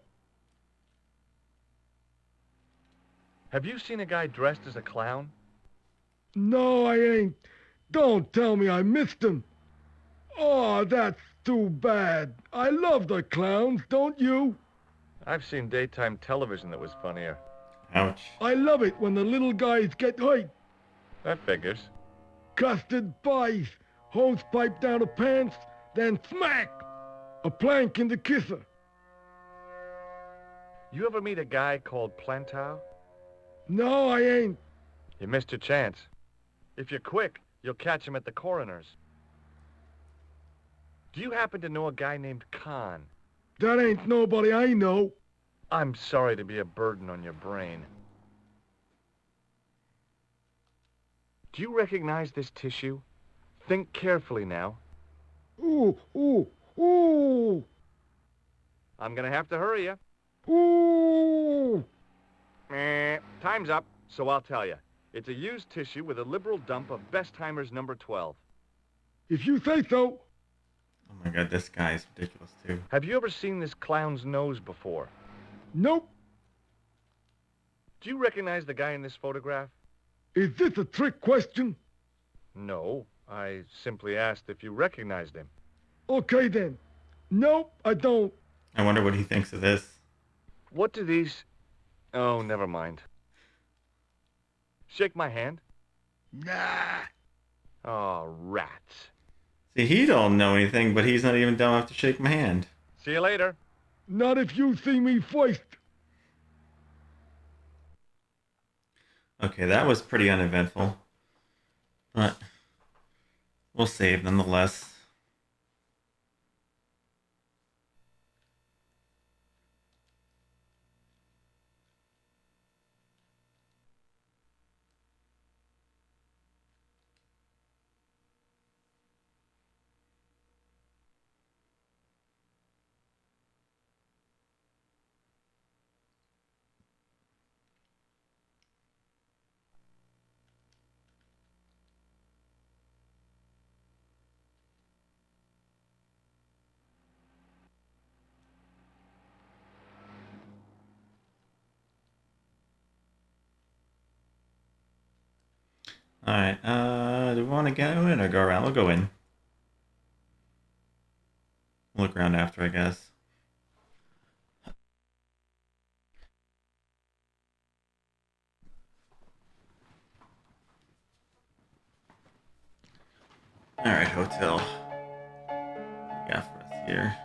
B: Have you seen a guy dressed as a clown?
D: No, I ain't. Don't tell me I missed him. Oh, that's too bad. I love the clowns, don't you?
B: I've seen daytime television that was funnier.
A: Ouch.
D: I love it when the little guys get hurt.
B: That figures.
D: Custard pies, hose pipe down the pants, then smack! A plank in the kisser.
B: You ever meet a guy called Plantar?
D: No, I ain't.
B: You missed your chance. If you're quick, you'll catch him at the coroner's. Do you happen to know a guy named Khan?
D: That ain't nobody I know.
B: I'm sorry to be a burden on your brain. Do you recognize this tissue? Think carefully now.
D: Ooh, ooh, ooh,
B: I'm gonna have to hurry you.
D: ooh.
B: Time's up, so I'll tell you. It's a used tissue with a liberal dump of Bestheimer's number 12.
D: If you say so.
A: Oh my god, this guy's ridiculous too.
B: Have you ever seen this clown's nose before?
D: Nope.
B: Do you recognize the guy in this photograph?
D: Is this a trick question?
B: No, I simply asked if you recognized him.
D: Okay then. Nope, I don't.
A: I wonder what he thinks of this.
B: What do these... Oh, never mind. Shake my hand.
D: Nah.
B: Oh, rats.
A: See, he don't know anything, but he's not even dumb enough to shake my hand.
B: See you later.
D: Not if you see me first.
A: Okay, that was pretty uneventful. But we'll save nonetheless. Alright, do we want to go in or go around? We'll go in. We'll look around after, I guess. Alright, hotel. What you got for us here?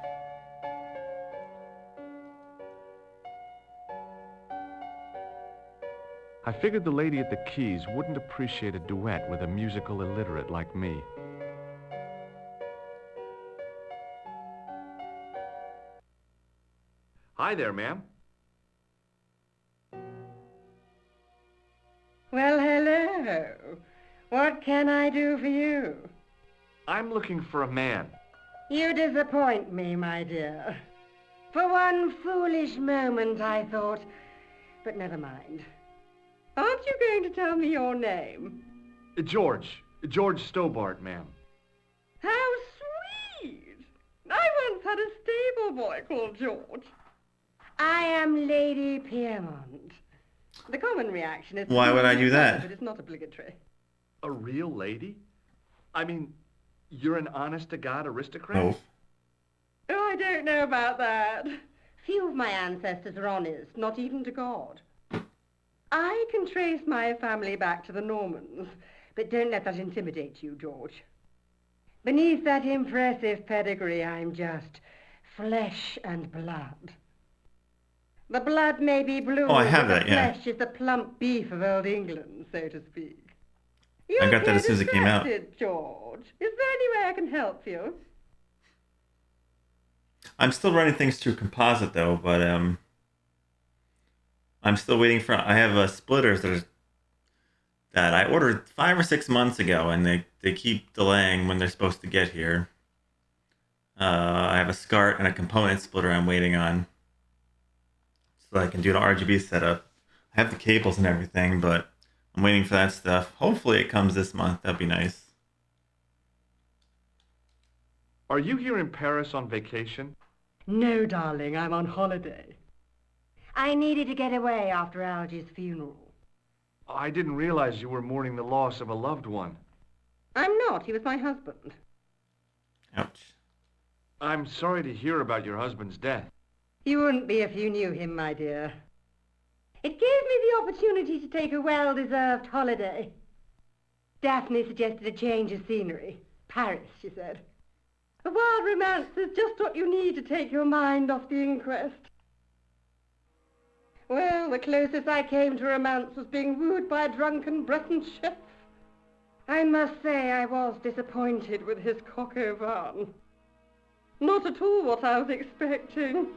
B: I figured the lady at the keys wouldn't appreciate a duet with a musical illiterate like me. Hi there, ma'am.
L: Well, hello. What can I do for you?
B: I'm looking for a man.
L: You disappoint me, my dear. For one foolish moment I thought, but never mind. Aren't you going to tell me your name?
B: George Stobart, ma'am.
L: How sweet! I once had a stable boy called George. I am Lady Piermont. The common reaction is...
A: Why would I do that?
L: But it's not obligatory.
B: A real lady? I mean, you're an honest-to-God aristocrat?
A: No.
L: Oh, I don't know about that. Few of my ancestors are honest, not even to God. I can trace my family back to the Normans, but don't let that intimidate you, George. Beneath that impressive pedigree, I'm just flesh and blood. The blood may be blue,
A: I have
L: but
A: that,
L: the
A: yeah.
L: flesh is the plump beef of old England, so to speak.
A: I got that as soon as it came out.
L: George. Is there any way I can help you?
A: I'm still running things through Composite though, but I'm still waiting for. I have splitters that I ordered 5 or 6 months ago, and they keep delaying when they're supposed to get here. I have a SCART and a component splitter I'm waiting on, so I can do the RGB setup. I have the cables and everything, but I'm waiting for that stuff. Hopefully it comes this month. That'd be nice.
B: Are you here in Paris on vacation?
L: No, darling, I'm on holiday. I needed to get away after Algy's funeral.
B: I didn't realize you were mourning the loss of a loved one.
L: I'm not. He was my husband.
A: Ouch.
B: I'm sorry to hear about your husband's death.
L: You wouldn't be if you knew him, my dear. It gave me the opportunity to take a well-deserved holiday. Daphne suggested a change of scenery. Paris, she said. A wild romance is just what you need to take your mind off the inquest. Well, the closest I came to romance was being wooed by a drunken Breton chef. I must say I was disappointed with his coq au vin. Not at all what I was expecting.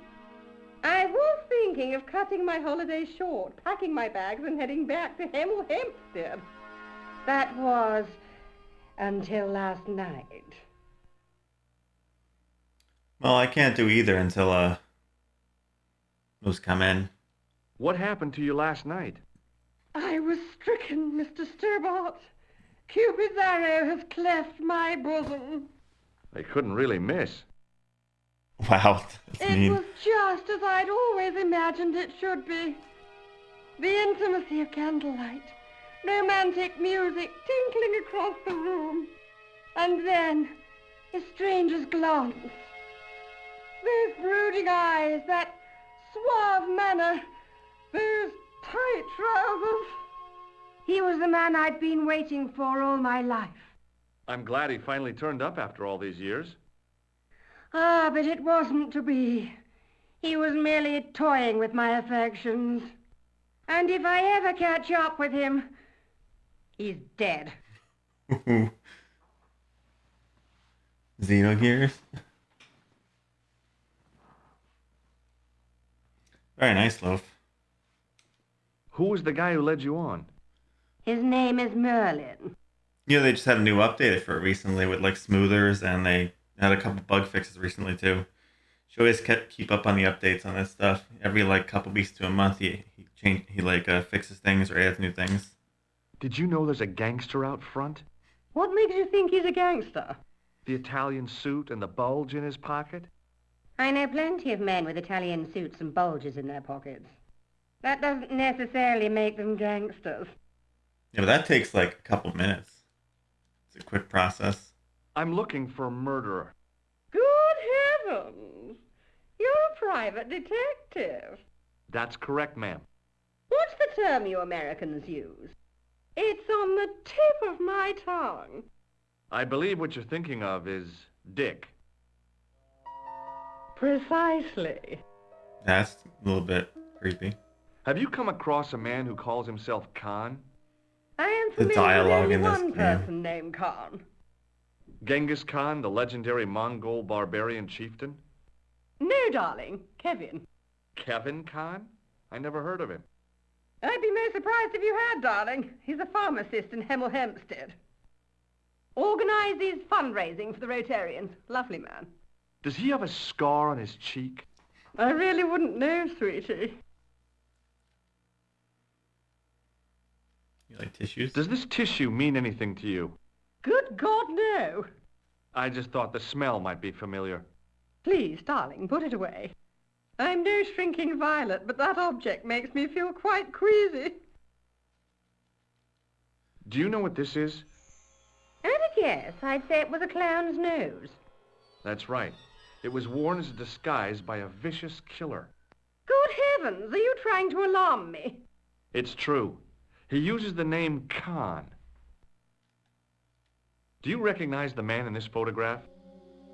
L: I was thinking of cutting my holiday short, packing my bags and heading back to Hemel Hempstead. That was until last night.
A: Well, I can't do either until those come in.
B: What happened to you last night?
L: I was stricken, Mr. Stobart. Cupid's arrow has cleft my bosom.
B: They couldn't really miss.
A: Wow, that's mean.
L: It was just as I'd always imagined it should be. The intimacy of candlelight, romantic music tinkling across the room, and then a stranger's glance. Those brooding eyes, that suave manner, those tight trousers. He was the man I'd been waiting for all my life.
B: I'm glad he finally turned up after all these years.
L: Ah, but it wasn't to be. He was merely toying with my affections. And if I ever catch up with him, he's dead.
A: Xenogears. Very nice, Loaf.
B: Who was the guy who led you on?
L: His name is Merlin.
A: Yeah, they just had a new update for it recently with like smoothers, and they had a couple bug fixes recently too. She always keep up on the updates on this stuff. Every like couple weeks to a month, he fixes things or adds new things.
B: Did you know there's a gangster out front?
L: What makes you think he's a gangster?
B: The Italian suit and the bulge in his pocket?
L: I know plenty of men with Italian suits and bulges in their pockets. That doesn't necessarily make them gangsters.
A: Yeah, but that takes like a couple minutes. It's a quick process.
B: I'm looking for a murderer.
L: Good heavens! You're a private detective.
B: That's correct, ma'am.
L: What's the term you Americans use? It's on the tip of my tongue.
B: I believe what you're thinking of is Dick.
L: Precisely.
A: That's a little bit creepy.
B: Have you come across a man who calls himself Khan?
L: I am
A: The
L: familiar
A: dialogue
L: with
A: in
L: only
A: this
L: one
A: game.
L: person named Khan.
B: Genghis Khan, the legendary Mongol barbarian chieftain?
L: No, darling, Kevin.
B: Kevin Khan? I never heard of him.
L: I'd be most surprised if you had, darling. He's a pharmacist in Hemel Hempstead. Organizes fundraising for the Rotarians. Lovely man.
B: Does he have a scar on his cheek?
L: I really wouldn't know, sweetie.
A: You like tissues?
B: Does this tissue mean anything to you?
L: Good God, no.
B: I just thought the smell might be familiar.
L: Please, darling, put it away. I'm no shrinking violet, but that object makes me feel quite queasy.
B: Do you know what this is?
F: At a guess, I'd say it was a clown's nose.
B: That's right. It was worn as a disguise by a vicious killer.
L: Good heavens, are you trying to alarm me?
B: It's true. He uses the name Khan. Do you recognize the man in this photograph?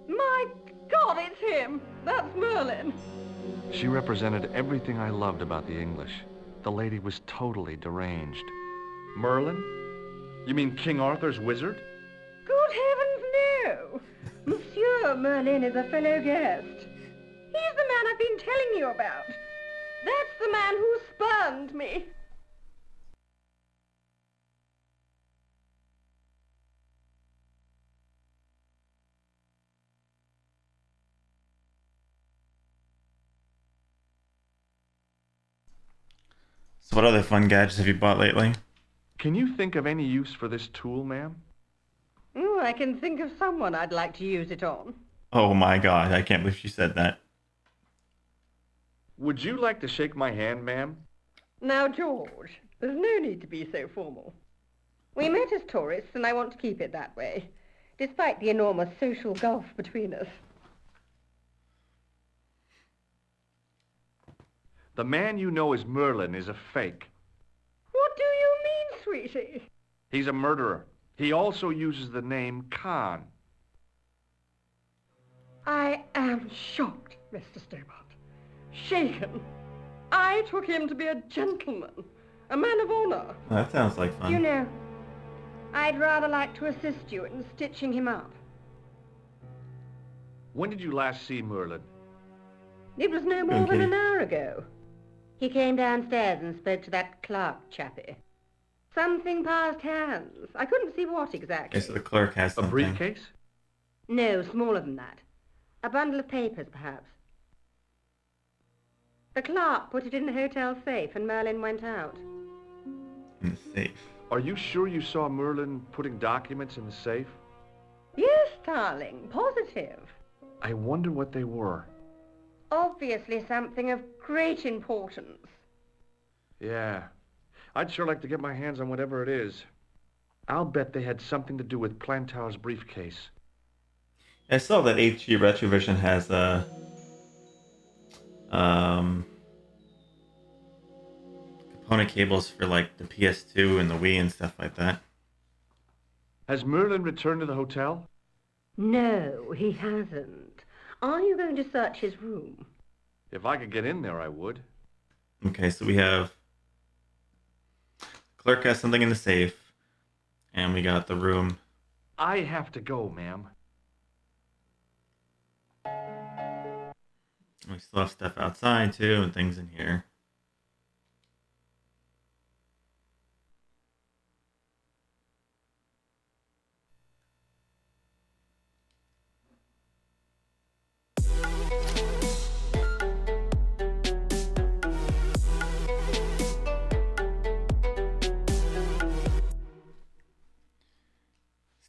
L: My God, it's him. That's Merlin.
B: She represented everything I loved about the English. The lady was totally deranged. Merlin? You mean King Arthur's wizard?
L: Good heavens, no. Monsieur Merlin is a fellow guest. He's the man I've been telling you about. That's the man who spurned me.
A: So what other fun gadgets have you bought lately?
B: Can you think of any use for this tool, ma'am?
L: Oh, I can think of someone I'd like to use it on.
A: Oh my god, I can't believe she said that.
B: Would you like to shake my hand, ma'am?
L: Now, George, there's no need to be so formal. We met as tourists, and I want to keep it that way, despite the enormous social gulf between us.
B: The man you know as Merlin is a fake.
L: What do you mean, sweetie?
B: He's a murderer. He also uses the name Khan.
L: I am shocked, Mr. Stobart. Shaken. I took him to be a gentleman, a man of honor.
A: Oh, that sounds like fun.
L: You know, I'd rather like to assist you in stitching him up.
B: When did you last see Merlin?
L: It was no more than
A: Okay.
L: an hour ago.
F: He came downstairs and spoke to that clerk chappie.
L: Something passed hands. I couldn't see what exactly.
A: Okay, so the clerk has
B: A
A: something.
B: briefcase?
F: No, smaller than that. A bundle of papers, perhaps.
L: The clerk put it in the hotel safe and Merlin went out.
A: In the safe.
B: Are you sure you saw Merlin putting documents in the safe?
L: Yes, darling, positive.
B: I wonder what they were.
L: Obviously something of great importance.
B: Yeah. I'd sure like to get my hands on whatever it is. I'll bet they had something to do with Plantar's briefcase.
A: I saw that HG Retrovision has component cables for like the PS2 and the Wii and stuff like that.
B: Has Merlin returned to the hotel?
L: No, he hasn't. Are you going to search his room?
B: If I could get in there, I would.
A: Okay, so we have clerk has something in the safe, and we got the room.
B: I have to go, ma'am.
A: We still have stuff outside too, and things in here.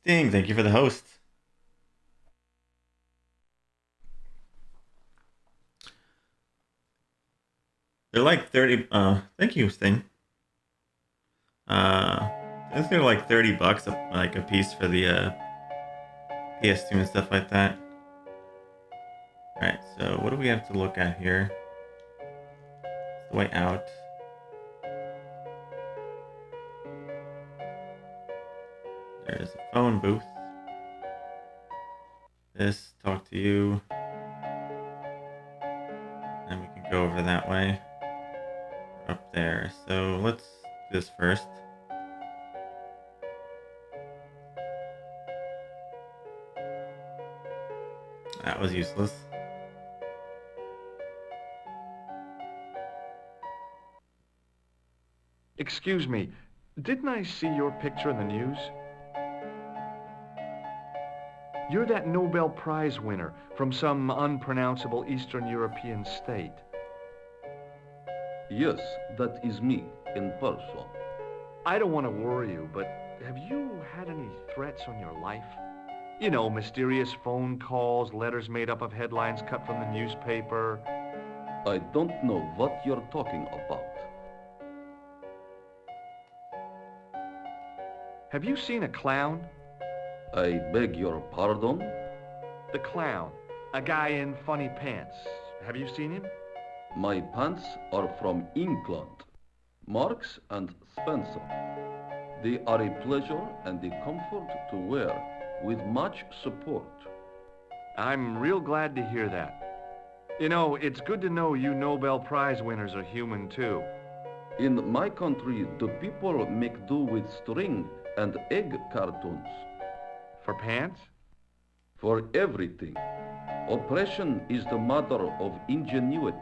A: Sting, thank you for the host. They're like 30, thank you, Sting. I think they're like $30 like a piece for the PS2 and stuff like that. Alright, so what do we have to look at here? It's the way out. There's a phone booth. This, talk to you. And we can go over that way. Up there. So let's do this first. That was useless.
B: Excuse me, didn't I see your picture in the news? You're that Nobel Prize winner from some unpronounceable Eastern European state.
M: Yes, that is me, in person.
B: I don't want to worry you, but have you had any threats on your life? You know, mysterious phone calls, letters made up of headlines cut from the newspaper.
M: I don't know what you're talking about.
B: Have you seen a clown?
M: I beg your pardon?
B: The clown. A guy in funny pants. Have you seen him?
M: My pants are from England. Marks and Spencer. They are a pleasure and a comfort to wear, with much support.
B: I'm real glad to hear that. You know, it's good to know you Nobel Prize winners are human too.
M: In my country, the people make do with string and egg cartoons.
B: For pants?
M: For everything. Oppression is the mother of ingenuity.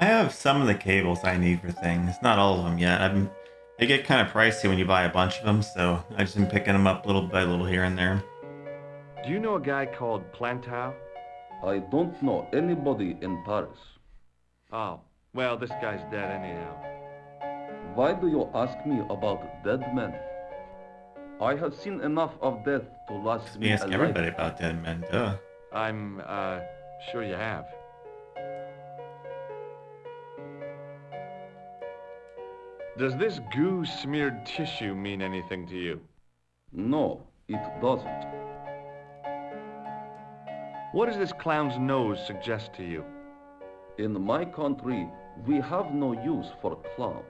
A: I have some of the cables I need for things. Not all of them yet. They get kind of pricey when you buy a bunch of them, so I've just been picking them up little by little here and there.
B: Do you know a guy called Plantow?
M: I don't know anybody in Paris.
B: Oh, well, this guy's dead anyhow.
M: Why do you ask me about dead men? I have seen enough of death to last me
A: We ask
M: a
A: everybody
M: life.
A: about dead men, duh.
B: I'm, sure you have. Does this goo-smeared tissue mean anything to you?
M: No, it doesn't.
B: What does this clown's nose suggest to you?
M: In my country, we have no use for clowns.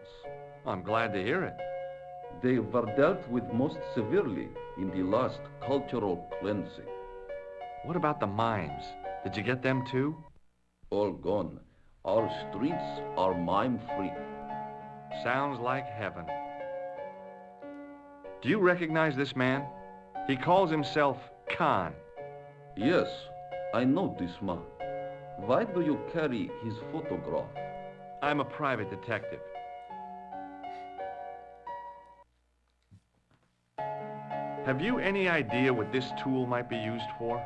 B: I'm glad to hear it.
M: They were dealt with most severely in the last cultural cleansing.
B: What about the mimes? Did you get them too?
M: All gone. Our streets are mime-free.
B: Sounds like heaven. Do you recognize this man? He calls himself Khan.
M: Yes, I know this man. Why do you carry his photograph?
B: I'm a private detective. Have you any idea what this tool might be used for?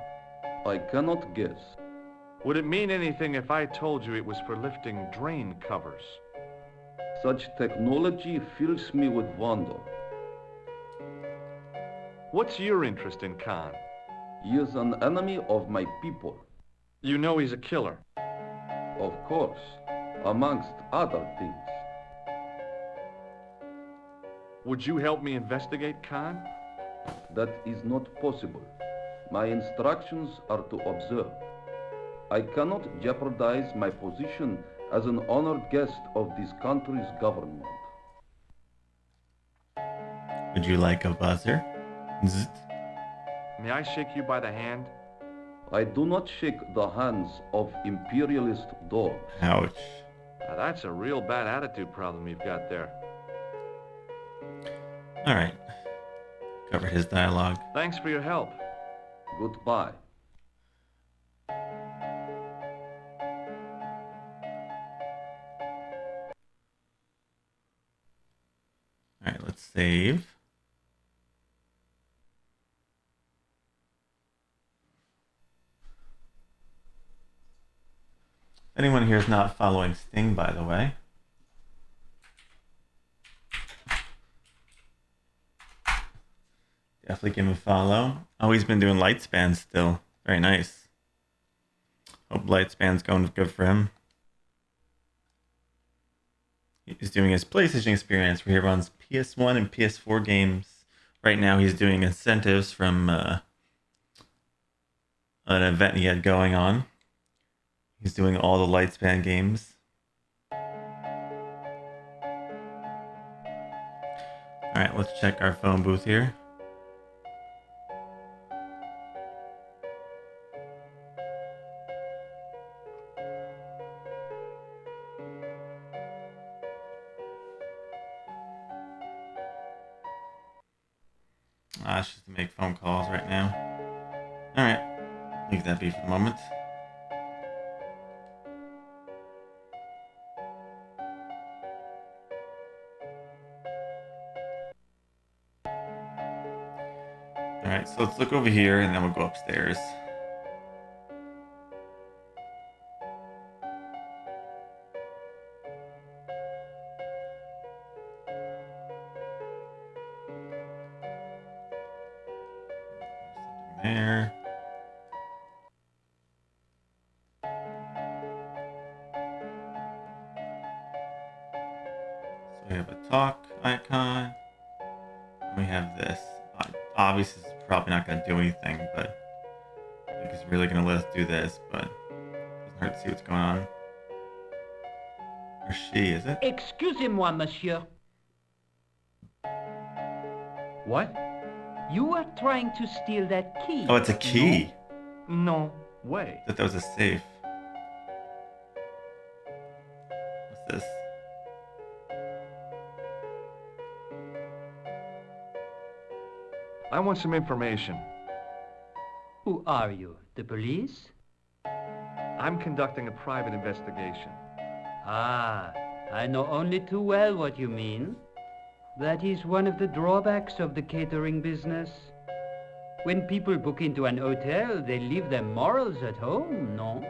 M: I cannot guess.
B: Would it mean anything if I told you it was for lifting drain covers?
M: Such technology fills me with wonder.
B: What's your interest in Khan?
M: He is an enemy of my people.
B: You know he's a killer.
M: Of course, amongst other things.
B: Would you help me investigate Khan?
M: That is not possible. My instructions are to observe. I cannot jeopardize my position as an honored guest of this country's government.
A: Would you like a buzzer? Zzzt.
B: May I shake you by the hand?
M: I do not shake the hands of imperialist dogs.
A: Ouch.
B: Now that's a real bad attitude problem you've got there.
A: Alright. Covered his dialogue.
B: Thanks for your help.
M: Goodbye.
A: Alright, let's save. Anyone here is not following Sting, by the way. Definitely give him a follow. Oh, he's been doing Lightspan still. Very nice. Hope Lightspan's going good for him. He's doing his PlayStation experience where he runs PS1 and PS4 games. Right now he's doing incentives from an event he had going on. He's doing all the Lightspan games. Alright, let's check our phone booth here. It's just to make phone calls right now. Alright, leave that be for the moment. Alright, so let's look over here and then we'll go upstairs. There. So we have a talk icon. And we have this. Obviously, it's probably not going to do anything, but I think it's really going to let us do this, but it doesn't hurt to see what's going on. Or she, is it?
N: Excusez-moi, monsieur.
B: What?
N: You were trying to steal that key.
A: Oh, it's a key.
B: No way.
A: I thought that was a safe. What's this?
B: I want some information.
N: Who are you? The police?
B: I'm conducting a private investigation.
N: Ah, I know only too well what you mean. That is one of the drawbacks of the catering business. When people book into an hotel, they leave their morals at home, no?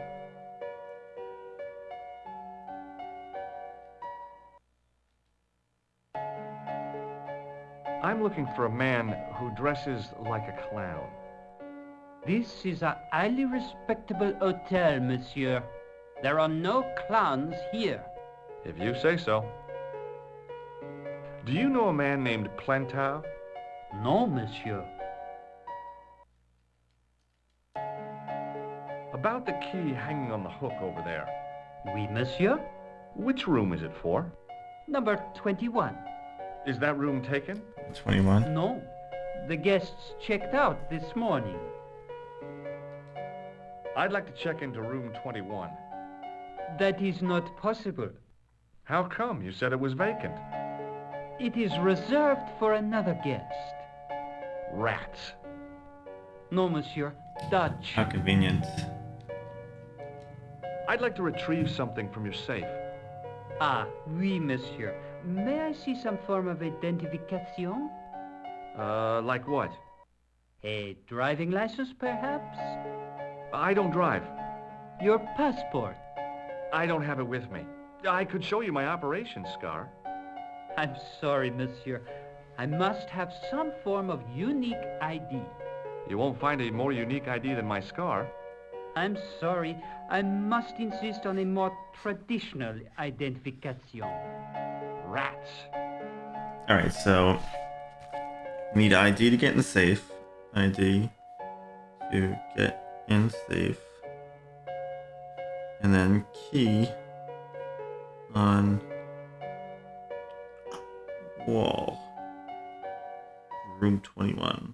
B: I'm looking for a man who dresses like a clown.
N: This is a highly respectable hotel, monsieur. There are no clowns here.
B: If you say so. Do you know a man named Plantar?
N: No, monsieur.
B: About the key hanging on the hook over there.
N: Oui, monsieur.
B: Which room is it for?
N: Number 21.
B: Is that room taken?
A: 21?
N: No. The guests checked out this morning.
B: I'd like to check into room 21.
N: That is not possible.
B: How come? You said it was vacant.
N: It is reserved for another guest.
B: Rats.
N: No, monsieur. Dutch.
A: How convenient.
B: I'd like to retrieve something from your safe.
N: Ah, oui, monsieur. May I see some form of identification?
B: Like what?
N: A driving license, perhaps?
B: I don't drive.
N: Your passport?
B: I don't have it with me. I could show you my operation scar.
N: I'm sorry, monsieur. I must have some form of unique ID.
B: You won't find a more unique ID than my scar.
N: I'm sorry. I must insist on a more traditional identification.
B: Rats.
A: Alright, so we need ID to get in the safe. ID to get in safe. And then key on wall. Room 21.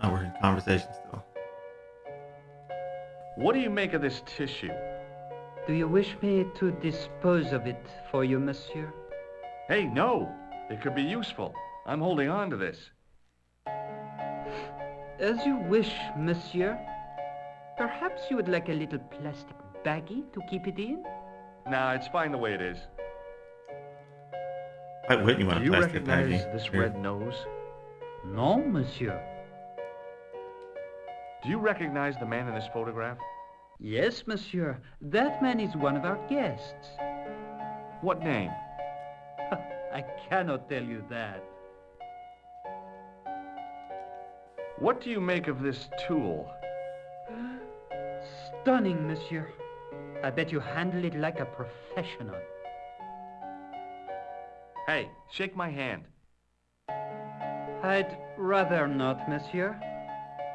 A: Oh, we're in conversation still.
B: What do you make of this tissue?
N: Do you wish me to dispose of it for you, monsieur?
B: Hey, no! It could be useful. I'm holding on to this.
N: As you wish, monsieur. Perhaps you would like a little plastic baggie to keep it in?
B: Nah, it's fine the way it is.
A: Why wouldn't you want
B: Do
A: a
B: you
A: plastic
B: recognize
A: baggie?
B: this
A: Here.
B: red nose?
N: No, monsieur.
B: Do you recognize the man in this photograph?
N: Yes, monsieur. That man is one of our guests.
B: What name?
N: I cannot tell you that.
B: What do you make of this tool?
N: Stunning, monsieur. I bet you handle it like a professional.
B: Hey, shake my hand.
N: I'd rather not, monsieur.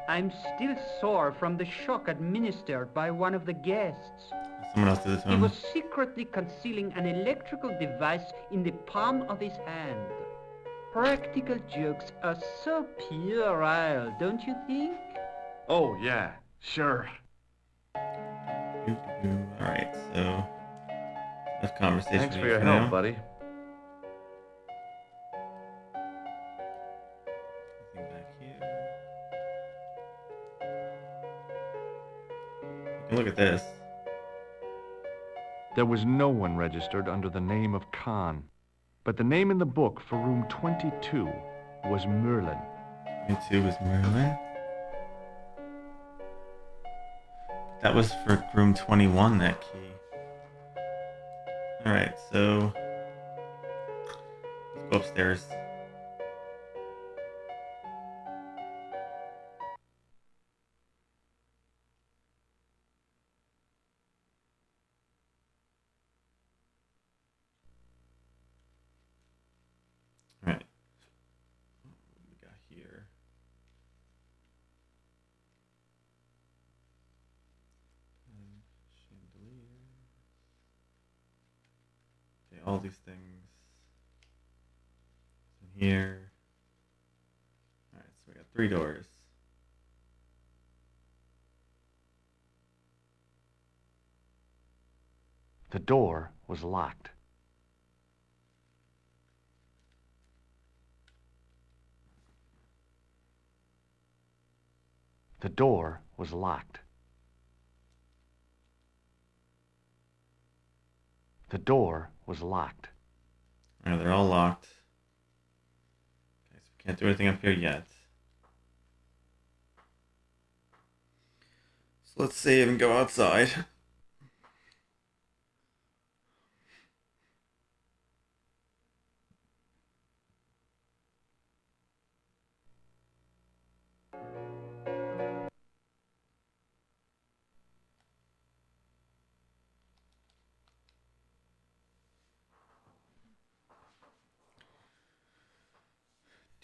N: I'm still sore from the shock administered by one of the guests.
A: Someone else did it to
N: He
A: him.
N: was secretly concealing an electrical device in the palm of his hand. Practical jokes are so puerile, don't you think?
B: Oh, yeah, sure.
A: Alright, so enough conversation.
B: Thanks for your help,
A: now.
B: buddy.
A: Nothing back here. Look at this.
B: There was no one registered under the name of Khan, but the name in the book for room 22 was Merlin.
A: 22 was Merlin? That was for room 21, that key. Alright, so let's go upstairs. Alright. What do we got here? Chandelier. Okay, all these things in here. Alright, so we got 3 doors.
B: The door was locked. The door was locked. The door was locked.
A: Alright, they're all locked. Okay, so we can't do anything up here yet. So let's save and go outside.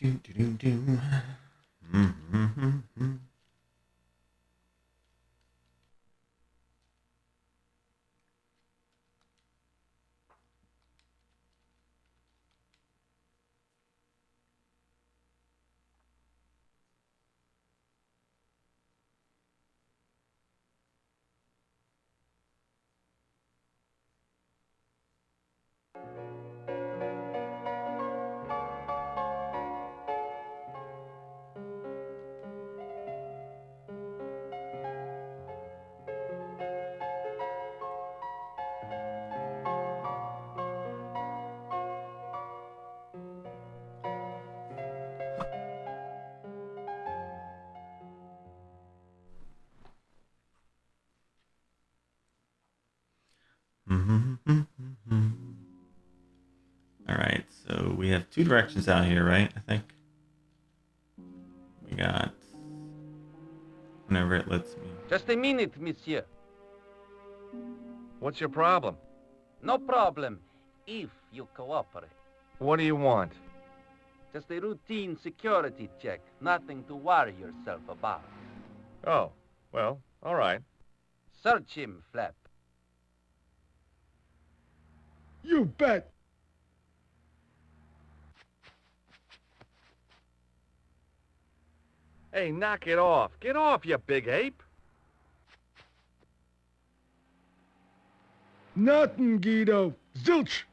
A: Doom, doom, doom. Mm-hmm. Alright, so we have 2 directions out here, right? I think. We got whenever it lets me.
K: Just a minute, monsieur.
B: What's your problem?
K: No problem, if you cooperate.
B: What do you want?
K: Just a routine security check. Nothing to worry yourself about.
B: Oh, well, all right.
K: Search him, Flap.
D: You bet.
B: Hey, knock it off. Get off, you big ape.
D: Nothing, Guido. Zilch.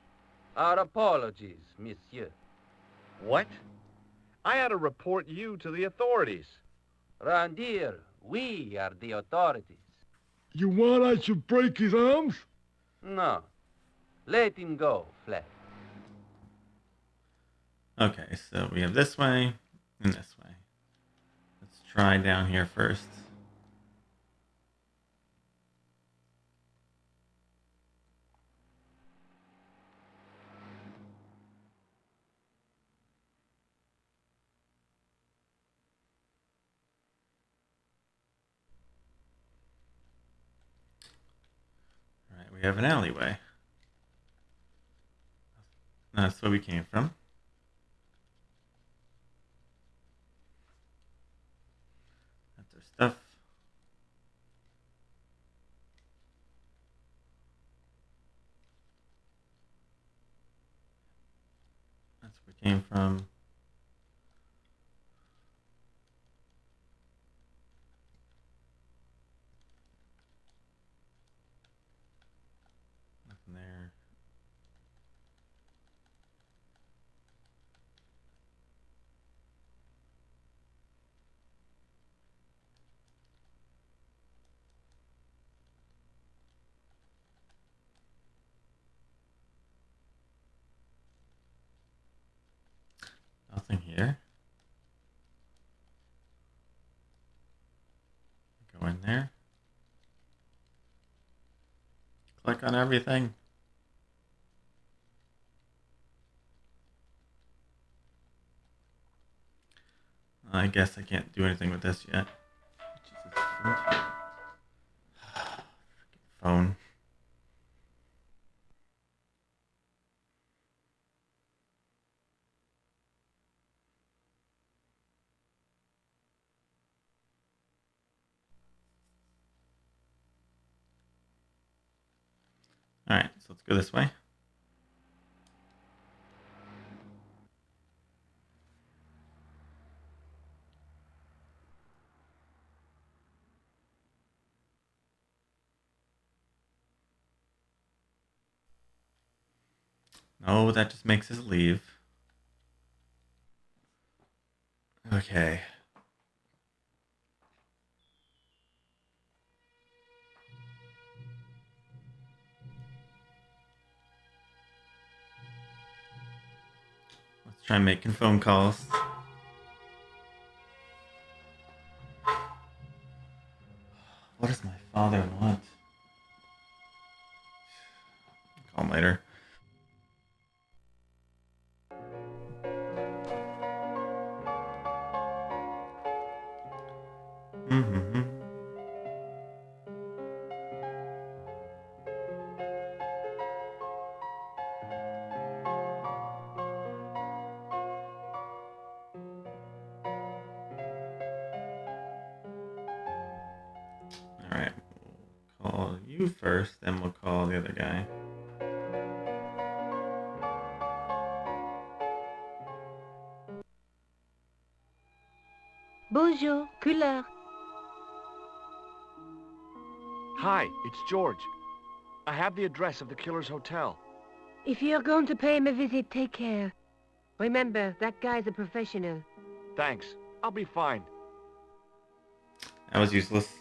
K: Our apologies, monsieur.
B: What? I had to report you to the authorities.
K: Round here, we are the authorities.
D: You want I should break his arms?
K: No. Let him go, Flap.
A: Okay, so we have this way and this way. Let's try down here first. we have an alleyway. That's where we came from. That's our stuff. That's where we came from. Nothing there. Nothing here. Go in there. Click on everything. I guess I can't do anything with this yet. Phone. Alright, so let's go this way. No, that just makes us leave. Okay. Let's try making phone calls. What does my father want? Call him later. Mm-hmm. Alright, we'll call you first, then we'll call the other guy.
F: Bonjour, couleur.
B: Hi, it's George. I have the address of the killer's hotel.
F: If you're going to pay him a visit, take care. Remember, that guy's a professional.
B: Thanks. I'll be fine.
A: That was useless.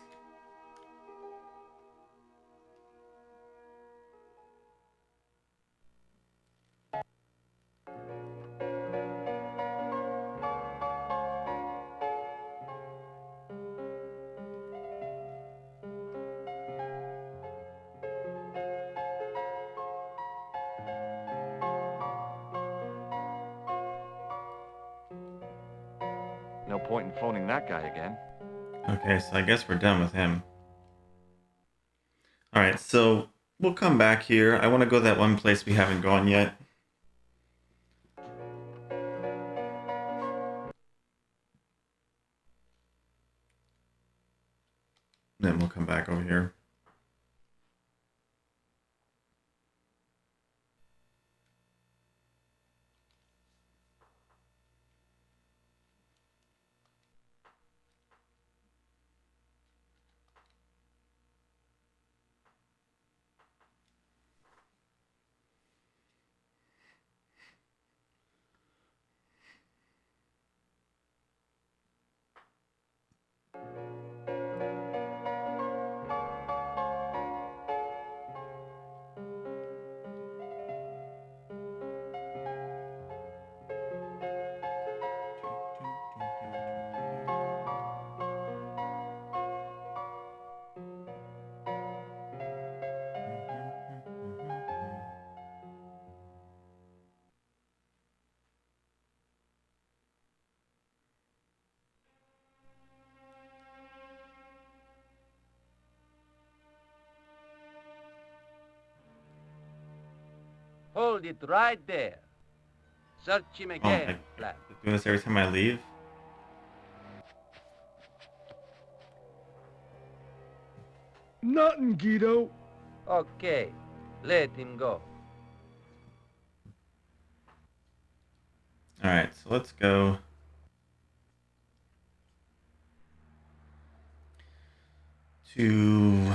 B: No point in phoning that guy again.
A: Okay, so I guess we're done with him. Alright, so we'll come back here. I want to go to that one place we haven't gone yet. Then we'll come back over here.
K: Hold it right there. Search him again,
A: I
K: lad.
A: do this every time I leave.
D: Nothing, Guido.
K: Okay, let him go.
A: Alright, so let's go to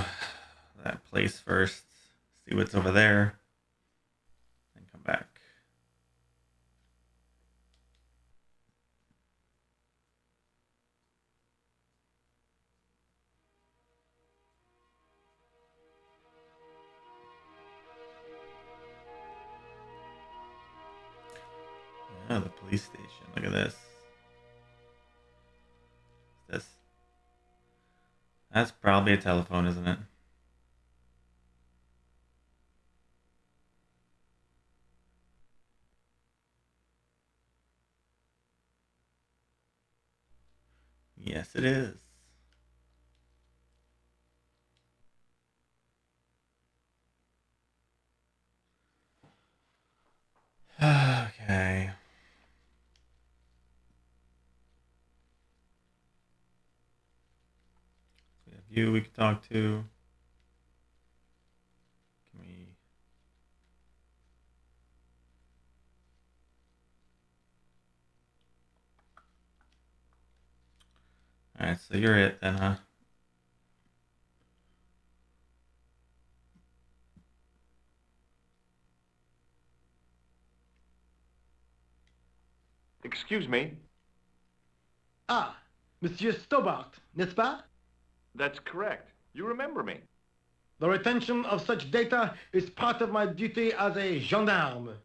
A: that place first, see what's over there, and come back. Oh, the police station. Look at this. What's this? That's probably a telephone, isn't it? Yes, it is. Okay. We have you we can talk to. Can we... Alright, so you're it then, huh?
B: Excuse me.
D: Ah, Monsieur Stobart, n'est-ce pas?
B: That's correct. You remember me.
D: The retention of such data is part of my duty as a gendarme.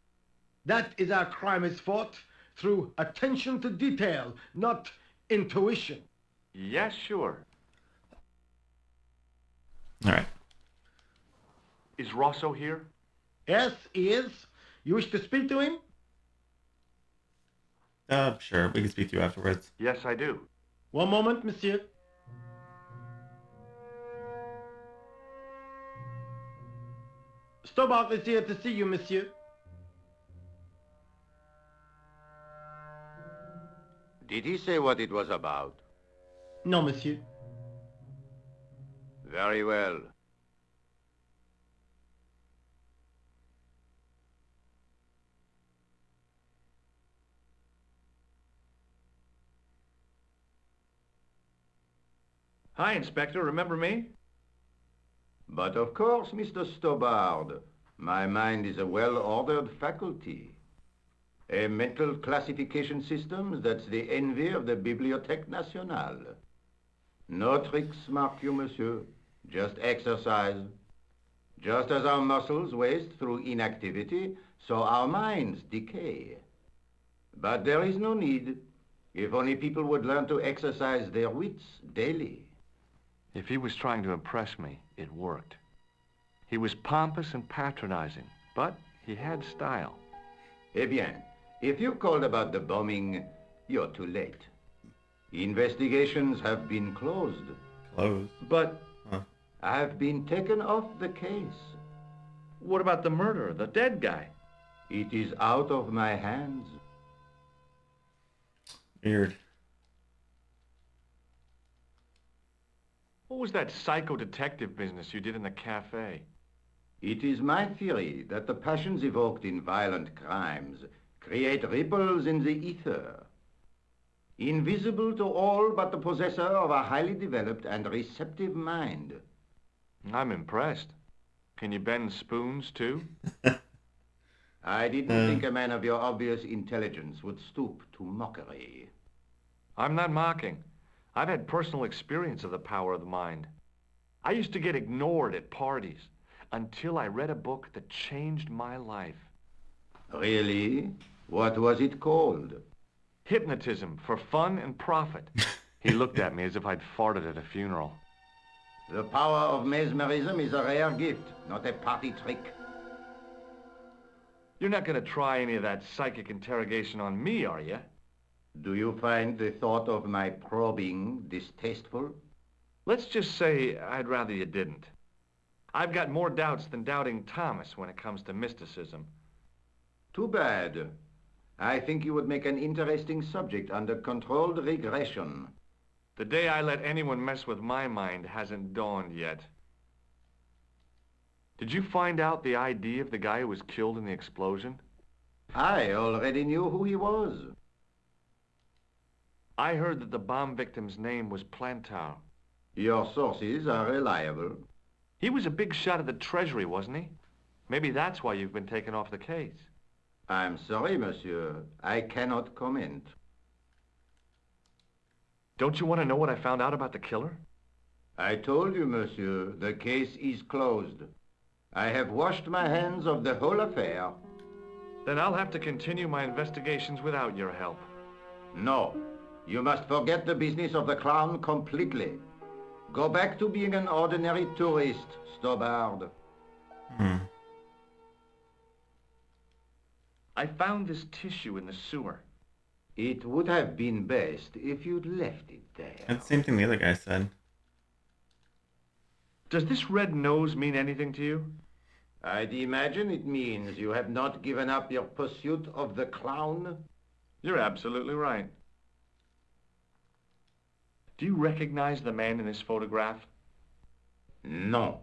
D: That is how crime is fought, through attention to detail, not intuition.
B: Yes, sure.
A: Alright.
B: Is Rosso here?
D: Yes, he is. You wish to speak to him?
A: Sure, we can speak to you afterwards.
B: Yes, I do.
D: One moment, monsieur. Stobart is here to see you, monsieur.
E: Did he say what it was about?
D: No, monsieur.
E: Very well.
B: Hi, Inspector. Remember me?
E: But of course, Mr. Stobart. My mind is a well-ordered faculty. A mental classification system that's the envy of the Bibliothèque Nationale. No tricks, mark you, monsieur. Just exercise. Just as our muscles waste through inactivity, so our minds decay. But there is no need, if only people would learn to exercise their wits daily.
B: If he was trying to impress me, it worked. He was pompous and patronizing, but he had style.
E: Eh bien, if you called about the bombing, you're too late. Investigations have been closed.
A: Closed?
B: But
E: I've been taken off the case.
B: What about the murderer, the dead guy?
E: It is out of my hands.
A: Weird.
B: What was that psycho-detective business you did in the cafe?
E: It is my theory that the passions evoked in violent crimes create ripples in the ether, invisible to all but the possessor of a highly developed and receptive mind.
B: I'm impressed. Can you bend spoons, too?
E: I didn't think a man of your obvious intelligence would stoop to mockery.
B: I'm not mocking. I've had personal experience of the power of the mind. I used to get ignored at parties until I read a book that changed my life.
E: Really? What was it called?
B: Hypnotism for Fun and Profit. He looked at me as if I'd farted at a funeral.
E: The power of mesmerism is a rare gift, not a party trick.
B: You're not going to try any of that psychic interrogation on me, are you?
E: Do you find the thought of my probing distasteful?
B: Let's just say I'd rather you didn't. I've got more doubts than doubting Thomas when it comes to mysticism.
E: Too bad. I think you would make an interesting subject under controlled regression.
B: The day I let anyone mess with my mind hasn't dawned yet. Did you find out the ID of the guy who was killed in the explosion?
E: I already knew who he was.
B: I heard that the bomb victim's name was Plantar.
E: Your sources are reliable.
B: He was a big shot at the Treasury, wasn't he? Maybe that's why you've been taken off the case.
E: I'm sorry, monsieur. I cannot comment.
B: Don't you want to know what I found out about the killer?
E: I told you, monsieur, the case is closed. I have washed my hands of the whole affair.
B: Then I'll have to continue my investigations without your help.
E: No. You must forget the business of the clown completely. Go back to being an ordinary tourist, Stobard.
B: I found this tissue in the sewer.
E: It would have been best if you'd left it there.
A: That's the same thing the other guy said.
B: Does this red nose mean anything to you?
E: I'd imagine it means you have not given up your pursuit of the clown.
B: You're absolutely right. Do you recognize the man in this photograph?
E: No.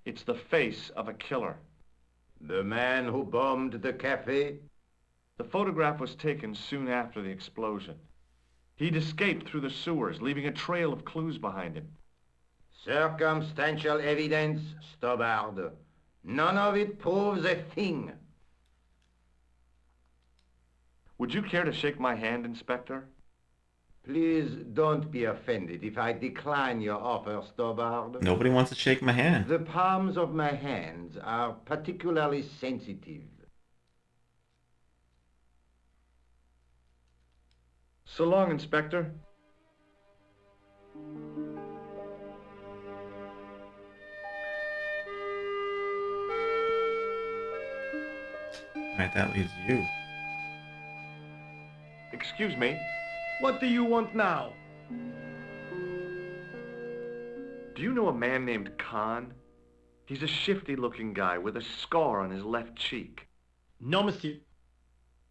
B: It's the face of a killer.
E: The man who bombed the cafe?
B: The photograph was taken soon after the explosion. He'd escaped through the sewers, leaving a trail of clues behind him.
E: Circumstantial evidence, Stobard. None of it proves a thing.
B: Would you care to shake my hand, Inspector?
E: Please don't be offended if I decline your offer, Stobard.
A: Nobody wants to shake my hand.
E: The palms of my hands are particularly sensitive.
B: So long, Inspector.
A: Alright, that leaves you.
B: Excuse me.
D: What do you want now?
B: Do you know a man named Khan? He's a shifty-looking guy with a scar on his left cheek.
D: No, monsieur.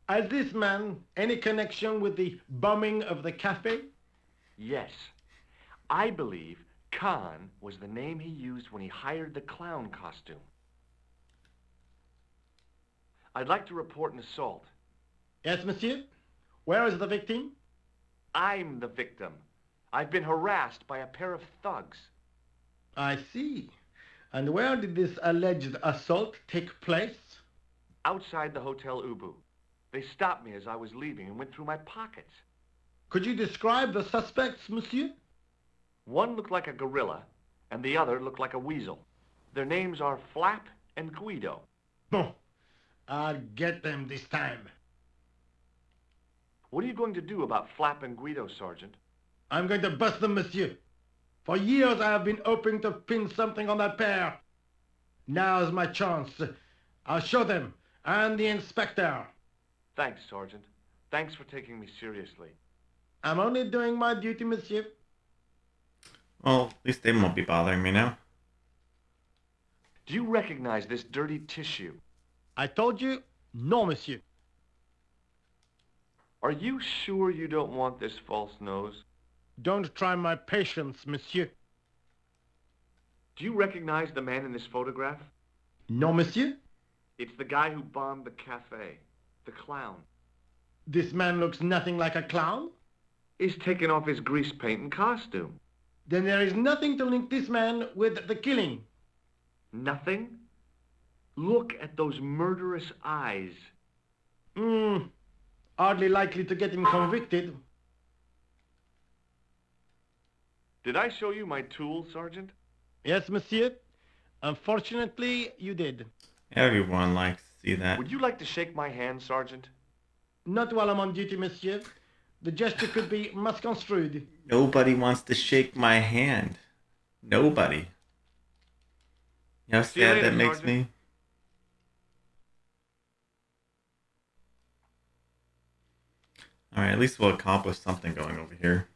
D: Has this man any connection with the bombing of the cafe?
B: Yes. I believe Khan was the name he used when he hired the clown costume. I'd like to report an assault.
D: Yes, monsieur. Where is the victim?
B: I'm the victim. I've been harassed by a pair of thugs.
D: I see. And where did this alleged assault take place?
B: Outside the Hotel Ubu. They stopped me as I was leaving and went through my pockets.
D: Could you describe the suspects, monsieur?
B: One looked like a gorilla, and the other looked like a weasel. Their names are Flap and Guido.
D: Bon. I'll get them this time.
B: What are you going to do about Flap and Guido, Sergeant?
D: I'm going to bust them, monsieur. For years I have been hoping to pin something on that pair. Now's my chance. I'll show them, and the inspector.
B: Thanks, Sergeant. Thanks for taking me seriously.
D: I'm only doing my duty, monsieur.
A: Well, at least they won't be bothering me now.
B: Do you recognize this dirty tissue?
D: I told you, no, monsieur.
B: Are you sure you don't want this false nose?
D: Don't try my patience, monsieur.
B: Do you recognize the man in this photograph?
D: No, monsieur.
B: It's the guy who bombed the cafe. The clown.
D: This man looks nothing like a clown.
B: He's taken off his grease paint and costume.
D: Then there is nothing to link this man with the killing.
B: Nothing? Look at those murderous eyes.
D: Hardly likely to get him convicted.
B: Did I show you my tools, Sergeant?
D: Yes, monsieur. Unfortunately, you did.
A: Everyone likes to see that.
B: Would you like to shake my hand, Sergeant?
D: Not while I'm on duty, monsieur. The gesture could be misconstrued.
A: Nobody wants to shake my hand. Nobody. You know how
B: See you
A: sad
B: later,
A: that makes
B: Sergeant.
A: me? Alright, at least we'll accomplish something going over here.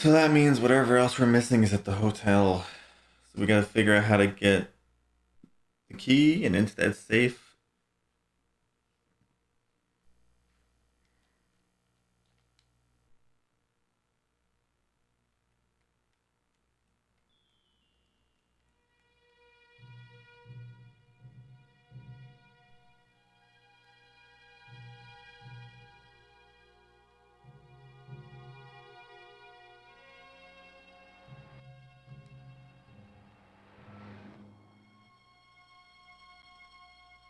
A: So that means whatever else we're missing is at the hotel. So we gotta figure out how to get the key and into that safe.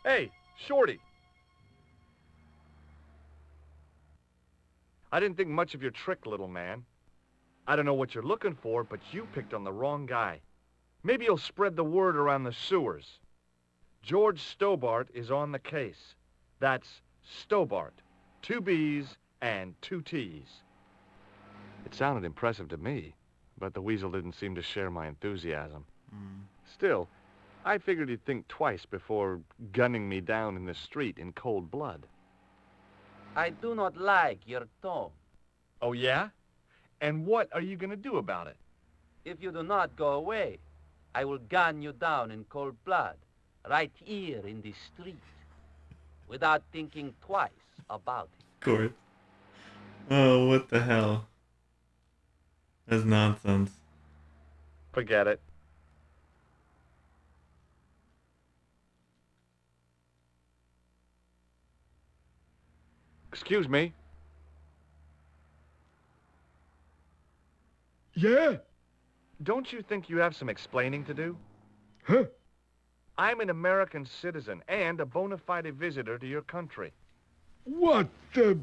B: Hey, Shorty. I didn't think much of your trick, little man. I don't know what you're looking for, but you picked on the wrong guy. Maybe you'll spread the word around the sewers. George Stobart is on the case. That's Stobart. 2 B's and 2 T's. It sounded impressive to me, but the weasel didn't seem to share my enthusiasm. Still, I figured he'd think twice before gunning me down in the street in cold blood.
K: I do not like your tone.
B: Oh, yeah? And what are you going to do about it?
K: If you do not go away, I will gun you down in cold blood, right here in the street, without thinking twice about it.
A: Of course. Oh, what the hell? That's nonsense.
B: Forget it. Excuse me.
D: Yeah?
B: Don't you think you have some explaining to do?
D: Huh?
B: I'm an American citizen and a bona fide visitor to your country.
D: What the...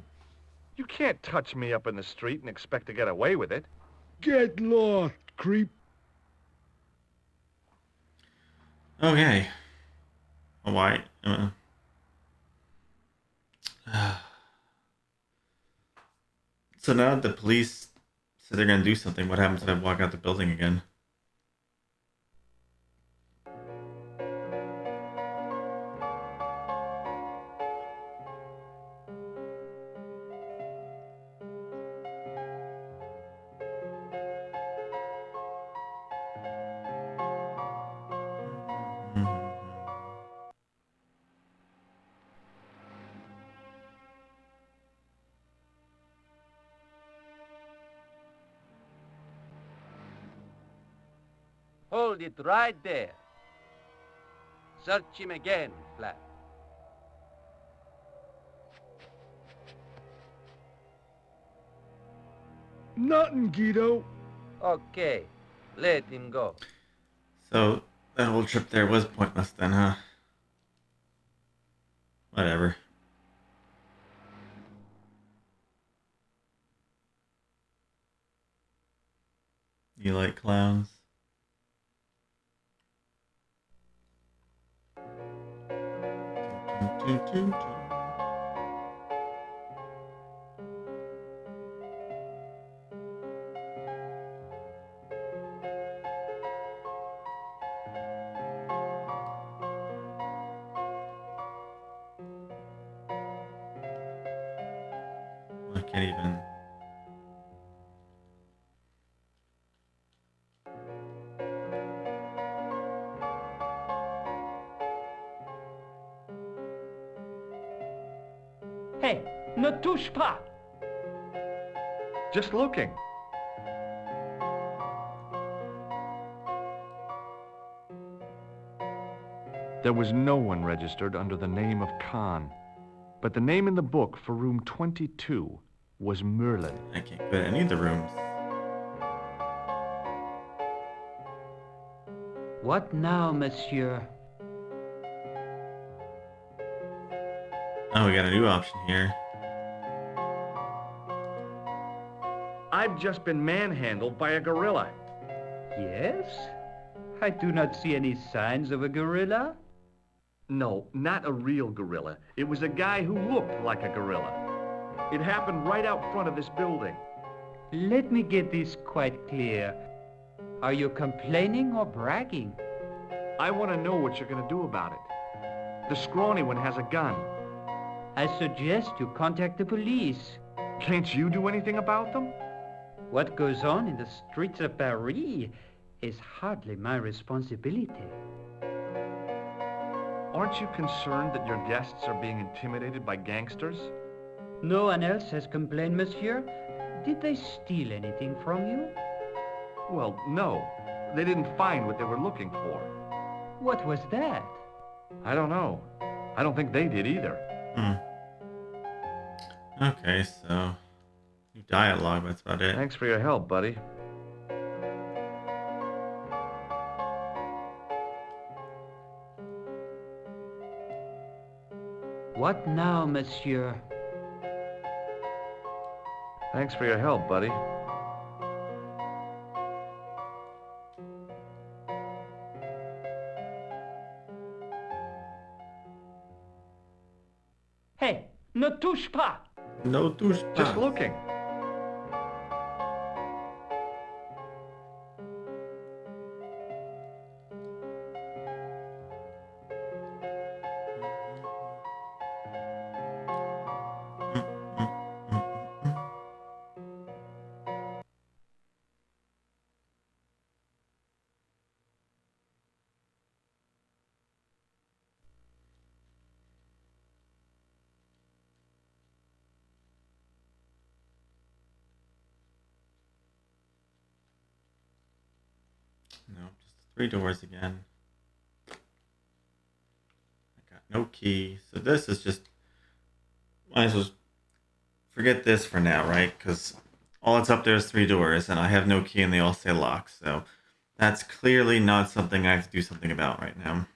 B: You can't touch me up in the street and expect to get away with it.
D: Get lost, creep.
A: Okay. Why? So now the police said they're gonna do something. What happens if I walk out the building again?
K: Hold it right there. Search him again, Flap.
D: Nothing, Guido.
K: Okay, let him go.
A: So that whole trip there was pointless then, huh? Whatever. You like clowns? I can't even.
J: Hey, ne touche pas!
B: Just looking. There was no one registered under the name of Khan, but the name in the book for room 22 was Merlin.
A: I can't go to any of the rooms.
N: What now, monsieur?
A: Oh, we got a new option here.
B: I've just been manhandled by a gorilla.
N: Yes? I do not see any signs of a gorilla.
B: No, not a real gorilla. It was a guy who looked like a gorilla. It happened right out front of this building.
N: Let me get this quite clear. Are you complaining or bragging?
B: I want to know what you're going to do about it. The scrawny one has a gun.
N: I suggest you contact the police.
B: Can't you do anything about them?
N: What goes on in the streets of Paris is hardly my responsibility.
B: Aren't you concerned that your guests are being intimidated by gangsters?
N: No one else has complained, monsieur. Did they steal anything from you?
B: Well, no. They didn't find what they were looking for.
N: What was that?
B: I don't know. I don't think they did either.
A: Okay, so new dialogue, that's about it.
B: Thanks for your help, buddy.
N: What now, monsieur?
B: Thanks for your help, buddy.
N: Hey, ne touche pas!
A: No touche pas.
B: Just looking.
A: No, just 3 doors again. I got no key. So this is just... Might as well forget this for now, right? Because all that's up there is 3 doors, and I have no key, and they all say lock. So that's clearly not something I have to do something about right now.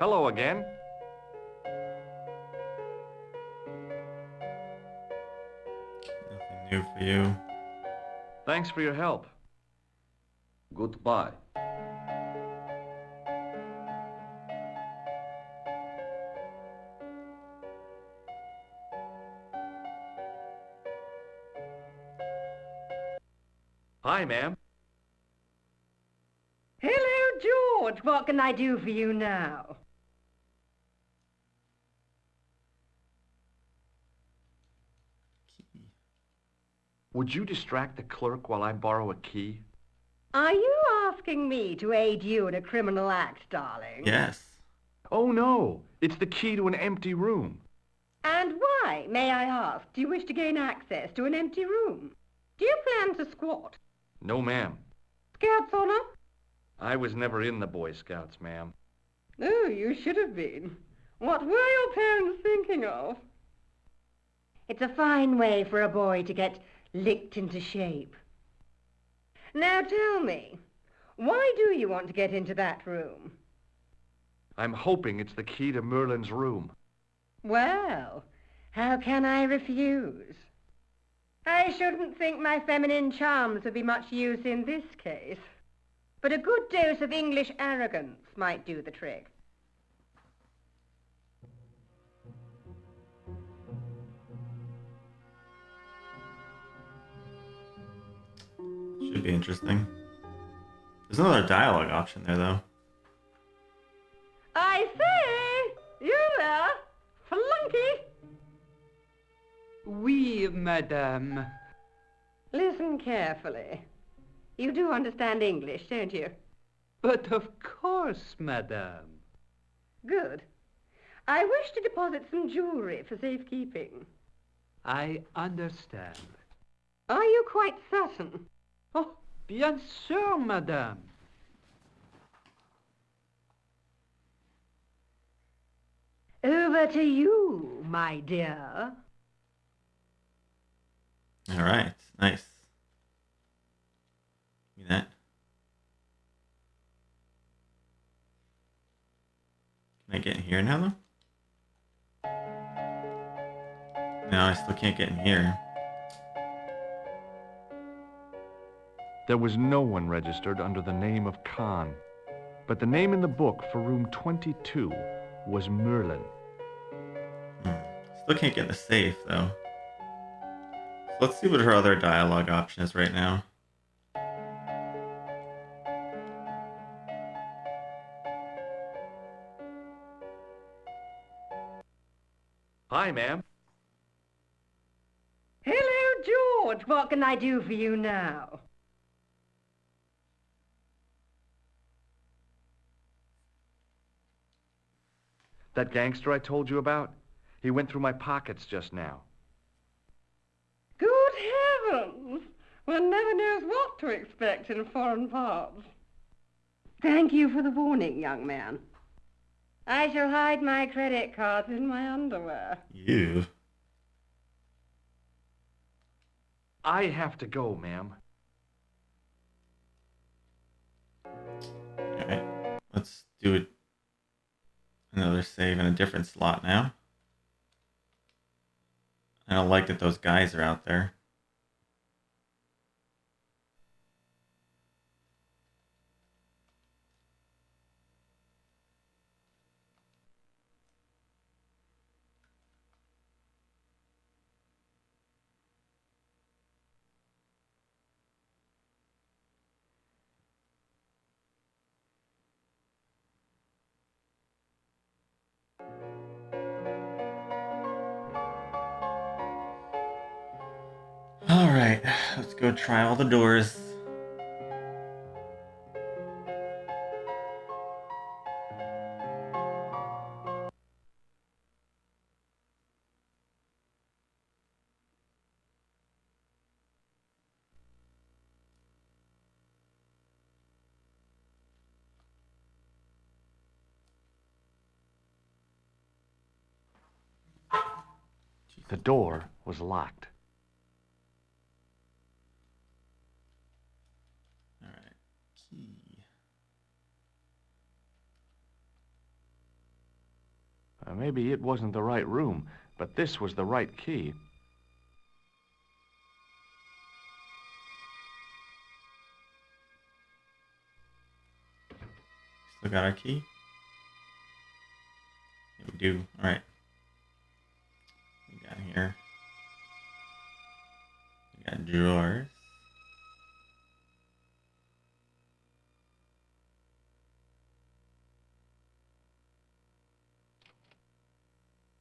B: Hello again.
A: Nothing new for you.
B: Thanks for your help.
M: Goodbye.
B: Hi, ma'am.
L: Hello, George. What can I do for you now?
B: Would you distract the clerk while I borrow a key?
L: Are you asking me to aid you in a criminal act, darling?
A: Yes.
B: Oh, no. It's the key to an empty room.
L: And why, may I ask, do you wish to gain access to an empty room? Do you plan to squat?
B: No, ma'am.
L: Scouts honor?
B: I was never in the Boy Scouts, ma'am.
L: Oh, you should have been. What were your parents thinking of? It's a fine way for a boy to get licked into shape. Now tell me, why do you want to get into that room?
B: I'm hoping it's the key to Merlin's room.
L: Well, how can I refuse? I shouldn't think my feminine charms would be much use in this case, but a good dose of English arrogance might do the trick.
A: Should be interesting. There's another dialogue option there, though.
L: I say, you there, flunky.
N: Oui, madame.
L: Listen carefully. You do understand English, don't you?
N: But of course, madame.
L: Good. I wish to deposit some jewelry for safekeeping.
N: I understand.
L: Are you quite certain?
N: Oh, bien sûr, madame.
L: Over to you, my dear.
A: All right, nice. Give me that. Can I get in here now, though? No, I still can't get in here.
B: There was no one registered under the name of Khan, but the name in the book for room 22 was Merlin.
A: Still can't get in the safe, though. Let's see what her other dialogue option is right now.
B: Hi, ma'am.
L: Hello, George. What can I do for you now?
B: That gangster I told you about? He went through my pockets just now.
L: Good heavens! One never knows what to expect in foreign parts. Thank you for the warning, young man. I shall hide my credit cards in my underwear.
A: You.
B: I have to go, ma'am.
A: Alright, let's do it. Another save in a different slot now. I don't like that those guys are out there. Alright, let's go try all the doors.
B: The door was locked.
A: Alright, key.
B: Maybe it wasn't the right room, but this was the right key.
A: Still got our key? Yeah, we do. Alright. We got here. We got drawers.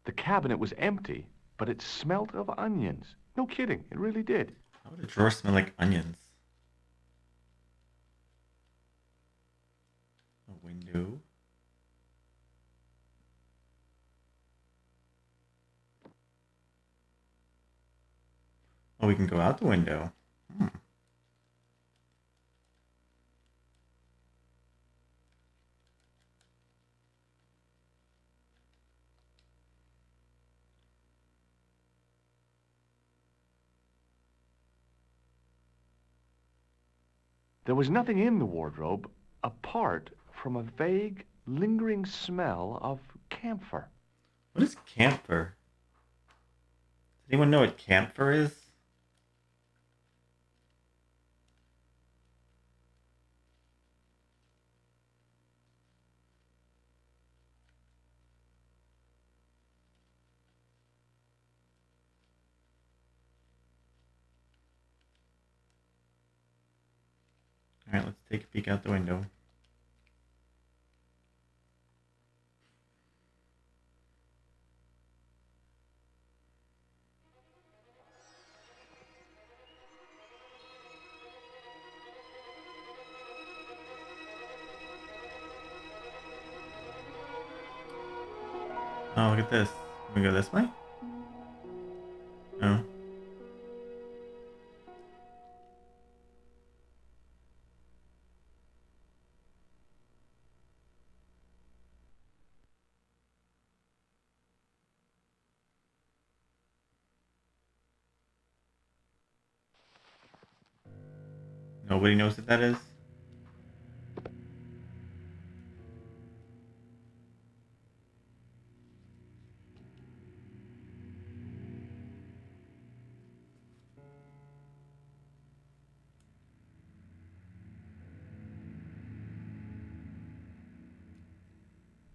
B: The cabinet was empty, but it smelt of onions. No kidding, it really did.
A: How would a drawer smell like onions? A window. Oh, we can go out the window. Hmm.
B: There was nothing in the wardrobe apart from a vague, lingering smell of camphor.
A: What is camphor? Does anyone know what camphor is? Alright, let's take a peek out the window. Oh, look at this. Can we go this way? No. Nobody knows what that is?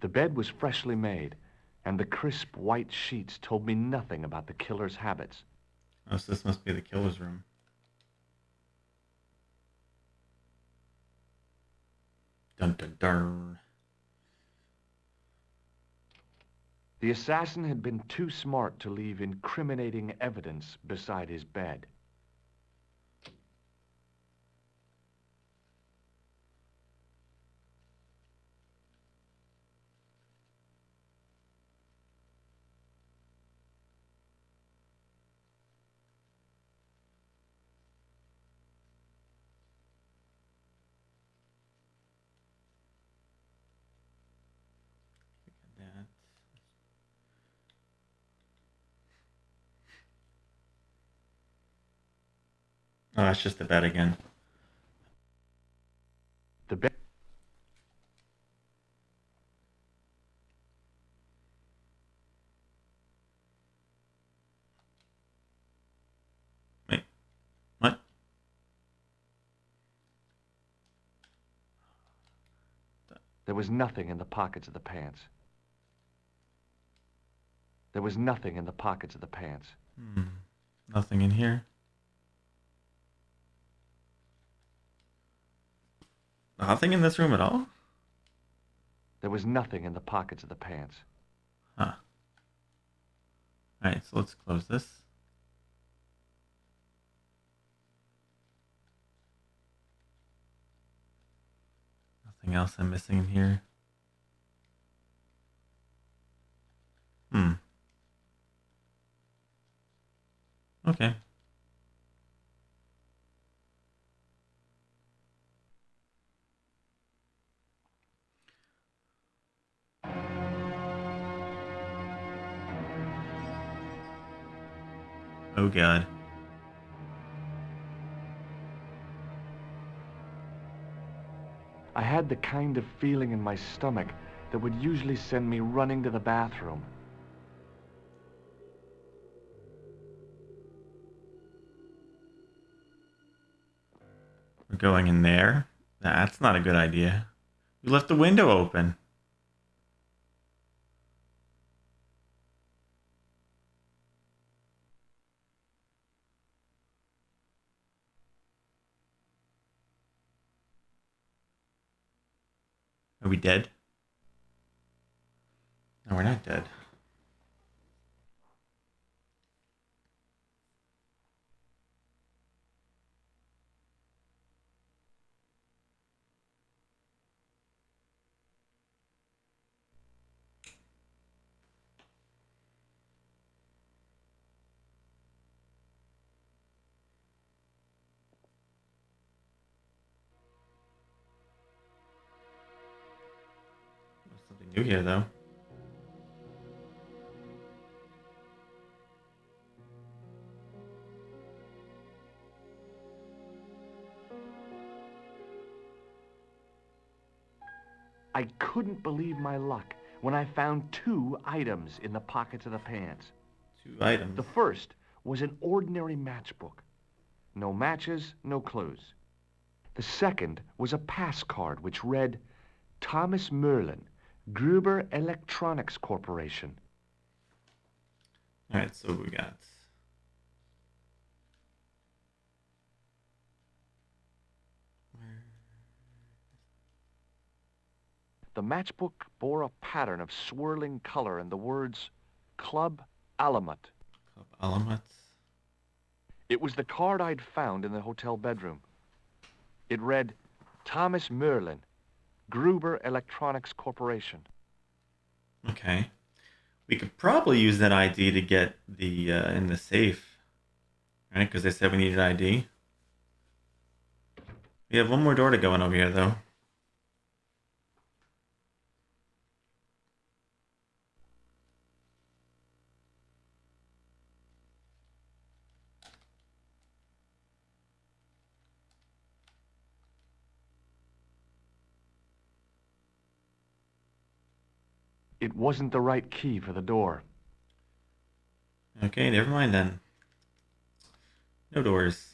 B: The bed was freshly made, and the crisp white sheets told me nothing about the killer's habits.
A: Oh, so this must be the killer's room. Dun dun dun.
B: The assassin had been too smart to leave incriminating evidence beside his bed.
A: That. Oh, that's just the bed again.
B: The bed.
A: Wait. What?
B: There was nothing in the pockets of the pants. There was nothing in the pockets of the pants.
A: Nothing in here. Nothing in this room at all?
B: There was nothing in the pockets of the pants.
A: Huh. Alright, so let's close this. Nothing else I'm missing in here. Okay. Oh god.
B: I had the kind of feeling in my stomach that would usually send me running to the bathroom.
A: We're going in there? That's not a good idea. You left the window open. Are we dead? No, we're not dead. There's something new here, though.
B: I couldn't believe my luck when I found 2 items in the pockets of the pants.
A: 2 items?
B: The first was an ordinary matchbook. No matches, no clues. The second was a pass card which read, Thomas Merlin, Gruber Electronics Corporation.
A: Alright, so we got...
B: The matchbook bore a pattern of swirling color and the words, Club Alamut.
A: Club Alamut?
B: It was the card I'd found in the hotel bedroom. It read, Thomas Merlin, Gruber Electronics Corporation.
A: Okay. We could probably use that ID to get the, in the safe. Right? Because they said we needed ID. We have one more door to go in over here, though.
B: It wasn't the right key for the door.
A: Okay, never mind then. No doors.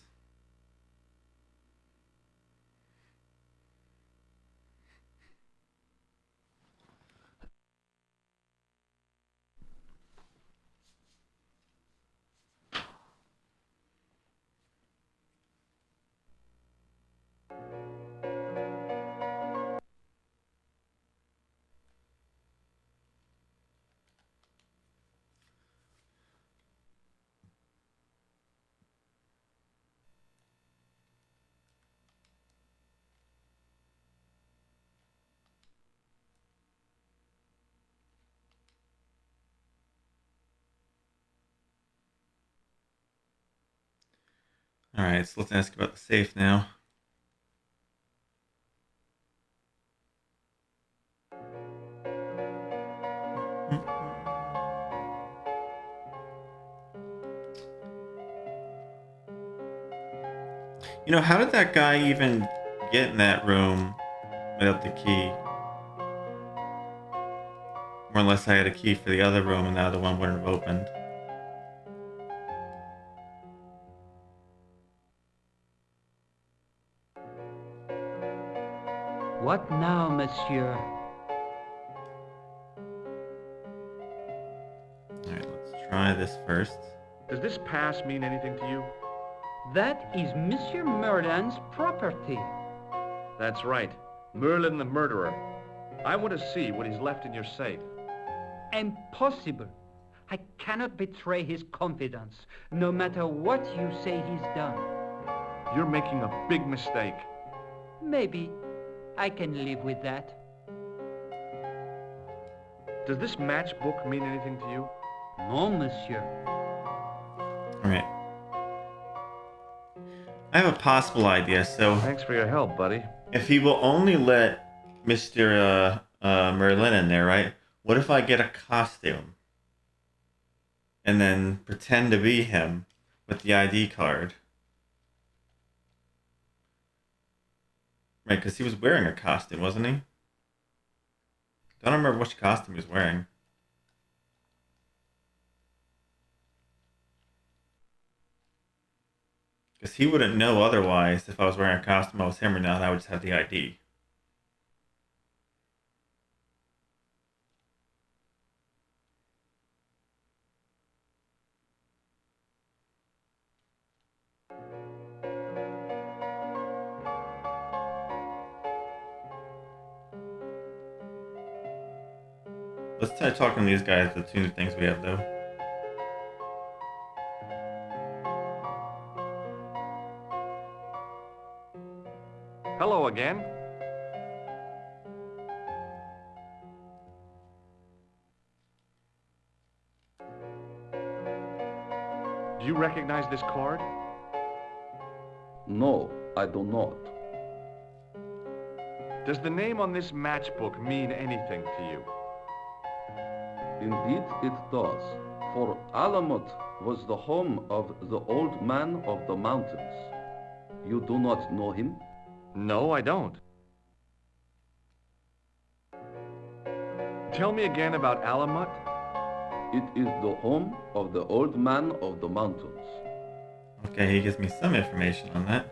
A: Alright, so let's ask about the safe now. You know, how did that guy even get in that room without the key? Or unless I had a key for the other room and the other one wouldn't have opened.
N: What now, monsieur?
A: Alright, let's try this first.
B: Does this pass mean anything to you?
N: That is Monsieur Merlin's property.
B: That's right. Merlin the murderer. I want to see what he's left in your safe.
N: Impossible. I cannot betray his confidence, no matter what you say he's done.
B: You're making a big mistake.
N: Maybe. I can live with that.
B: Does this matchbook mean anything to you?
N: No, monsieur.
A: Alright. I have a possible idea, so...
B: Thanks for your help, buddy.
A: If he will only let Mr. Merlin in there, right? What if I get a costume? And then pretend to be him with the ID card? Right, because he was wearing a costume, wasn't he? I don't remember which costume he was wearing. Because he wouldn't know otherwise if I was wearing a costume I was him or not. I would just have the ID. Let's try talking to these guys, the two new things we have though.
B: Hello again. Do you recognize this card?
M: No, I do not.
B: Does the name on this matchbook mean anything to you?
M: Indeed it does, for Alamut was the home of the old man of the mountains. You do not know him?
B: No, I don't. Tell me again about Alamut.
M: It is the home of the old man of the mountains.
A: Okay, he gives me some information on that.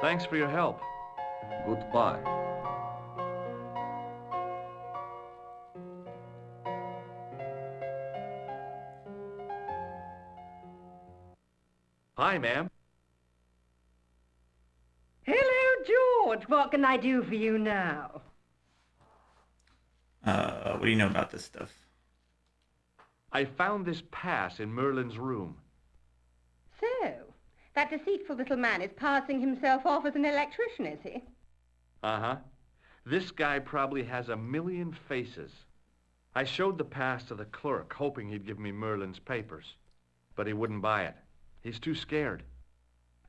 B: Thanks for your help.
M: Goodbye.
B: Hi, ma'am.
L: Hello, George. What can I do for you now?
A: What do you know about this stuff?
B: I found this pass in Merlin's room.
L: So, that deceitful little man is passing himself off as an electrician, is he?
B: Uh-huh. This guy probably has a million faces. I showed the pass to the clerk, hoping he'd give me Merlin's papers. But he wouldn't buy it. He's too scared.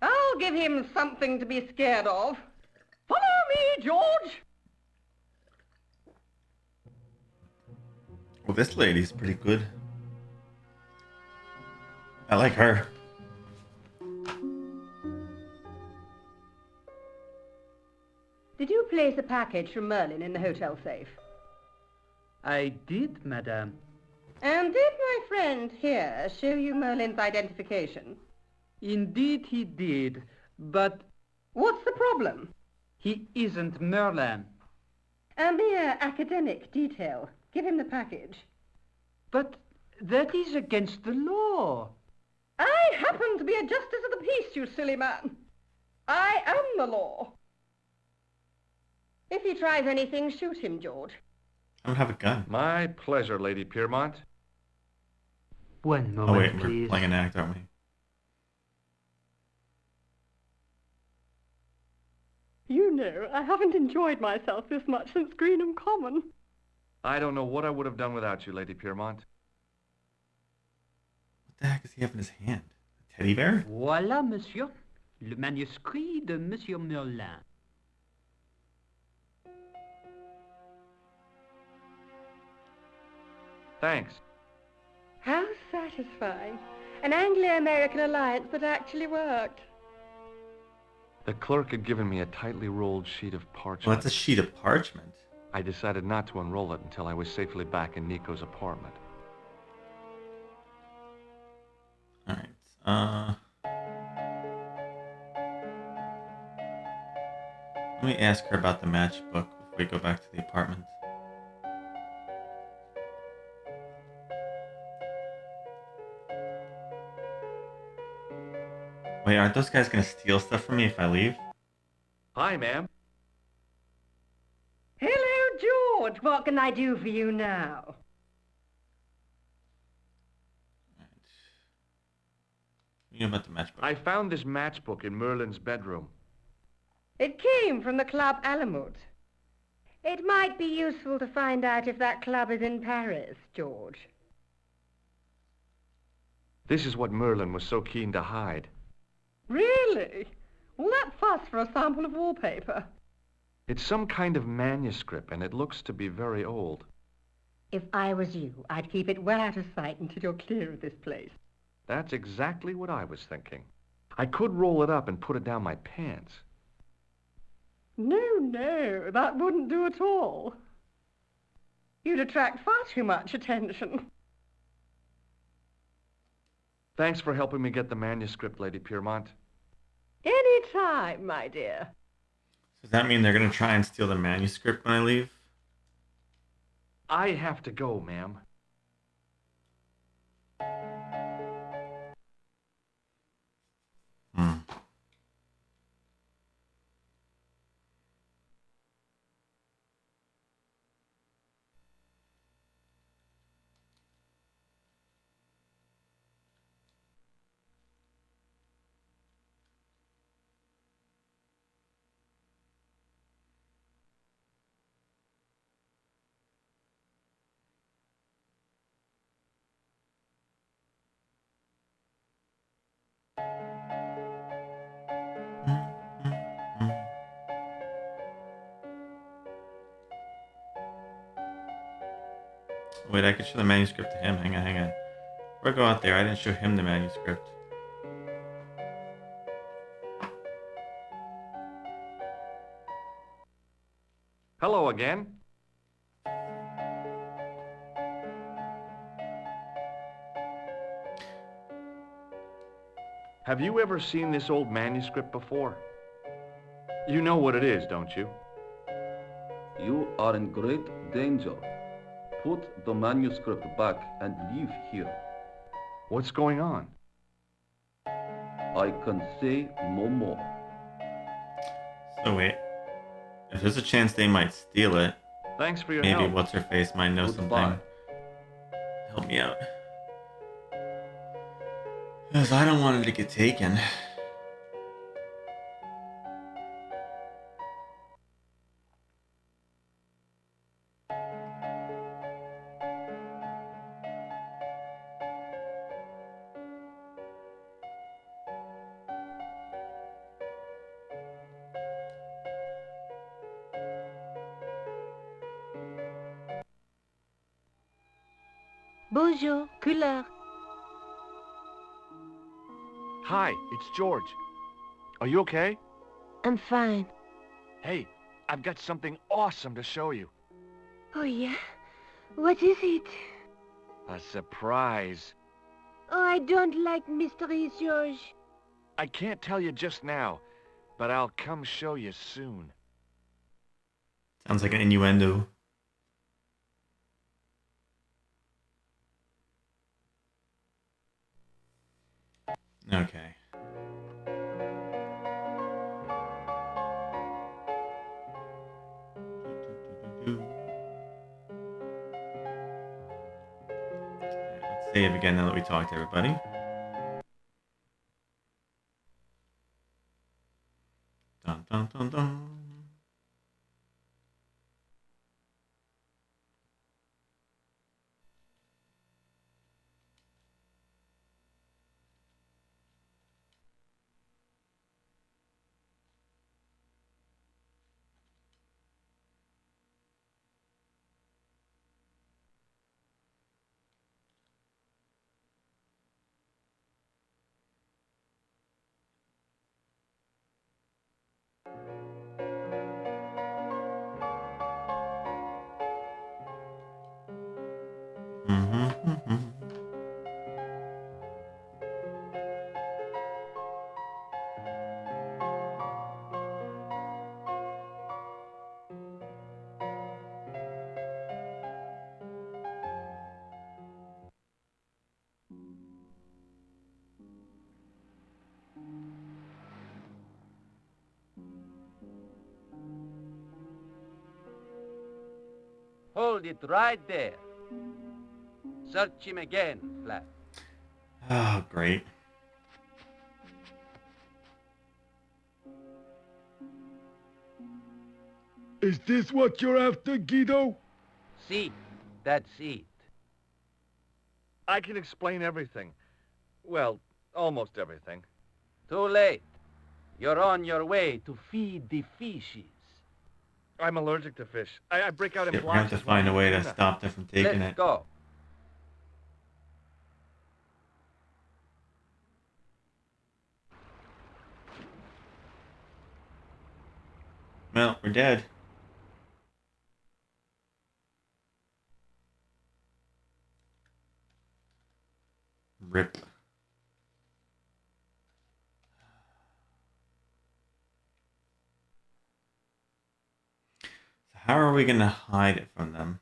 L: I'll give him something to be scared of. Follow me, George!
A: Well, this lady's pretty good. I like her.
L: Did you place a package from Merlin in the hotel safe?
N: I did, madame.
L: And did my friend here show you Merlin's identification?
N: Indeed he did, but...
L: What's the problem?
N: He isn't Merlin.
L: A mere academic detail. Give him the package.
N: But that is against the law.
L: I happen to be a justice of the peace, you silly man. I am the law. If he tries anything, shoot him, George.
A: I don't have a gun.
B: My pleasure, Lady Piermont.
N: One moment,
A: Oh wait,
N: please.
A: we're playing an act, aren't we?
L: You know, I haven't enjoyed myself this much since Greenham Common.
B: I don't know what I would have done without you, Lady Piermont.
A: What the heck does he have in his hand? A teddy bear?
N: Voilà, monsieur. Le manuscrit de Monsieur Merlin.
B: Thanks.
L: How satisfying. An Anglo-American alliance that actually worked.
B: The clerk had given me a tightly rolled sheet of parchment.
A: Well, that's a sheet of parchment.
B: I decided not to unroll it until I was safely back in Nico's apartment.
A: Alright, let me ask her about the matchbook before we go back to the apartment. Wait, aren't those guys gonna steal stuff from me if I leave?
B: Hi, ma'am.
L: Hello, George. What can I do for you now?
A: You know about the matchbook.
B: I found this matchbook in Merlin's bedroom.
L: It came from the Club Alamut. It might be useful to find out if that club is in Paris, George.
B: This is what Merlin was so keen to hide.
L: Really? Well, that fuss for a sample of wallpaper.
B: It's some kind of manuscript, and it looks to be very old.
L: If I was you, I'd keep it well out of sight until you're clear of this place.
B: That's exactly what I was thinking. I could roll it up and put it down my pants.
L: No, that wouldn't do at all. You'd attract far too much attention.
B: Thanks for helping me get the manuscript, Lady Piermont.
L: Any time, my dear.
A: Does that mean they're gonna try and steal the manuscript when I leave?
B: I have to go, ma'am.
A: Wait, I could show the manuscript to him. Hang on. Before I go out there, I didn't show him the manuscript.
B: Hello again. Have you ever seen this old manuscript before? You know what it is, don't you?
M: You are in great danger. Put the manuscript back and leave here.
B: What's going on?
M: I can say no more.
A: So wait, if there's a chance they might steal it,
B: Thanks for your
A: maybe
B: help.
A: What's-Her-Face might know something. Help me out. Because I don't want it to get taken.
F: Bonjour, couleur.
B: Hi, it's George. Are you okay?
F: I'm fine.
B: Hey, I've got something awesome to show you.
F: Oh, yeah? What is it?
B: A surprise.
F: Oh, I don't like mysteries, George.
B: I can't tell you just now, but I'll come show you soon.
A: Sounds like an innuendo. Okay. Let's save again now that we talked to everybody. Dun dun dun dun.
K: Hold it right there. Search him again, Flap.
A: Oh, great.
B: Is this what you're after, Guido?
K: See, that's it.
B: I can explain everything. Well, almost everything.
K: Too late. You're on your way to feed the fishes.
B: I'm allergic to fish. I break out in
A: Shit, we're gonna have to
B: blotches when
A: find
B: I
A: a
B: eat
A: way to
B: tuna.
A: stop them from taking
K: Let's
A: it.
K: go.
A: Well, we're dead. Rip. So how are we gonna hide it from them?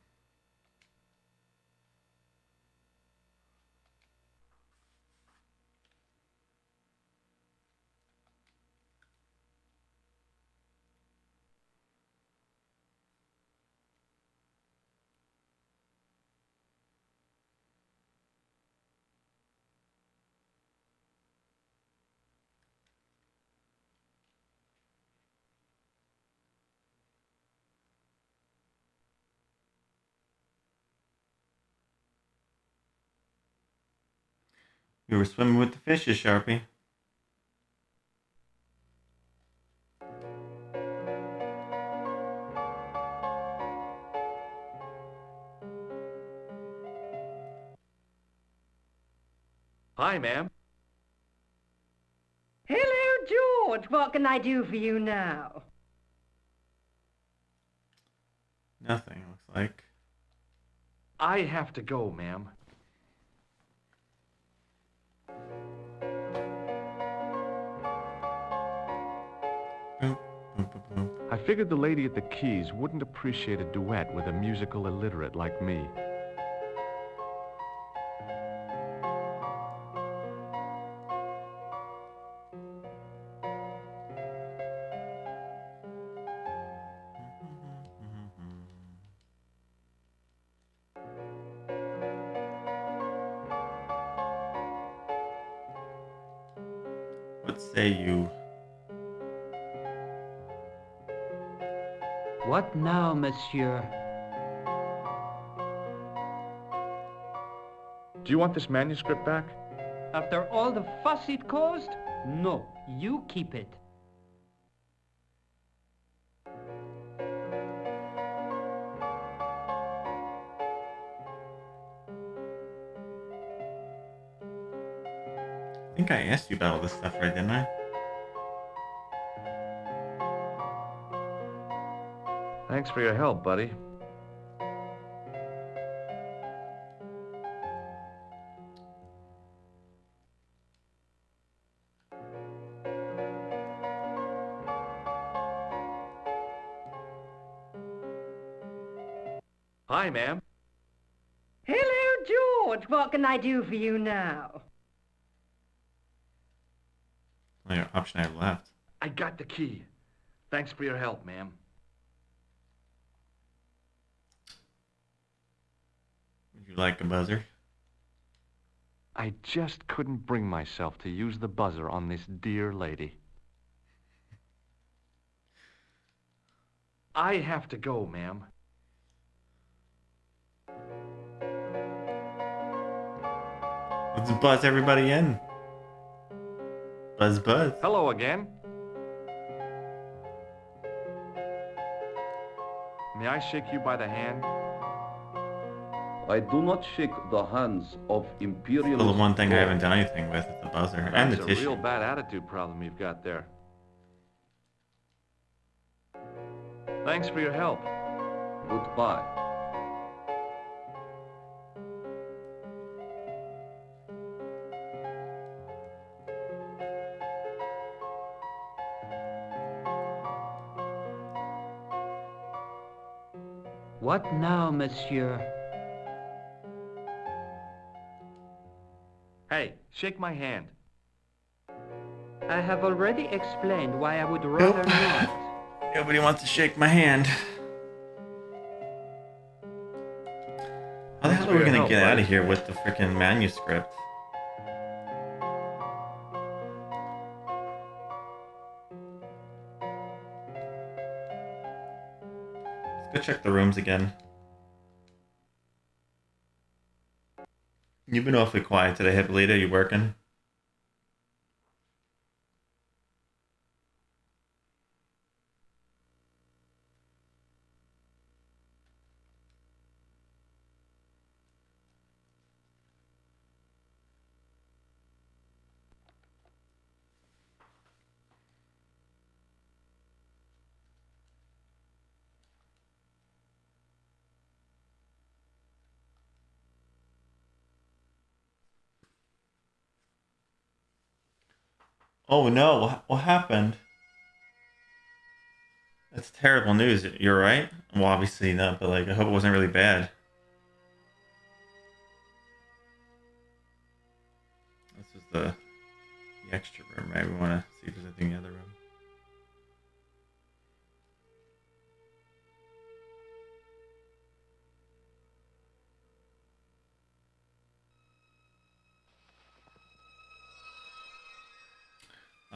A: We were swimming with the fishes, Sharpie.
B: Hi, ma'am.
L: Hello, George. What can I do for you now?
A: Nothing, looks like.
B: I have to go, ma'am.
A: Boop, boop, boop, boop.
B: I figured the lady at the Keys wouldn't appreciate a duet with a musical illiterate like me.
A: What say you?
N: What now, monsieur?
B: Do you want this manuscript back?
N: After all the fuss it caused? No, you keep it.
A: I think I asked you about all this stuff, right, didn't I?
B: Thanks for your help, buddy. Hi, ma'am.
L: Hello, George. What can I do for you now?
A: Only option I have left.
B: I got the key. Thanks for your help, ma'am.
A: Would you like a buzzer?
B: I just couldn't bring myself to use the buzzer on this dear lady. I have to go, ma'am.
A: Let's buzz everybody in. Buzz, buzz.
B: Hello again. May I shake you by the hand?
M: I do not shake the hands of imperial.
A: Still the one thing I haven't done anything with is the buzzer and the
B: That's a
A: tissue.
B: real bad attitude problem you've got there. Thanks for your help.
M: Goodbye.
N: What now, monsieur?
B: Hey, shake my hand.
N: I have already explained why I would rather not.
A: Nobody wants to shake my hand. to get out of here with the freaking manuscript. Let's go check the rooms again. You've been awfully quiet today, Hippolyta. You working? Oh no, what happened? That's terrible news. You're right? Well, obviously not, but like, I hope it wasn't really bad. This is the extra room, right? We want to see if there's anything in the other room.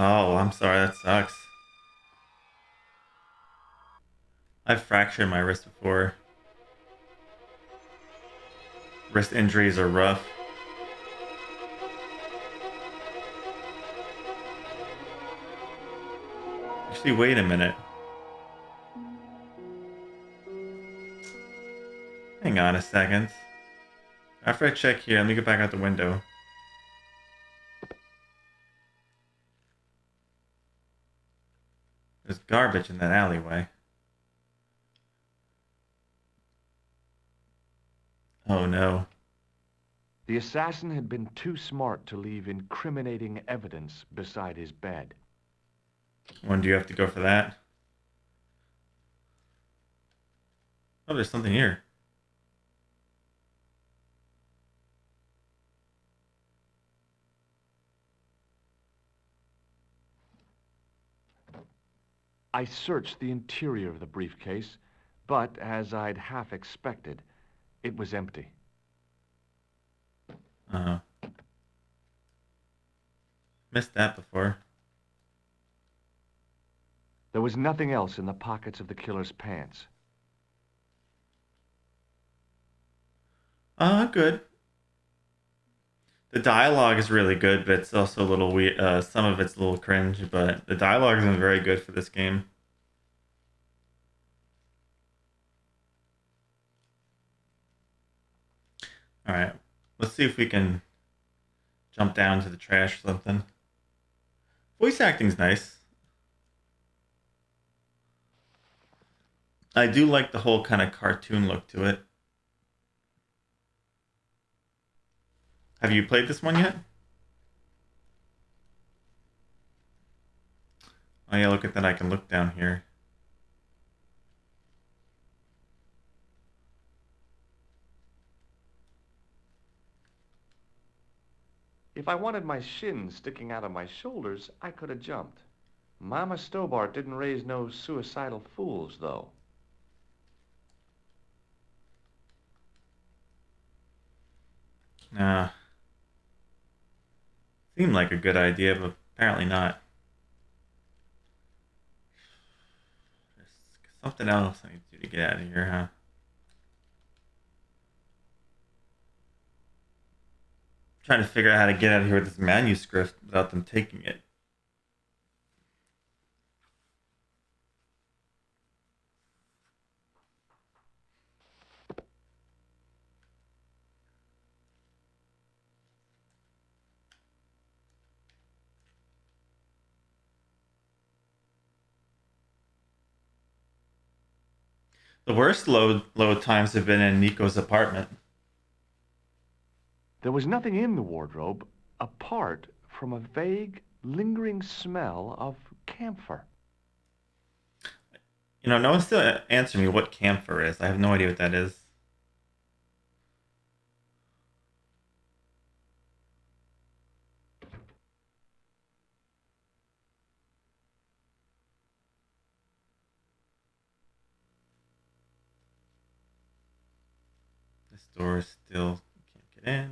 A: Oh, I'm sorry, that sucks. I've fractured my wrist before. Wrist injuries are rough. Actually, wait a minute. Hang on a second. After I check here, let me get back out the window. There's garbage in that alleyway. Oh no.
B: The assassin had been too smart to leave incriminating evidence beside his bed.
A: When do you have to go for that? Oh, there's something here.
B: I searched the interior of the briefcase, but as I'd half expected, it was empty.
A: Uh-huh. Missed that before.
B: There was nothing else in the pockets of the killer's pants.
A: Good. The dialogue is really good, but it's also a little weird. Some of it's a little cringe, but the dialogue isn't very good for this game. Alright, let's see if we can jump down to the trash or something. Voice acting's nice. I do like the whole kind of cartoon look to it. Have you played this one yet? Oh yeah, look at that. I can look down here.
B: If I wanted my shins sticking out of my shoulders, I could have jumped. Mama Stobart didn't raise no suicidal fools, though.
A: Seemed like a good idea, but apparently not. There's something else I need to do to get out of here, huh? Trying to figure out how to get out of here with this manuscript without them taking it. The worst load times have been in Nico's apartment.
B: There was nothing in the wardrobe apart from a vague, lingering smell of camphor.
A: You know, no one's still answering me what camphor is. I have no idea what that is. This door is still in.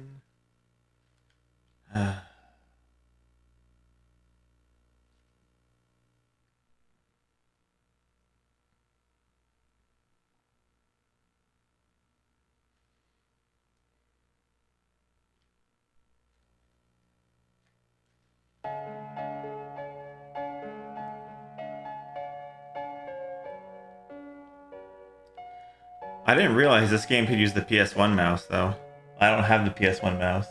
A: I didn't realize this game could use the PS1 mouse, though. I don't have the PS1 mouse.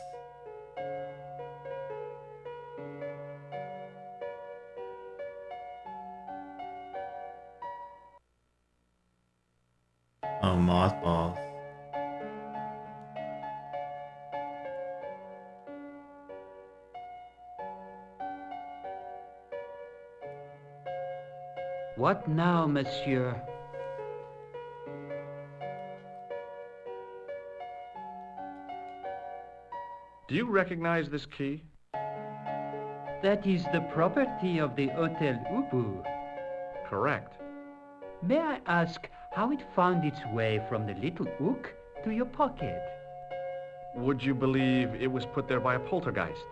A: Oh, mothballs.
N: What now, monsieur?
B: Do you recognize this key?
N: That is the property of the Hotel Ubu.
B: Correct.
N: May I ask how it found its way from the little hook to your pocket?
B: Would you believe it was put there by a poltergeist?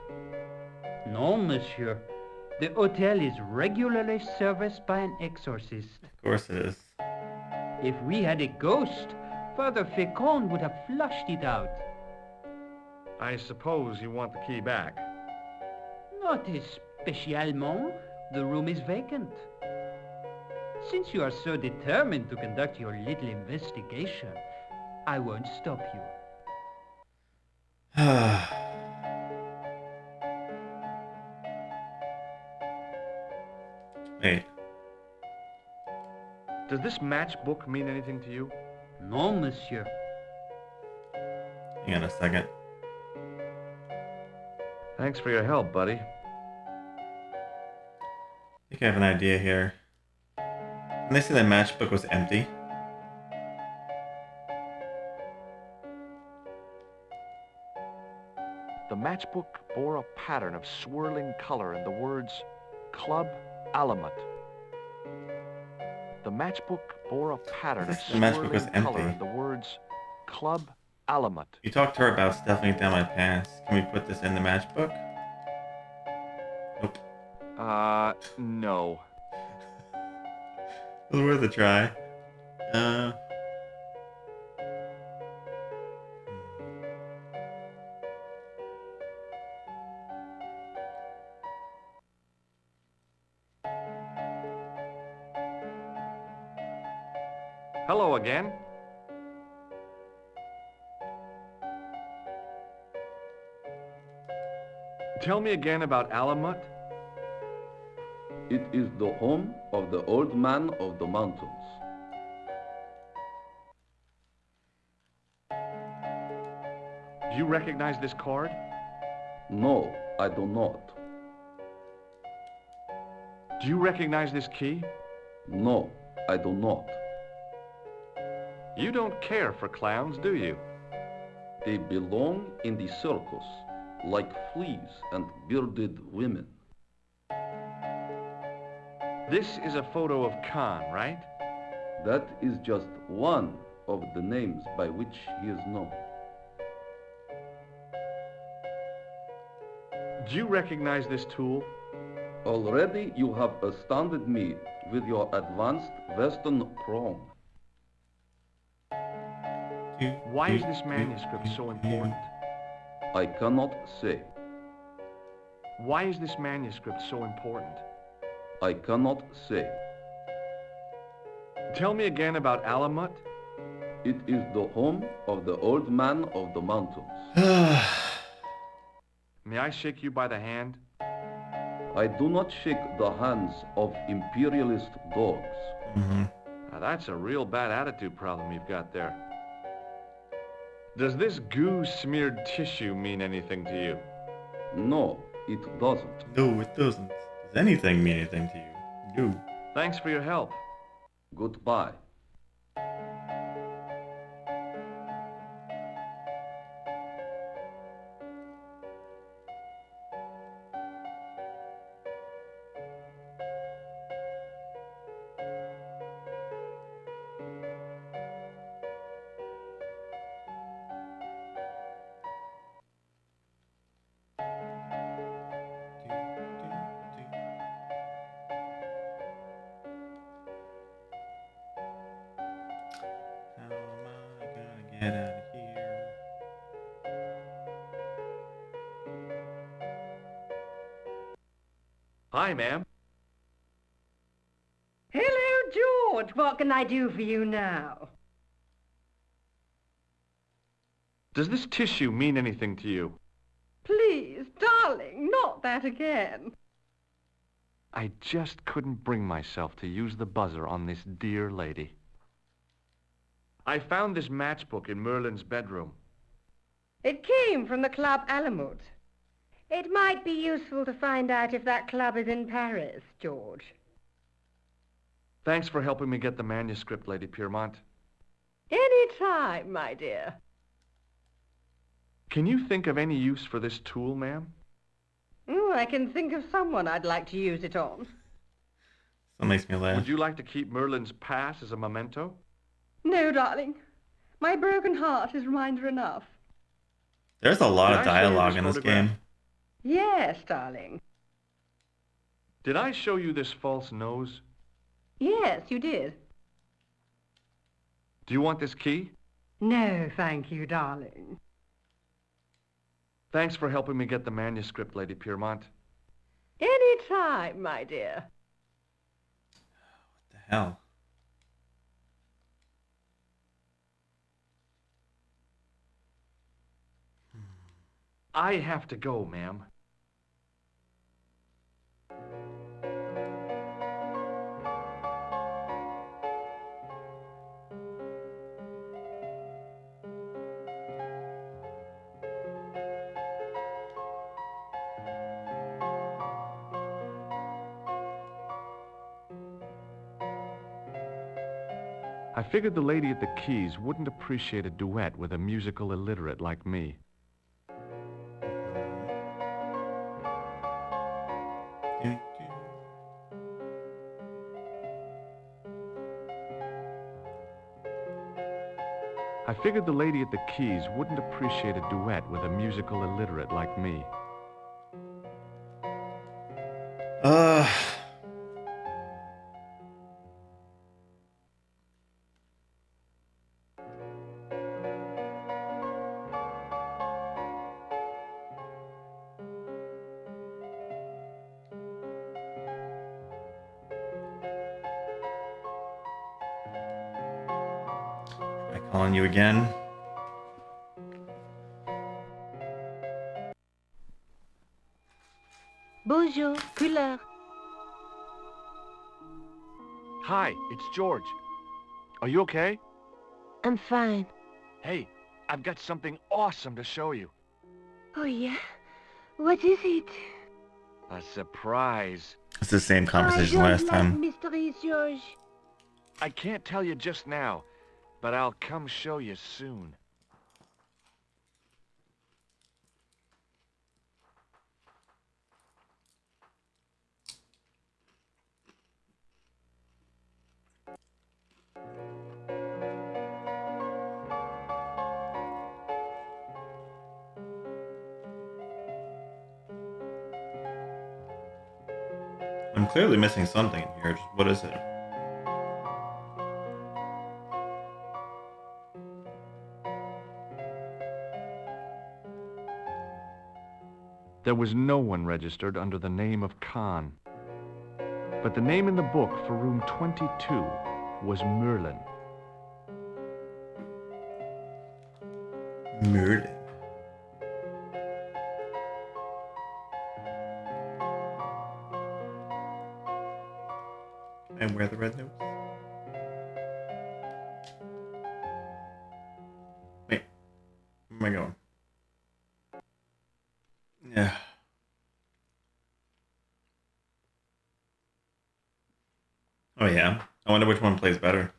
N: No, monsieur. The hotel is regularly serviced by an exorcist.
A: Of course it is.
N: If we had a ghost, Father Fécond would have flushed it out.
B: I suppose you want the key back.
N: Not especiellement. The room is vacant. Since you are so determined to conduct your little investigation, I won't stop you.
A: Wait.
B: Does this matchbook mean anything to you?
N: No, monsieur.
A: Hang on a second.
B: Thanks for your help, buddy.
A: I think I have an idea here. When they say the matchbook was empty.
B: The matchbook bore a pattern of swirling color and the words Club Alamut. The matchbook bore a pattern of
A: The matchbook was
B: swirling color
A: empty.
B: and the words Club Alamut.
A: You talked to her about stuffing it down my pants. Can we put this in the matchbook? Nope.
B: No.
A: It was worth a try.
B: Hello again. Tell me again about Alamut.
M: It is the home of the old man of the mountains.
B: Do you recognize this card?
M: No, I do not.
B: Do you recognize this key?
M: No, I do not.
B: You don't care for clowns, do you?
M: They belong in the circus, like fleas and bearded women.
B: This is a photo of Khan, right?
M: That is just one of the names by which he is known.
B: Do you recognize this tool?
M: Already you have astounded me with your advanced Western prong.
B: Why is this manuscript so important?
M: I cannot say.
B: Why is this manuscript so important?
M: I cannot say.
B: Tell me again about Alamut.
M: It is the home of the old man of the mountains.
B: May I shake you by the hand?
M: I do not shake the hands of imperialist dogs.
B: Now that's a real bad attitude problem you've got there. Does this goo-smeared tissue mean anything to you?
M: No, it doesn't.
A: No, it doesn't. Does anything mean anything to you? No.
B: Thanks for your help.
M: Goodbye.
A: Get out of here.
B: Hi, ma'am.
L: Hello, George. What can I do for you now?
B: Does this tissue mean anything to you?
L: Please, darling, not that again.
B: I just couldn't bring myself to use the buzzer on this dear lady. I found this matchbook in Merlin's bedroom.
L: It came from the Club Alamut. It might be useful to find out if that club is in Paris, George.
B: Thanks for helping me get the manuscript, Lady Piermont.
L: Any time, my dear.
B: Can you think of any use for this tool, ma'am?
L: Oh, I can think of someone I'd like to use it on.
A: That makes me laugh.
B: Would you like to keep Merlin's pass as a memento?
L: No, darling. My broken heart is reminder enough.
A: There's a lot
B: Did
A: of
B: I show you
A: dialogue
B: this
A: in this
B: photograph?
A: game.
L: Yes, darling.
B: Did I show you this false nose?
L: Yes, you did.
B: Do you want this key?
L: No, thank you, darling.
B: Thanks for helping me get the manuscript, Lady Piermont.
L: Any time, my dear.
A: What the hell?
B: I have to go, ma'am. I figured the lady at the keys wouldn't appreciate a duet with a musical illiterate like me. I figured the lady at the keys wouldn't appreciate a duet with a musical illiterate like me.
A: Calling you again.
F: Bonjour, couleur.
B: Hi, it's George. Are you okay?
F: I'm fine.
B: Hey, I've got something awesome to show you.
F: Oh, yeah? What is it?
B: A surprise.
A: It's the same conversation
F: I don't
A: last time.
F: like mysteries, George.
B: I can't tell you just now, but I'll come show you soon.
A: I'm clearly missing something in here. Just what is it?
B: There was no one registered under the name of Khan. But the name in the book for room 22 was Merlin.
A: Merlin. And where are the red notes? Wait. Where am I going? Yeah. Oh yeah. I wonder which one plays better.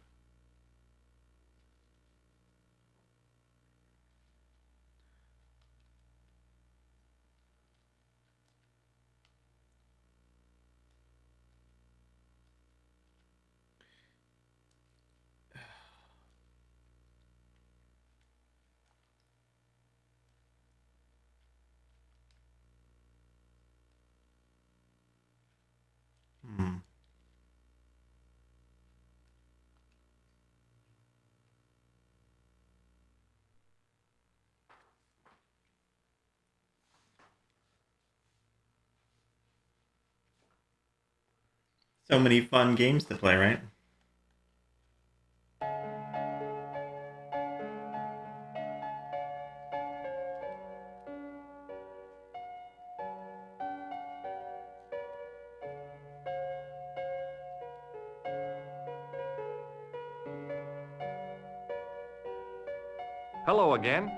A: So many fun games to play, right?
B: Hello again.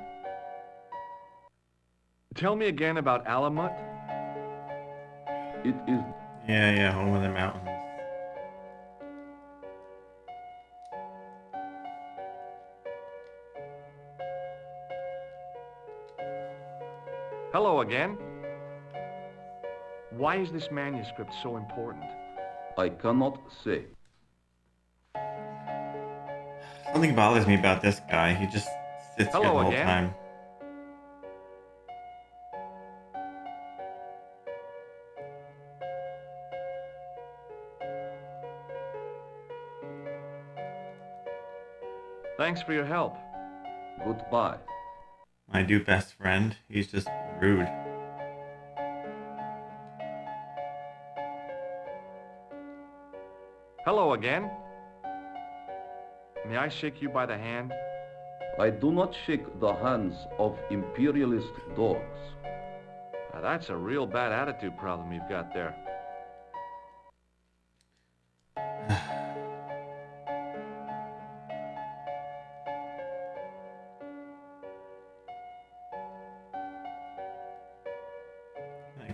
B: Tell me again about Alamut.
M: It is...
A: Yeah, home in the mountains.
B: Hello again. Why is this manuscript so important?
M: I cannot say.
A: Something bothers me about this guy. He just sits here the whole time.
B: Thanks for your help.
M: Goodbye.
A: My new best friend. He's just rude.
B: Hello again. May I shake you by the hand?
M: I do not shake the hands of imperialist dogs.
B: Now that's a real bad attitude problem you've got there.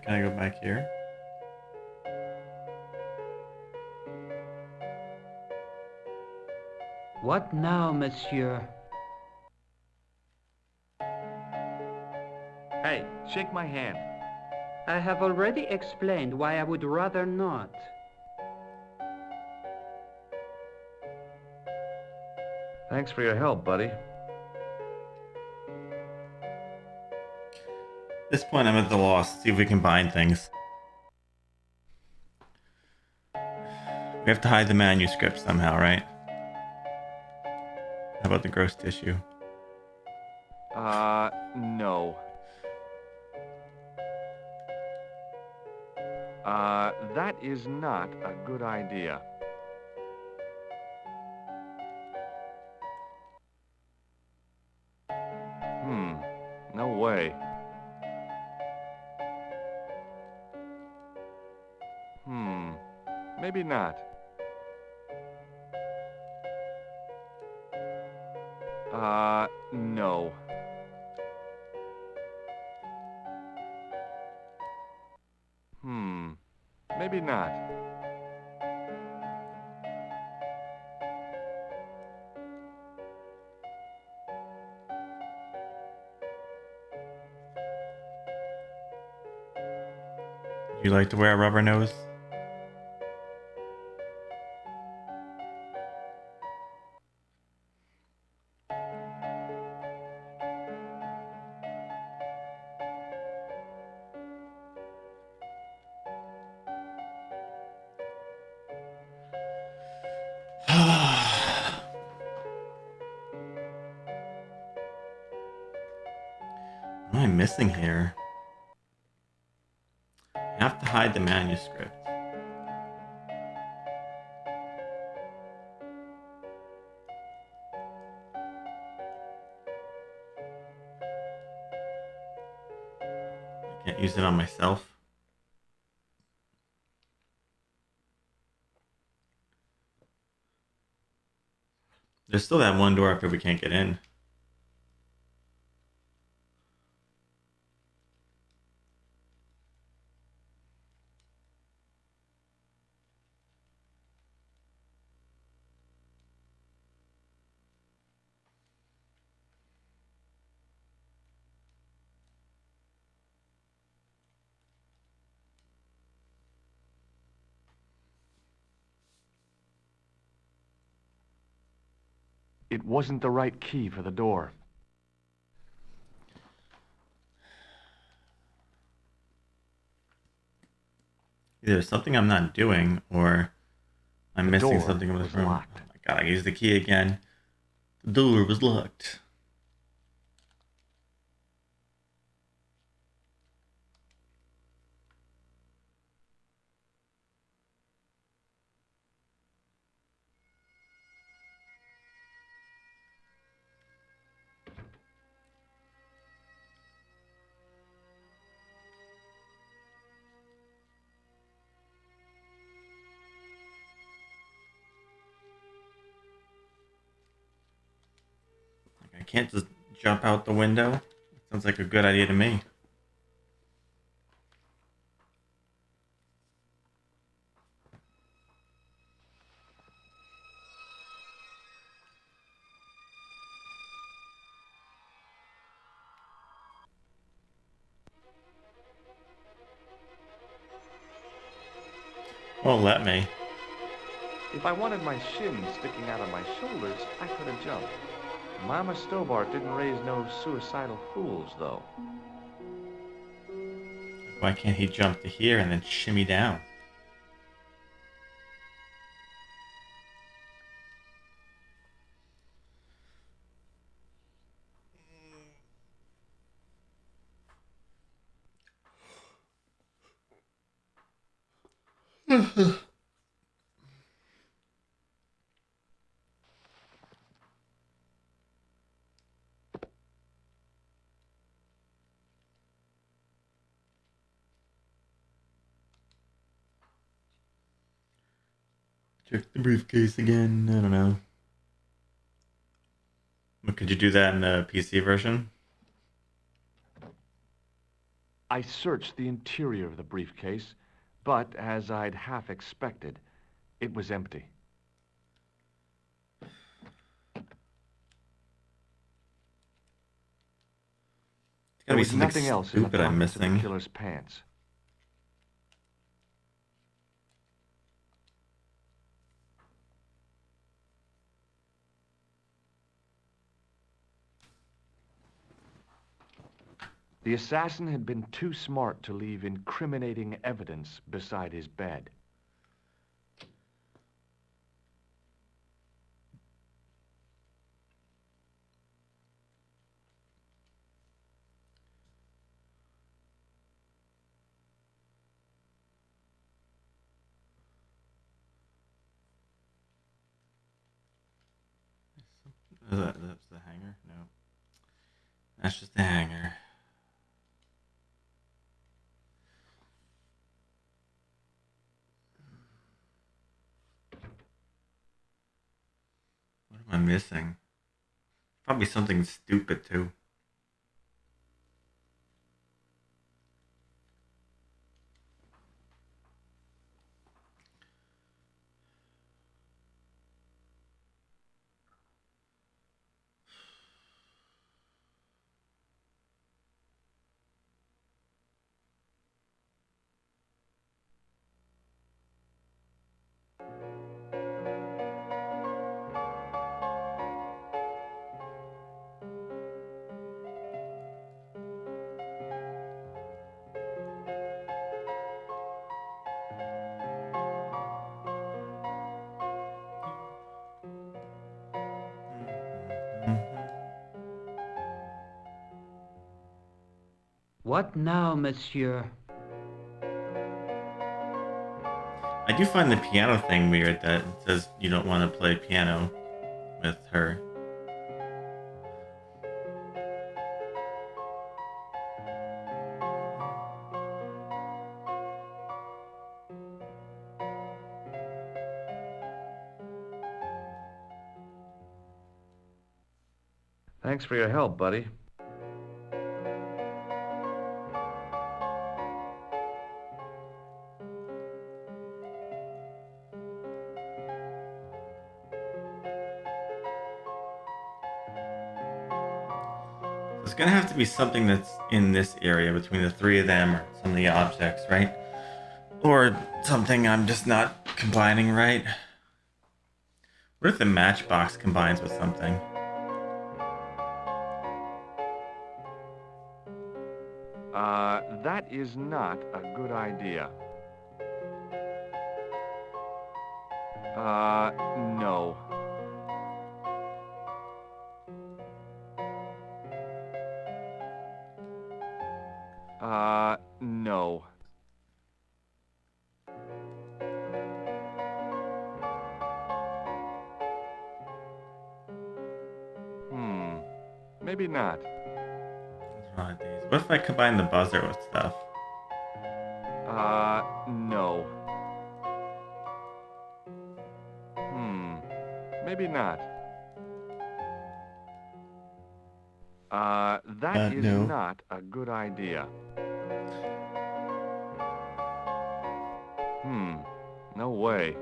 A: Can I go back here?
N: What now, monsieur?
B: Hey, shake my hand.
N: I have already explained why I would rather not.
B: Thanks for your help, buddy.
A: At this point, I'm at the loss. See if we can bind things. We have to hide the manuscript somehow, right? How about the gross tissue?
B: No. That is not a good idea. No way. Maybe not. No. Maybe not.
A: You like to wear a rubber nose? What am I missing here? I have to hide the manuscript. I can't use it on myself. There's still that one door up here we can't get in.
B: It wasn't the right key for the door.
A: Either there's something I'm not doing, or I'm missing something in this room.
B: Locked.
A: Oh my god, I used the key again. The door was locked. can't just jump out the window? Sounds like a good idea to me. Won't let me.
B: If I wanted my shins sticking out of my shoulders, I could have jumped. Mama Stobart didn't raise no suicidal fools, though.
A: Why can't he jump to here and then shimmy down? Check the briefcase again. I don't know. But could you do that in the PC version?
B: I searched the interior of the briefcase, but as I'd half expected, it was empty. There was nothing else in the pockets of the killer's pants. The assassin had been too smart to leave incriminating evidence beside his bed.
A: That's the hanger? No. That's just the hanger. What am I missing? Probably something stupid, too.
N: What now, monsieur?
A: I do find the piano thing weird that it says you don't want to play piano with her.
B: Thanks for your help, buddy.
A: There's gonna have to be something that's in this area between the three of them or some of the objects, right? Or something I'm just not combining right. What if the matchbox combines with something?
B: That is not a good idea. No. No. Maybe not.
A: What's wrong with these? What if I combine the buzzer with stuff?
B: No. Maybe not. That is
A: no.
B: not a good idea. No way.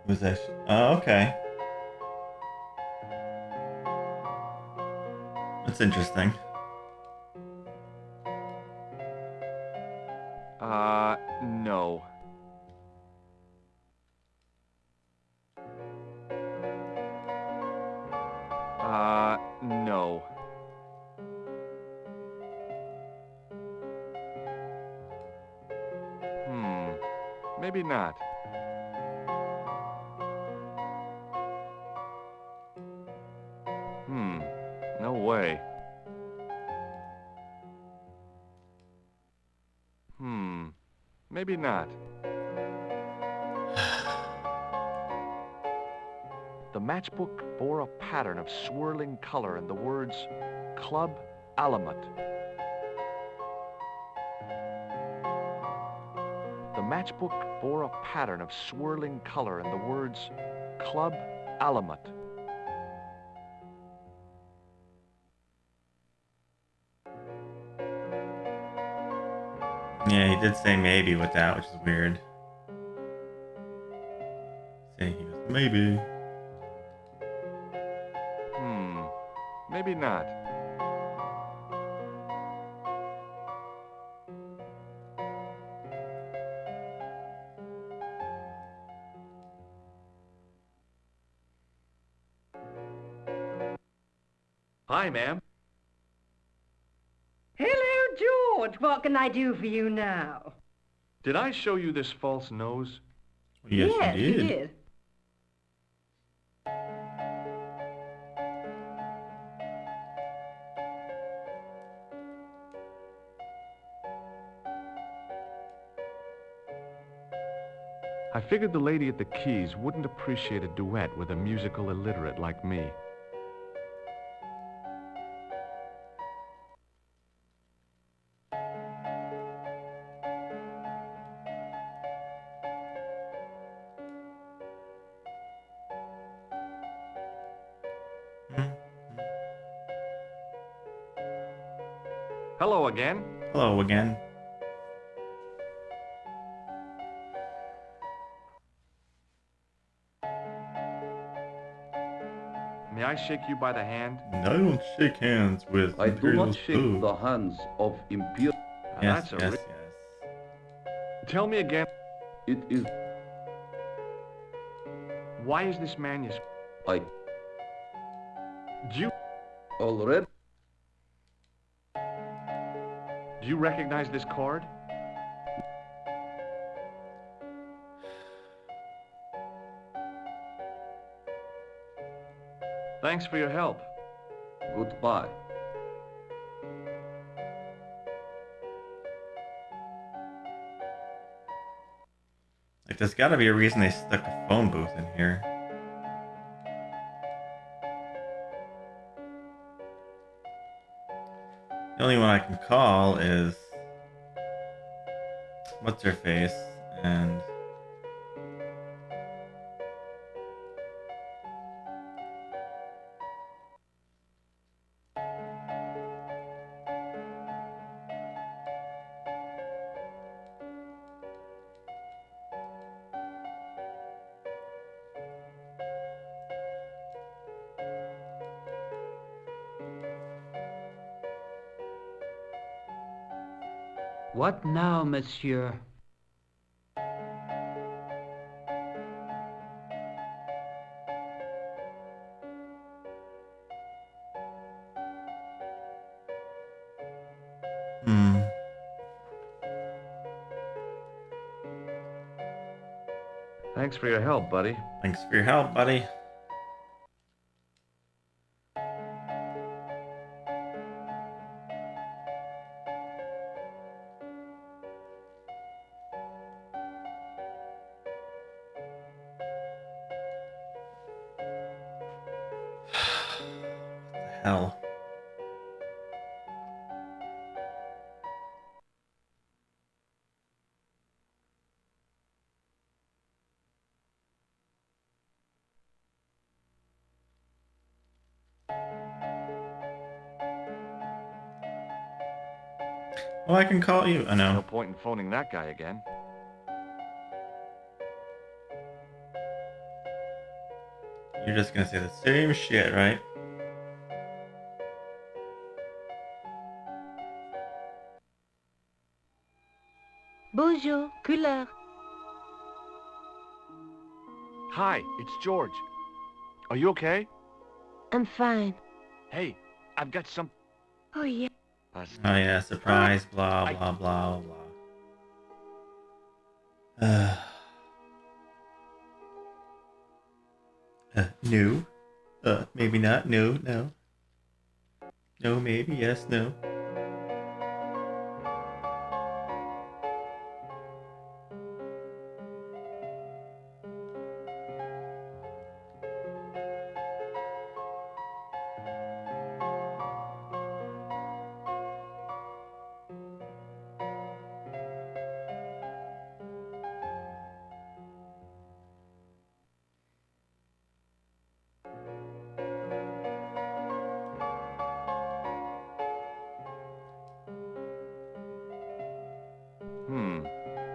A: Was that? Oh, okay. That's interesting.
B: No. No. Maybe not. No way. Maybe not. The matchbook bore a pattern of swirling color and the words Club Alamut. The matchbook bore a pattern of swirling color and the words Club Alamut.
A: Yeah, he did say maybe with that, which is weird. Say he goes, maybe.
B: Maybe not. Hi, ma'am.
L: Hello, George. What can I do for you now?
B: Did I show you this false nose?
A: Yes, you did.
B: I figured the lady at the keys wouldn't appreciate a duet with a musical illiterate like me. Hello again.
A: Hello again.
B: May I shake you by the hand?
A: I don't shake hands with
M: I do not
A: Imperial
M: shake
A: food.
M: the hands of Imperial.
A: Yes,
B: That's a
A: yes, yes.
B: Tell me again.
M: It is.
B: Why is this manuscript?
M: I.
B: Do you
M: Already.
B: Do you recognize this card? Thanks for your help.
M: Goodbye.
A: Like, there's gotta be a reason they stuck a phone booth in here. The only one I can call is what's her face and
N: What now, monsieur?
B: Thanks for your help, buddy.
A: Thanks for your help, buddy. What the hell? Oh, I can call you. I know.
B: No point in phoning that guy again.
A: You're just gonna say the same shit, right?
F: Bonjour, couleur.
B: Hi, it's George. Are you okay?
F: I'm fine.
B: Hey, I've got some...
F: Oh, yeah.
A: Oh yeah, surprise, blah, blah, blah, blah. No. Maybe not. No, no. No, maybe, yes, no.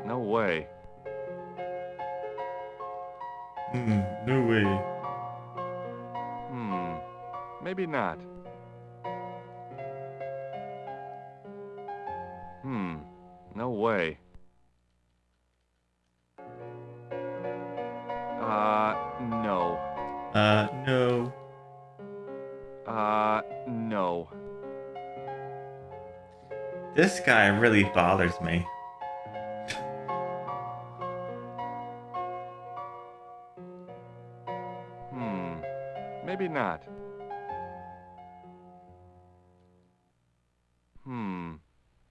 B: No way.
A: No way.
B: Maybe not. No way. No.
A: No.
B: No.
A: This guy really bothers me.
B: Maybe not.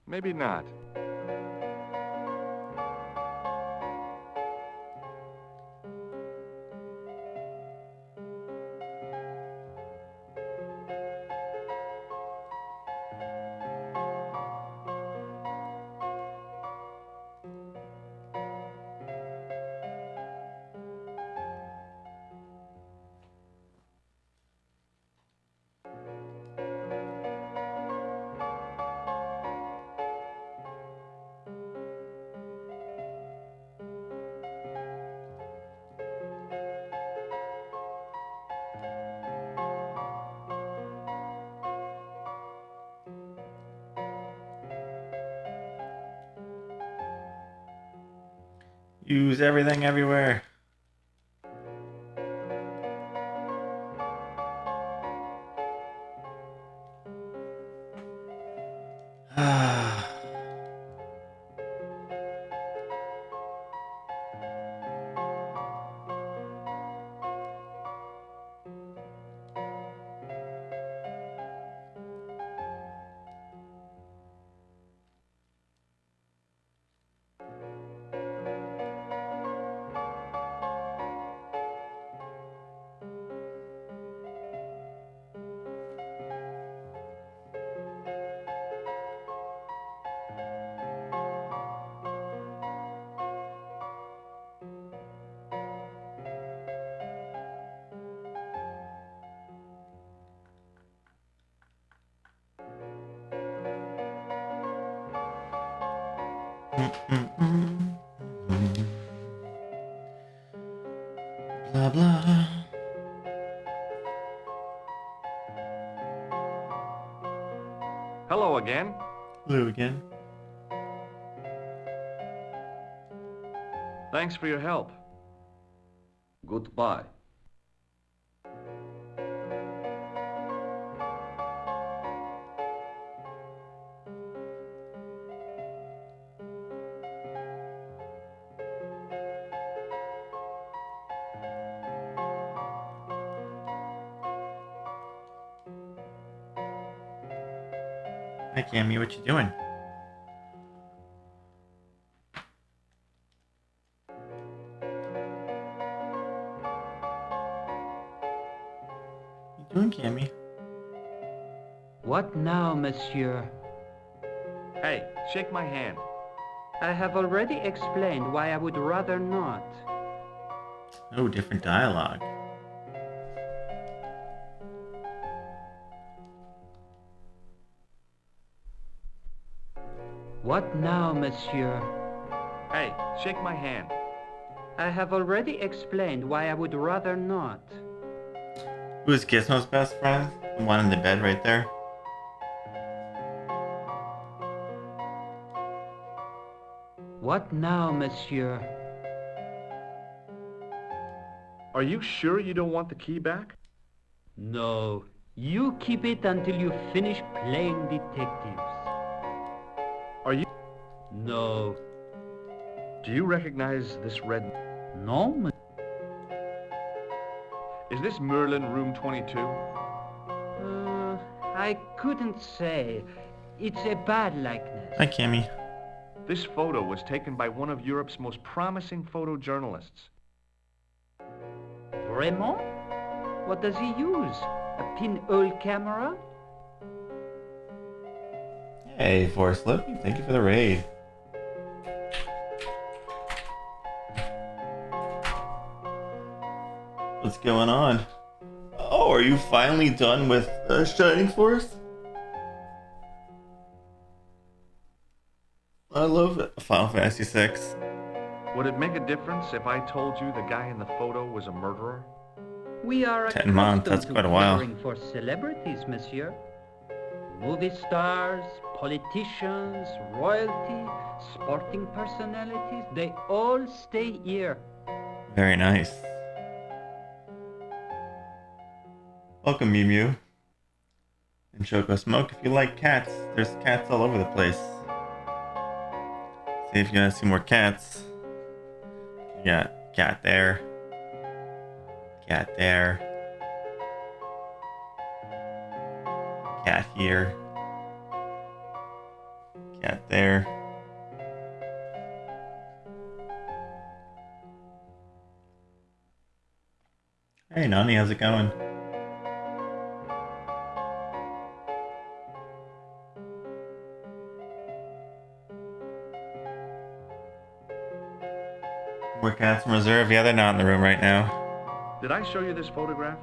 B: Maybe not.
A: Use everything everywhere. Blah blah.
B: Hello again.
A: Hello again.
B: Thanks for your help.
M: Goodbye.
A: Hi Cammy, what you doing? What you doing, Cammy?
N: What now, monsieur?
B: Hey, shake my hand.
N: I have already explained why I would rather not.
A: Oh, different dialogue.
N: What now, monsieur?
B: Hey, shake my hand.
N: I have already explained why I would rather not.
A: Who is Gizmo's best friend? The one in the bed right there?
N: What now, monsieur?
B: Are you sure you don't want the key back?
N: No. You keep it until you finish playing detectives.
B: Are you...
N: No.
B: Do you recognize this red...
N: No,
B: Is this Merlin room 22?
N: I couldn't say. It's a bad likeness.
A: Hi, Cammy.
B: This photo was taken by one of Europe's most promising photojournalists.
N: Vraiment? What does he use? A pinhole camera?
A: Hey, Forest Lip. Thank you for the raid. What's going on? Oh, are you finally done with Shining Force? I love it. Final Fantasy VI.
B: Would it make a difference if I told you the guy in the photo was a murderer?
N: We are
A: 10 months, that's
N: accustomed
A: quite a
N: to
A: while.
N: catering for celebrities, monsieur. Movie stars, politicians, royalty, sporting personalities, they all stay here.
A: Very nice. Welcome, Mew Mew. And Choco Smoke, if you like cats, there's cats all over the place. See if you want to see more cats. You got cat there. Cat there. Cat here. Cat there. Hey Nani, how's it going? More cats in reserve? Yeah, they're not in the room right now.
B: Did I show you this photograph?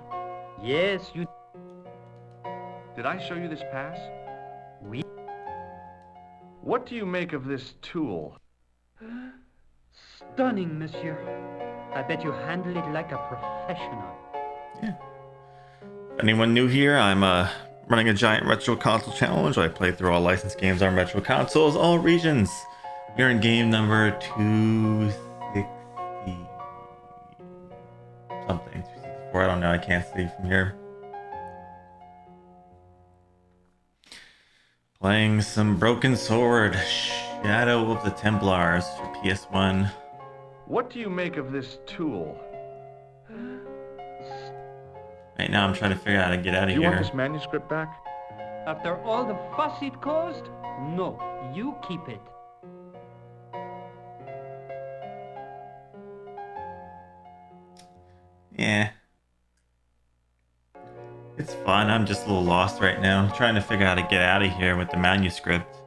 N: Yes, you...
B: Did I show you this pass?
N: Oui.
B: What do you make of this tool?
N: Stunning, monsieur. I bet you handle it like a professional.
A: Yeah. Anyone new here? I'm running a giant retro console challenge. I play through all licensed games on retro consoles, all regions. We're in game number 260 something, 264. I don't know. I can't see from here. Playing some Broken Sword, Shadow of the Templars for PS1.
B: What do you make of this tool?
A: Right now I'm trying to figure out how to get out of
B: Do you
A: here.
B: want this manuscript back?
N: After all the fuss it caused? No, you keep it.
A: Yeah. It's fun. I'm just a little lost right now. I'm trying to figure out how to get out of here with the manuscript.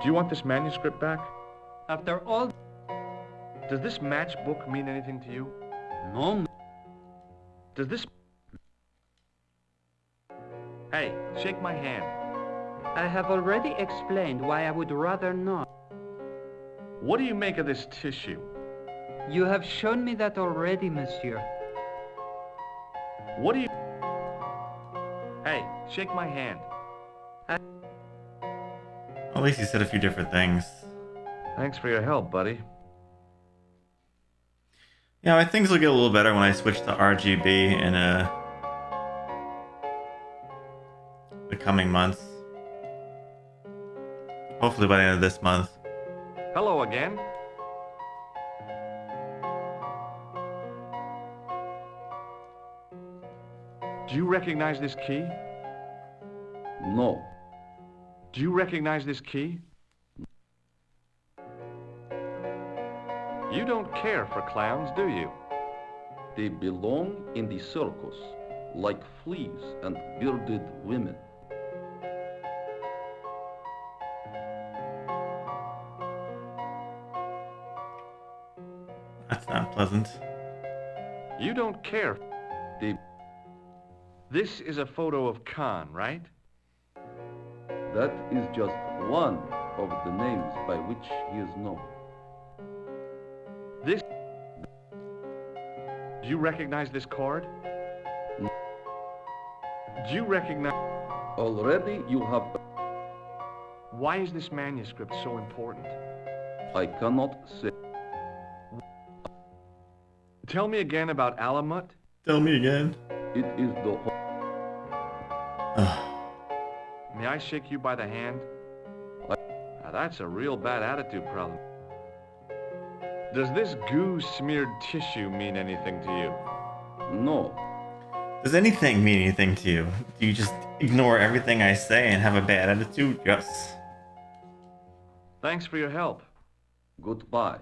B: Do you want this manuscript back?
N: After all...
B: Does this matchbook mean anything to you?
N: No.
B: Does this... Hey, shake my hand.
N: I have already explained why I would rather not.
B: What do you make of this tissue?
N: You have shown me that already, monsieur.
B: What do you... Hey, shake my hand.
A: At least you said a few different things.
B: Thanks for your help, buddy.
A: Yeah, I think things will get a little better when I switch to RGB in the coming months. Hopefully by the end of this month.
B: Hello again. Do you recognize this key?
M: No.
B: Do you recognize this key? You don't care for clowns, do you?
M: They belong in the circus, like fleas and bearded women.
A: That's not pleasant.
B: You don't care.
M: The...
B: This is a photo of Khan, right?
M: That is just one of the names by which he is known.
B: This... Do you recognize this card?
M: No.
B: Do you recognize...
M: Already you have...
B: Why is this manuscript so important?
M: I cannot say.
B: Tell me again about Alamut.
A: Tell me again.
M: It is the...
B: May I shake you by the hand? Now that's a real bad attitude problem. Does this goo-smeared tissue mean anything to you?
M: No.
A: Does anything mean anything to you? Do you just ignore everything I say and have a bad attitude? Yes.
B: Thanks for your help.
M: Goodbye.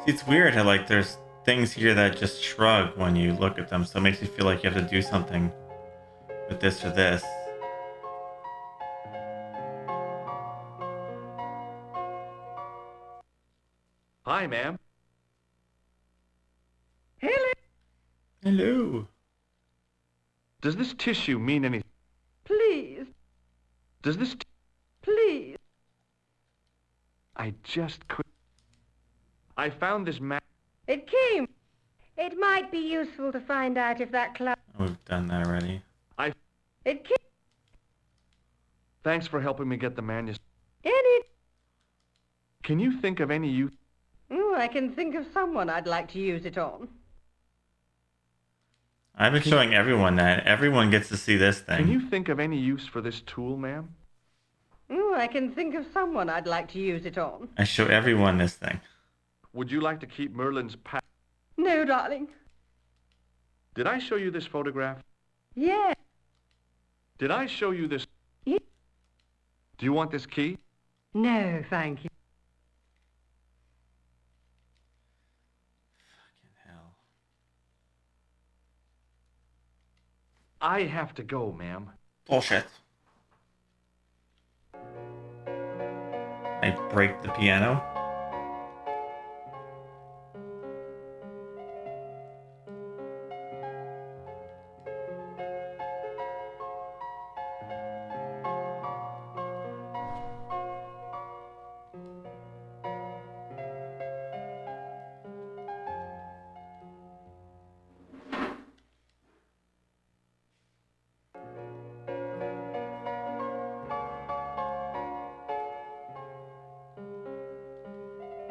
A: See, it's weird how, like, there's things here that just shrug when you look at them, so it makes you feel like you have to do something with this or this.
B: Hi, ma'am.
L: Hello.
A: Hello.
B: Does this tissue mean anything?
L: Please.
B: Does this...
L: Please.
B: I just couldn't... I found this map.
L: It came. It might be useful to find out if that cloud...
A: Oh, we've done that already.
L: It came.
B: Thanks for helping me get the manuscript.
L: Any...
B: Can you think of any use...
L: Oh, I can think of someone I'd like to use it on.
A: I've been showing everyone that. Everyone gets to see this thing.
B: Can you think of any use for this tool, ma'am?
L: Oh, I can think of someone I'd like to use it on.
A: I show everyone this thing.
B: Would you like to keep Merlin's pack?
L: No, darling.
B: Did I show you this photograph?
L: Yeah.
B: Did I show you this?
L: Yeah.
B: Do you want this key?
L: No, thank you.
A: Fucking hell.
B: I have to go, ma'am.
A: Bullshit. I break the piano.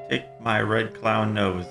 A: Take my red clown nose.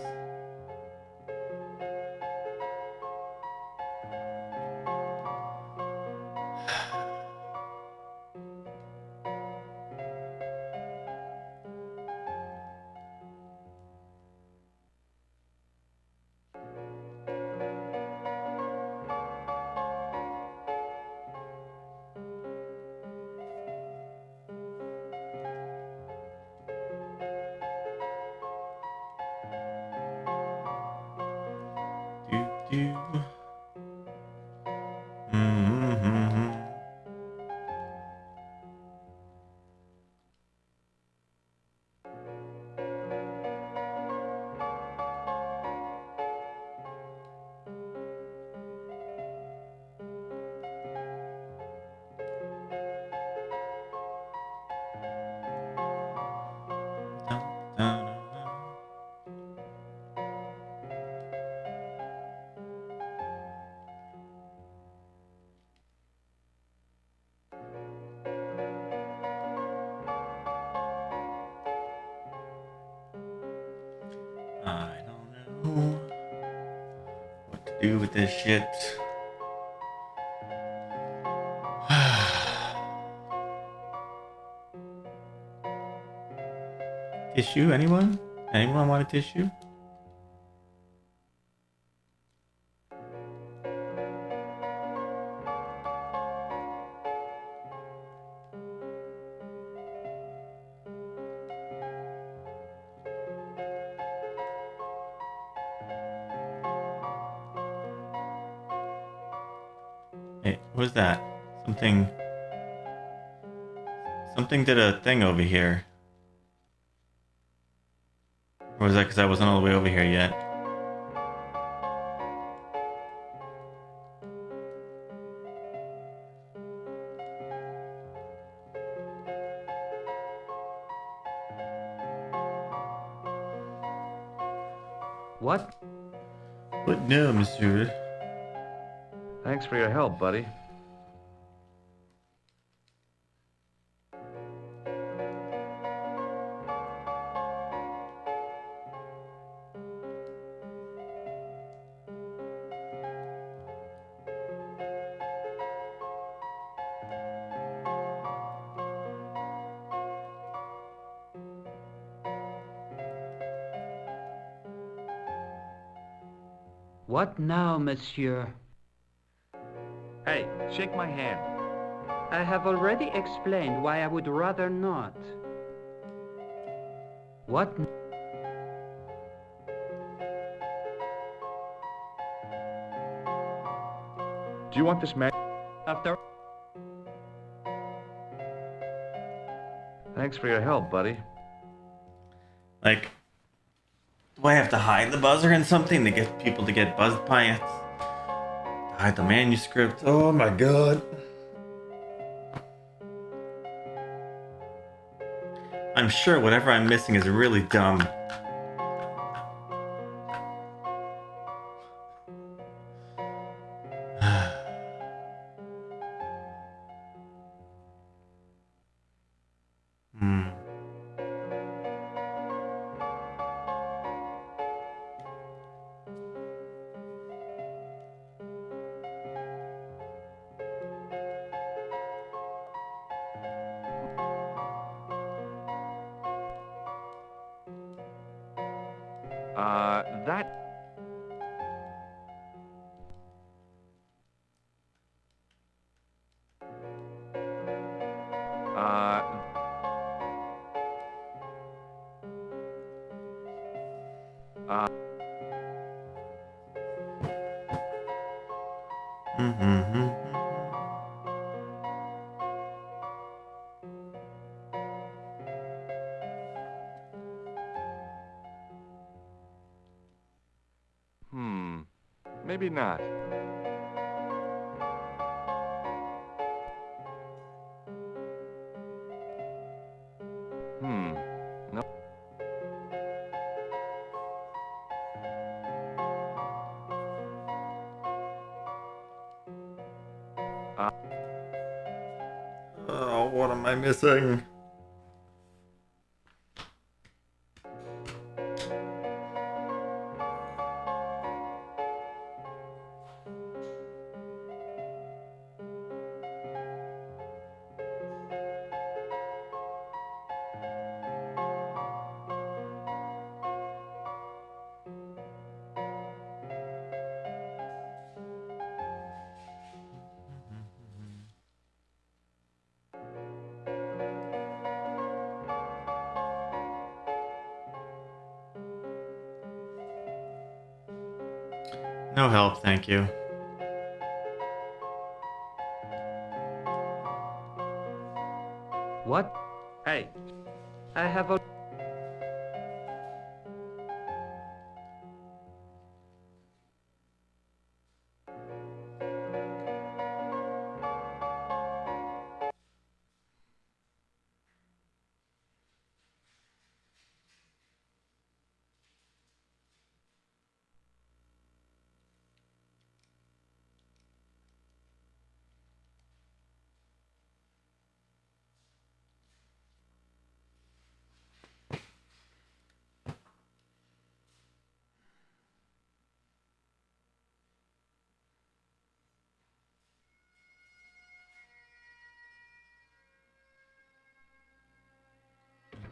A: I don't know what to do with this shit. Tissue? Anyone? Anyone want a tissue? Hey, what was that? Something did a thing over here. Or was that because I wasn't all the way over here yet?
N: What?
A: What no, monsieur?
B: Thanks for your help, buddy.
N: What now, monsieur?
B: Hey, shake my hand.
N: I have already explained why I would rather not. What?
B: Do you want this man?
N: After...
B: Thanks for your help, buddy.
A: Like, do I have to hide the buzzer in something to get people to get buzzed by it? Hide the manuscript. Oh my god. I'm sure whatever I'm missing is really dumb.
B: That... Maybe not. No.
A: Oh, what am I missing? No help, thank you.
N: What?
B: Hey.
N: I have a...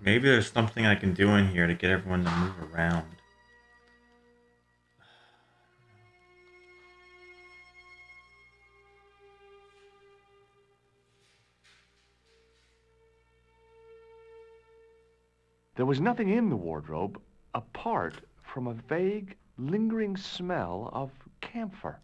A: Maybe there's something I can do in here to get everyone to move around.
B: There was nothing in the wardrobe apart from a vague, lingering smell of camphor.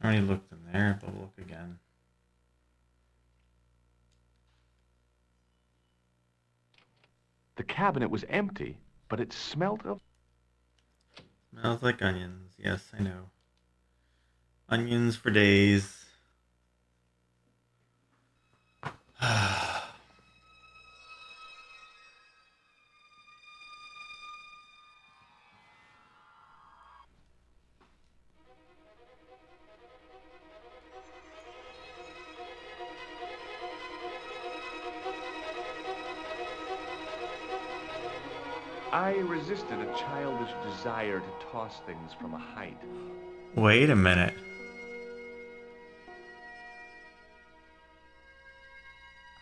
A: already looked in there, but we'll look again.
B: The cabinet was empty, but it smelled of...
A: Smells like onions. Yes, I know. Onions for days.
B: I resisted a childish desire to toss things from a height.
A: Wait a minute.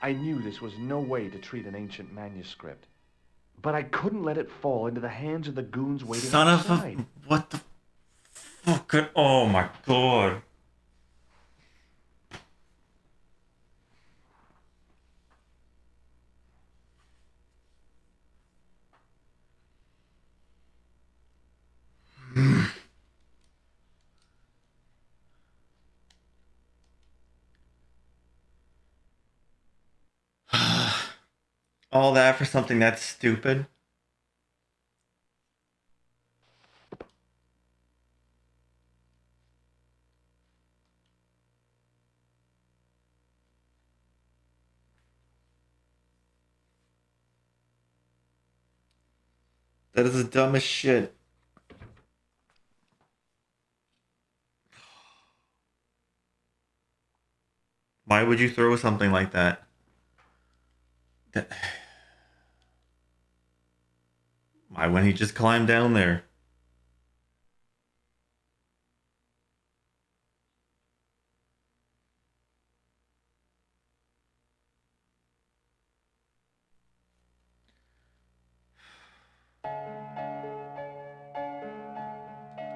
B: I knew this was no way to treat an ancient manuscript, but I couldn't let it fall into the hands of the goons waiting
A: Son
B: outside.
A: of a... What the fuck? Oh my god. All that for something that's stupid? That is the dumbest shit. Why would you throw something like that? Why wouldn't he just climb down there?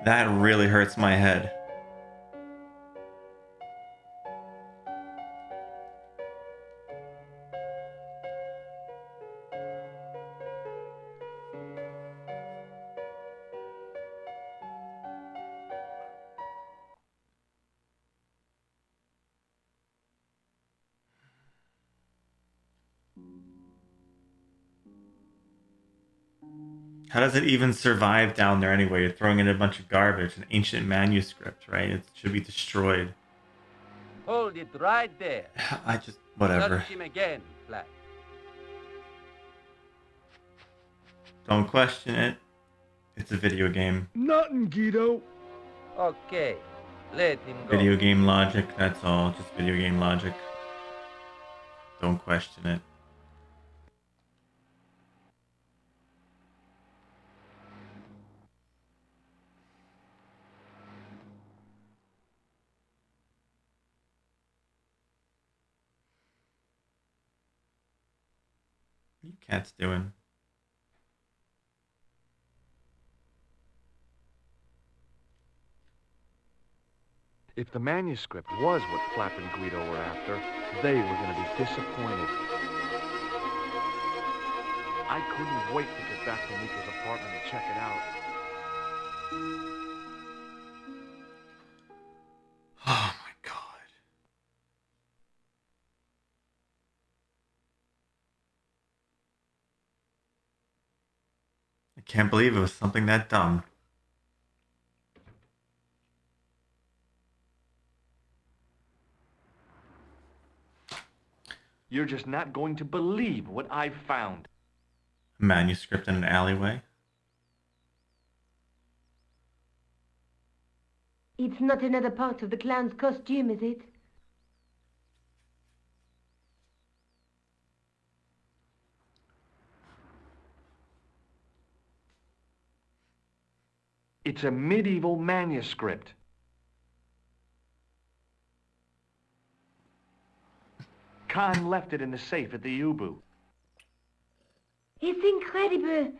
A: That really hurts my head. How does it even survive down there anyway? You're throwing in a bunch of garbage, an ancient manuscript, right? It should be destroyed.
K: Hold it right there.
A: I just... whatever.
K: Touch him again, Flat.
A: Don't question it. It's a video game.
D: Nothing, Guido.
K: Okay, let him go.
A: Video game logic, that's all. Just video game logic. Don't question it. What are you cats doing?
B: If the manuscript was what Flap and Guido were after, they were going to be disappointed. I couldn't wait to get back to Miko's apartment and check it out.
A: Oh my god. I can't believe it was something that dumb.
B: You're just not going to believe what I've found.
A: A manuscript in an alleyway?
F: It's not another part of the clown's costume, is it?
B: It's a medieval manuscript. Khan left it in the safe at the U-Boot.
F: It's incredible.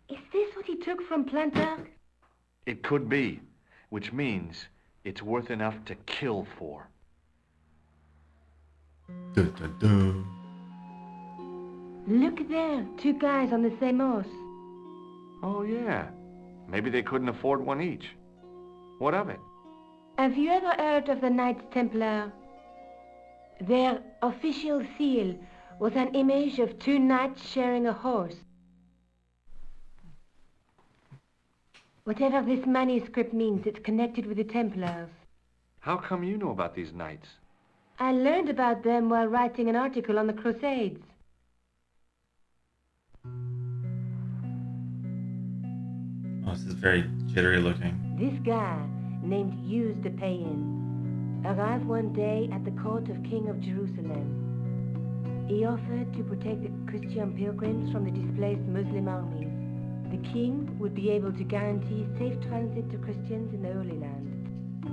F: Is this what he took from Plantar?
B: It could be, which means it's worth enough to kill for.
A: Dun, dun, dun.
F: Look there, two guys on the same horse.
B: Oh, yeah. Maybe they couldn't afford one each. What of it?
F: Have you ever heard of the Knights Templar? Their official seal was an image of two knights sharing a horse. Whatever this manuscript means, it's connected with the Templars.
B: How come you know about these knights?
F: I learned about them while writing an article on the Crusades.
A: Oh, this is very jittery looking.
F: This guy, named Hughes de Payen, arrived one day at the court of King of Jerusalem. He offered to protect the Christian pilgrims from the displaced Muslim armies. The king would be able to guarantee safe transit to Christians in the Holy Land.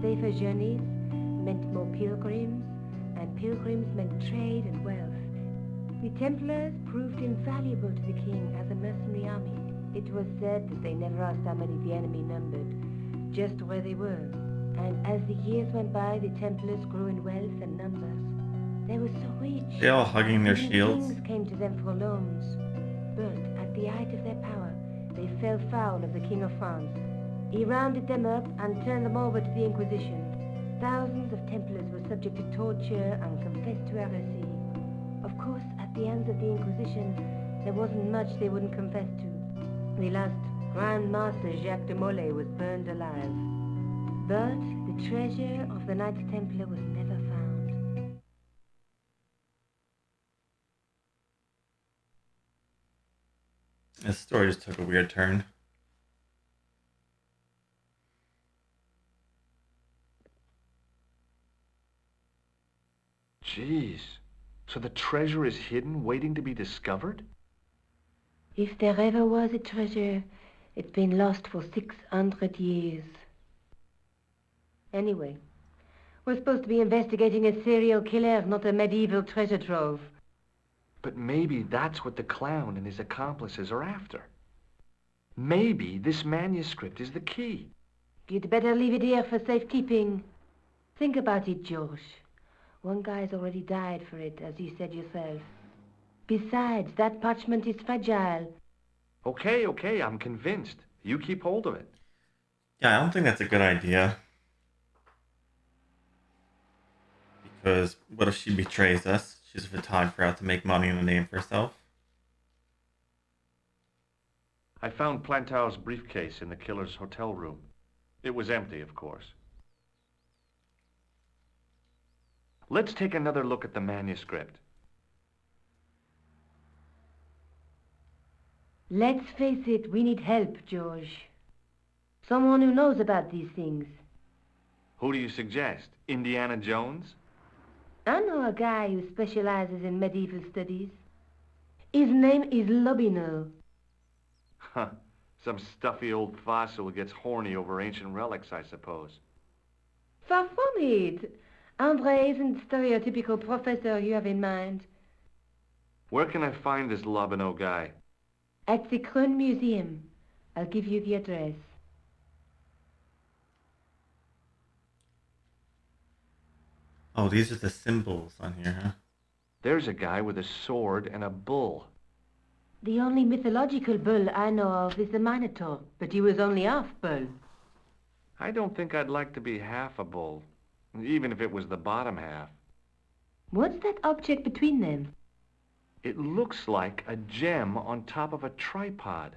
F: Safer journeys meant more pilgrims, and pilgrims meant trade and wealth. The Templars proved invaluable to the king as a mercenary army. It was said that they never asked how many the enemy numbered, just where they were. And as the years went by, the Templars grew in wealth and numbers. They were so rich.
A: They all hugging their
F: even
A: shields.
F: Kings came to them for loans. But at the height of their power, they fell foul of the King of France. He rounded them up and turned them over to the Inquisition. Thousands of Templars were subject to torture and confessed to heresy. Of course, at the hands of the Inquisition, there wasn't much they wouldn't confess to. The last Grand Master Jacques de Molay was burned alive. But the treasure of the Knights Templar was never found.
A: This story just took a weird turn.
B: Jeez. So the treasure is hidden, waiting to be discovered?
F: If there ever was a treasure, it's been lost for 600 years. Anyway, we're supposed to be investigating a serial killer, not a medieval treasure trove.
B: But maybe that's what the clown and his accomplices are after. Maybe this manuscript is the key.
F: You'd better leave it here for safekeeping. Think about it, George. One guy's already died for it, as you said yourself. Besides, that parchment is fragile.
B: Okay, I'm convinced. You keep hold of it.
A: Yeah, I don't think that's a good idea. Because what if she betrays us? She's a photographer out to make money and a name for herself.
B: I found Plantar's briefcase in the killer's hotel room. It was empty, of course. Let's take another look at the manuscript.
F: Let's face it, we need help, George. Someone who knows about these things.
B: Who do you suggest? Indiana Jones?
F: I know a guy who specializes in medieval studies. His name is Lobino.
B: Huh. Some stuffy old fossil who gets horny over ancient relics, I suppose.
F: Far from it. Andre isn't the stereotypical professor you have in mind.
B: Where can I find this Lobino guy?
F: At the Kroon Museum. I'll give you the address.
A: Oh, these are the symbols on here, huh?
B: There's a guy with a sword and a bull.
F: The only mythological bull I know of is the Minotaur, but he was only half bull.
B: I don't think I'd like to be half a bull, even if it was the bottom half.
F: What's that object between them?
B: It looks like a gem on top of a tripod.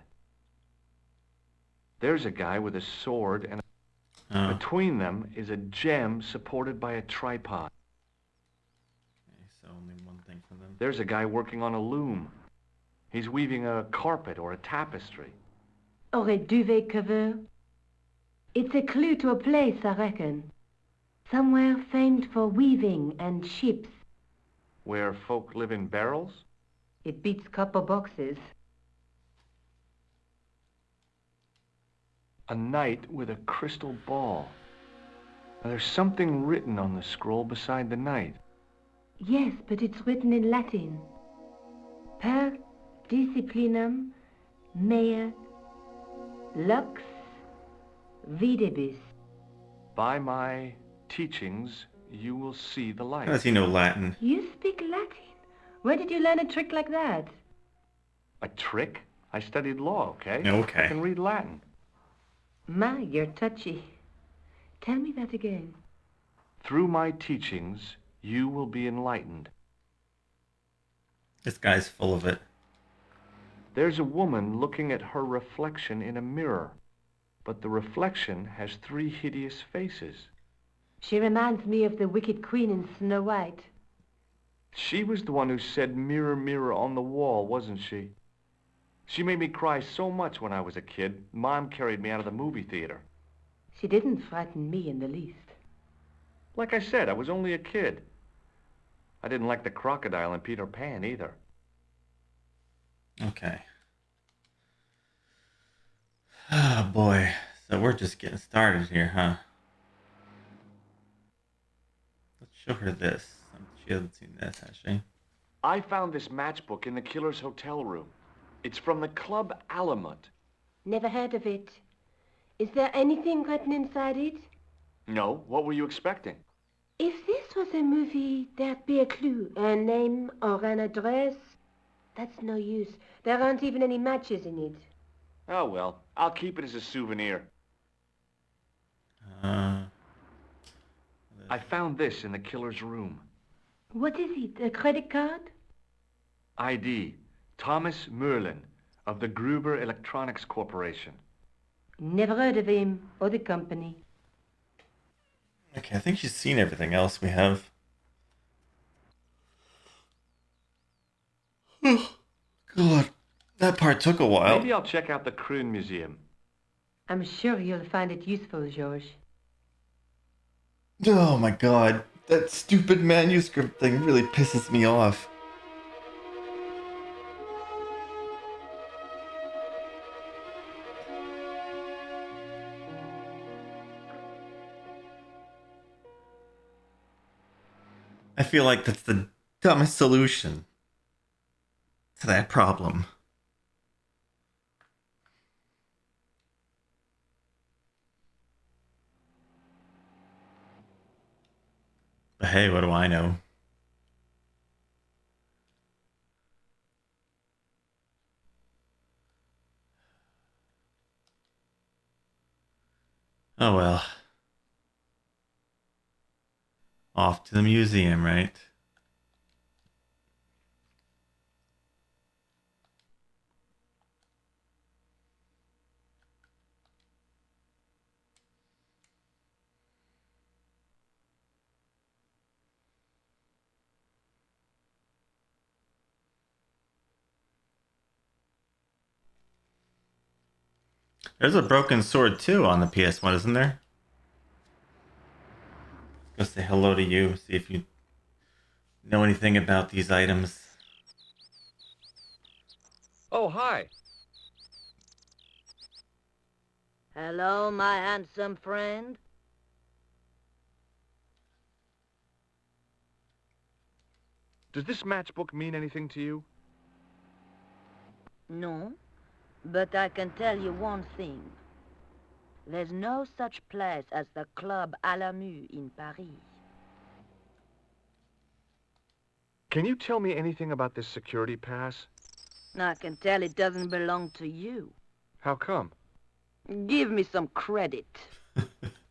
B: There's a guy with a sword and between them is a gem supported by a tripod.
A: Okay, so only one thing from them.
B: There's a guy working on a loom. He's weaving a carpet or a tapestry.
F: Or a duvet cover? It's a clue to a place, I reckon. Somewhere famed for weaving and ships.
B: Where folk live in barrels?
F: It beats copper boxes.
B: A knight with a crystal ball. Now, there's something written on the scroll beside the knight.
F: Yes, but it's written in Latin. Per disciplinam mea lux videbis.
B: By my teachings, you will see the light.
A: How does he know Latin?
F: You speak Latin? Where did you learn a trick like that?
B: A trick? I studied law, okay?
A: Okay.
B: I can read Latin.
F: My, you're touchy. Tell me that again.
B: Through my teachings, you will be enlightened.
A: This guy's full of it.
B: There's a woman looking at her reflection in a mirror, but the reflection has 3 hideous faces.
F: She reminds me of the wicked queen in Snow White.
B: She was the one who said, "Mirror, mirror on the wall," wasn't she? She made me cry so much when I was a kid, Mom carried me out of the movie theater.
F: She didn't frighten me in the least.
B: Like I said, I was only a kid. I didn't like the crocodile in Peter Pan either.
A: Okay. Oh boy. So we're just getting started here, huh? Let's show her this. She hasn't seen this, has she?
B: I found this matchbook in the killer's hotel room. It's from the Club Alamut.
F: Never heard of it. Is there anything written inside it?
B: No, what were you expecting?
F: If this was a movie, there'd be a clue, a name or an address. That's no use. There aren't even any matches in it.
B: Oh well, I'll keep it as a souvenir. I found this in the killer's room.
F: What is it, a credit card?
B: ID, Thomas Merlin, of the Gruber Electronics Corporation.
F: Never heard of him or the company.
A: Okay, I think she's seen everything else we have. Oh, God. That part took a while.
B: Maybe I'll check out the Kroon Museum.
F: I'm sure you'll find it useful, George.
A: Oh my God. That stupid manuscript thing really pisses me off. I feel like that's the dumbest solution to that problem. But hey, what do I know? Oh well. Off to the museum, right? There's a broken sword too on the PS1, isn't there? Go say hello to you, see if you know anything about these items.
B: Oh, hi.
I: Hello, my handsome friend.
B: Does this matchbook mean anything to you?
I: No, but I can tell you one thing. There's no such place as the Club Alamut in Paris.
B: Can you tell me anything about this security pass?
I: I can tell it doesn't belong to you.
B: How come?
I: Give me some credit.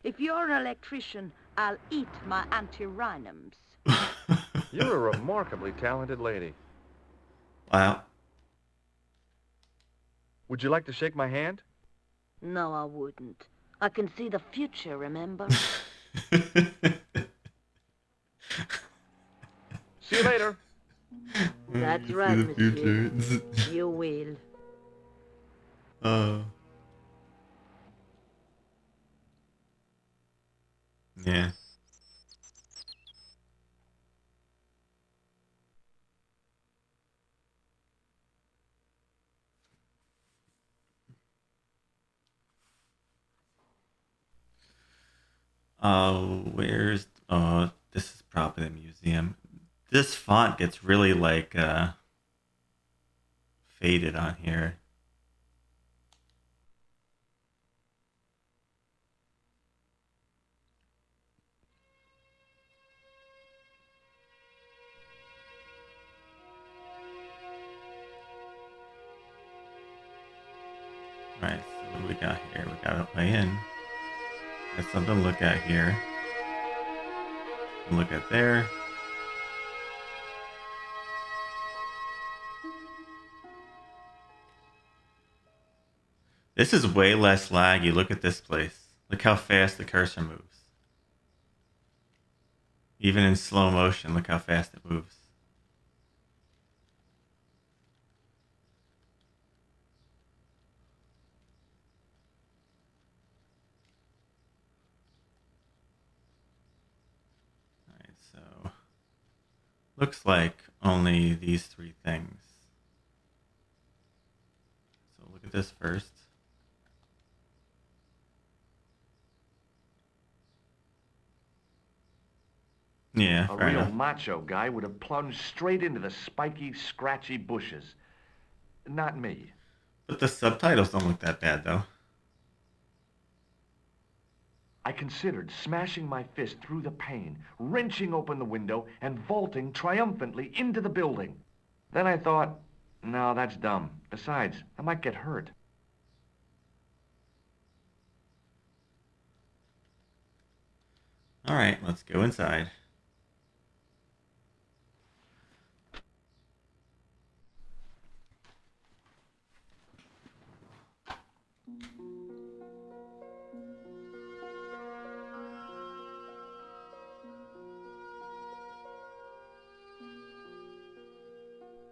I: If you're an electrician, I'll eat my antirrhinums.
B: You're a remarkably talented lady.
A: Wow.
B: Would you like to shake my hand?
I: No, I wouldn't. I can see the future, remember?
B: See you later.
I: That's right, monsieur. You will.
A: Yeah. Where's... Oh, this is probably the museum. This font gets really, like, faded on here. Right, so what do we got here? We got a way in. Got something to look at here. Look at there. This is way less laggy. Look at this place. Look how fast the cursor moves. Even in slow motion, look how fast it moves. Alright, so looks like only these three things. So look at this first. Yeah,
B: A
A: fair
B: real
A: enough.
B: macho guy would have plunged straight into the spiky, scratchy bushes. Not me.
A: But the subtitles don't look that bad, though.
B: I considered smashing my fist through the pane, wrenching open the window, and vaulting triumphantly into the building. Then I thought, no, that's dumb. Besides, I might get hurt.
A: Alright, let's go inside.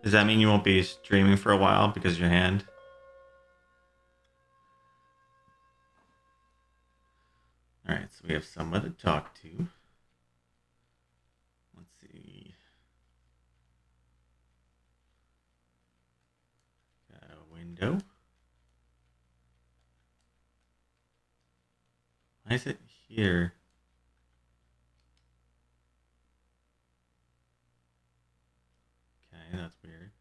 A: Does that mean you won't be streaming for a while because of your hand? Alright, so we have someone to talk to. Let's see. Got a window. Why is it here? Okay, that's weird.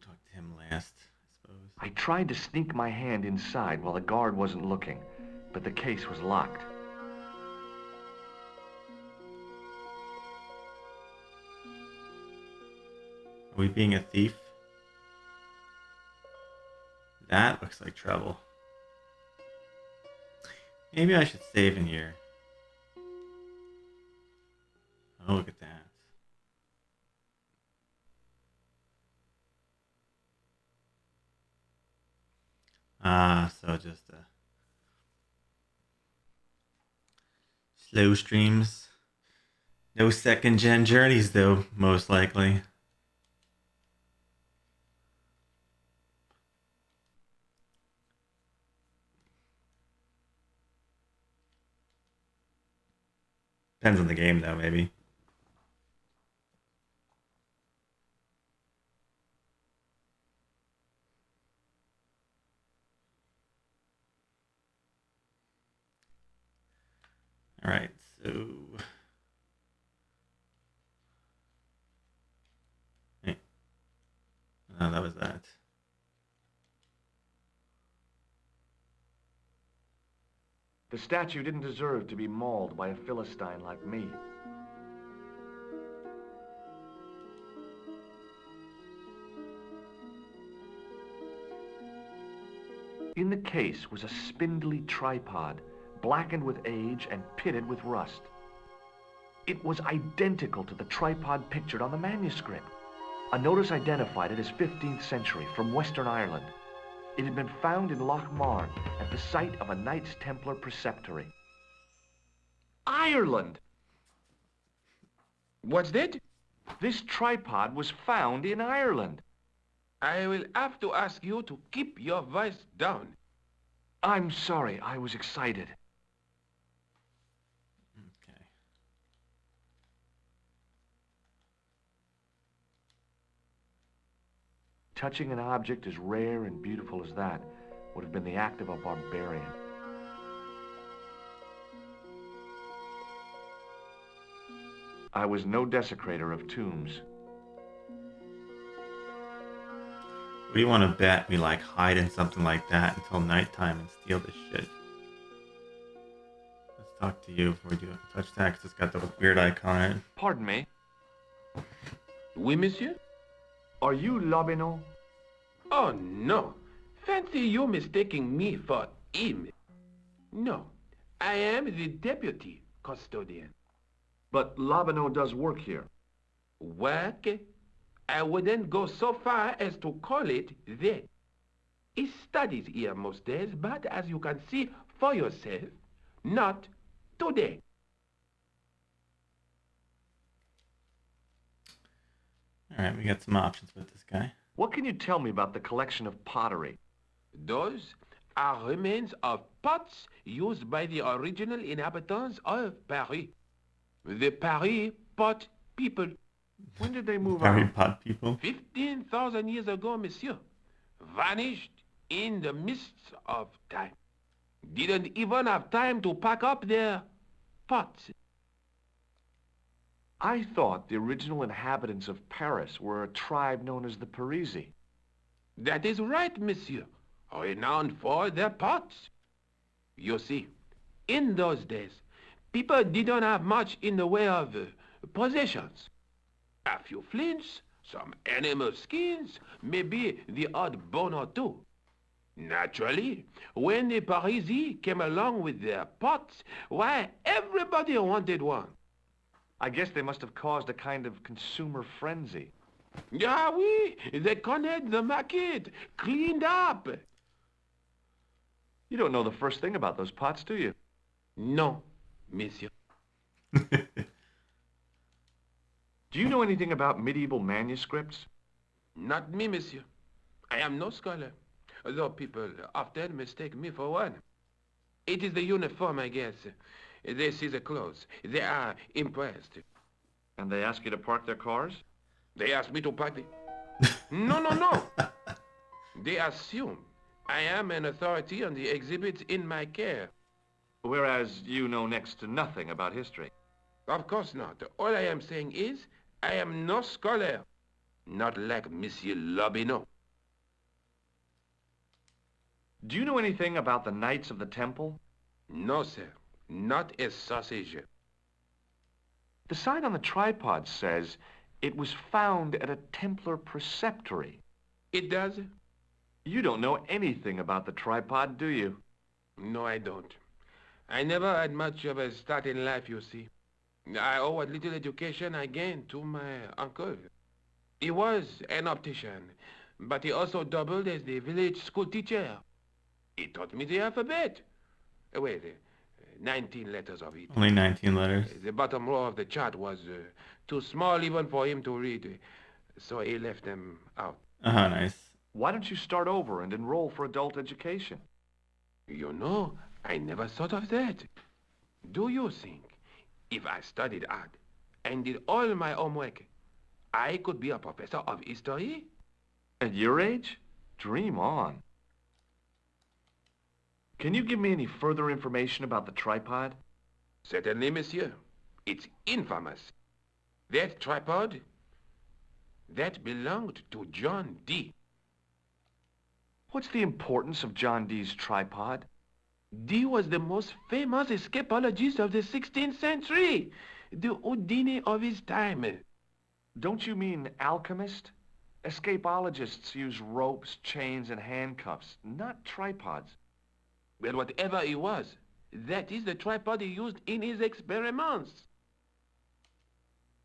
A: Talk to him last, I suppose.
B: I tried to sneak my hand inside while the guard wasn't looking, but the case was locked.
A: Are we being a thief? That looks like trouble. Maybe I should save in here. Oh, look at that. Ah, so just slow streams. No second gen journeys though, most likely. Depends on the game though, maybe. Alright, so... Hey. Oh, that was that.
B: The statue didn't deserve to be mauled by a Philistine like me. In the case was a spindly tripod, blackened with age and pitted with rust. It was identical to the tripod pictured on the manuscript. A notice identified it as 15th century from Western Ireland. It had been found in Loch Marn at the site of a Knights Templar preceptory. Ireland!
G: What's that?
B: This tripod was found in Ireland.
G: I will have to ask you to keep your voice down.
B: I'm sorry, I was excited.
A: Okay.
B: Touching an object as rare and beautiful as that would have been the act of a barbarian. I was no desecrator of tombs.
A: What do you want to bet we like hide in something like that until nighttime and steal this shit? Let's talk to you before we do it. Touch that 'cause it's got the weird icon on it.
B: Pardon me.
G: Oui, monsieur?
B: Are you Lobineau?
G: Oh, no. Fancy you mistaking me for him. No, I am the deputy custodian.
B: But Labano does work here.
G: Work? I wouldn't go so far as to call it that. He studies here most days, but as you can see for yourself, not today.
A: Alright, we got some options with this guy.
B: What can you tell me about the collection of pottery?
G: Those are remains of pots used by the original inhabitants of Paris. The Paris pot people.
B: When did they move
A: Very
B: out?
A: pot people.
G: 15,000 years ago, monsieur. Vanished in the mists of time. Didn't even have time to pack up their pots.
B: I thought the original inhabitants of Paris were a tribe known as the Parisi.
G: That is right, monsieur. Renowned for their pots. You see, in those days, people didn't have much in the way of possessions. A few flints, some animal skins, maybe the odd bone or two. Naturally, when the Parisi came along with their pots, why, everybody wanted one.
B: I guess they must have caused a kind of consumer frenzy.
G: Ah oui, they connected the market, cleaned up.
B: You don't know the first thing about those pots, do you?
G: No, monsieur.
B: Do you know anything about medieval manuscripts?
G: Not me, monsieur. I am no scholar, though people often mistake me for one. It is the uniform, I guess. They see the clothes. They are impressed.
B: And they ask you to park their cars?
G: They ask me to park the... No. They assume I am an authority on the exhibits in my care.
B: Whereas you know next to nothing about history.
G: Of course not. All I am saying is, I am no scholar. Not like Monsieur Lobineau.
B: Do you know anything about the Knights of the Temple?
G: No, sir. Not a sausage.
B: The sign on the tripod says it was found at a Templar preceptory.
G: It does?
B: You don't know anything about the tripod, do you?
G: No, I don't. I never had much of a start in life, you see. I owe what little education I gained to my uncle. He was an optician, but he also doubled as the village school teacher. He taught me the alphabet. Wait, 19 letters of it.
A: Only 19 letters.
G: The bottom row of the chart was too small even for him to read, so he left them out.
A: Nice.
B: Why don't you start over and enroll for adult education?
G: You know, I never thought of that. Do you think if I studied hard and did all my homework, I could be a professor of history?
B: At your age? Dream on. Can you give me any further information about the tripod?
G: Certainly, monsieur. It's infamous. That tripod, that belonged to John Dee.
B: What's the importance of John Dee's tripod?
G: Dee was the most famous escapologist of the 16th century. The Houdini of his time.
B: Don't you mean alchemist? Escapologists use ropes, chains, and handcuffs, not tripods.
G: Well, whatever he was, that is the tripod he used in his experiments.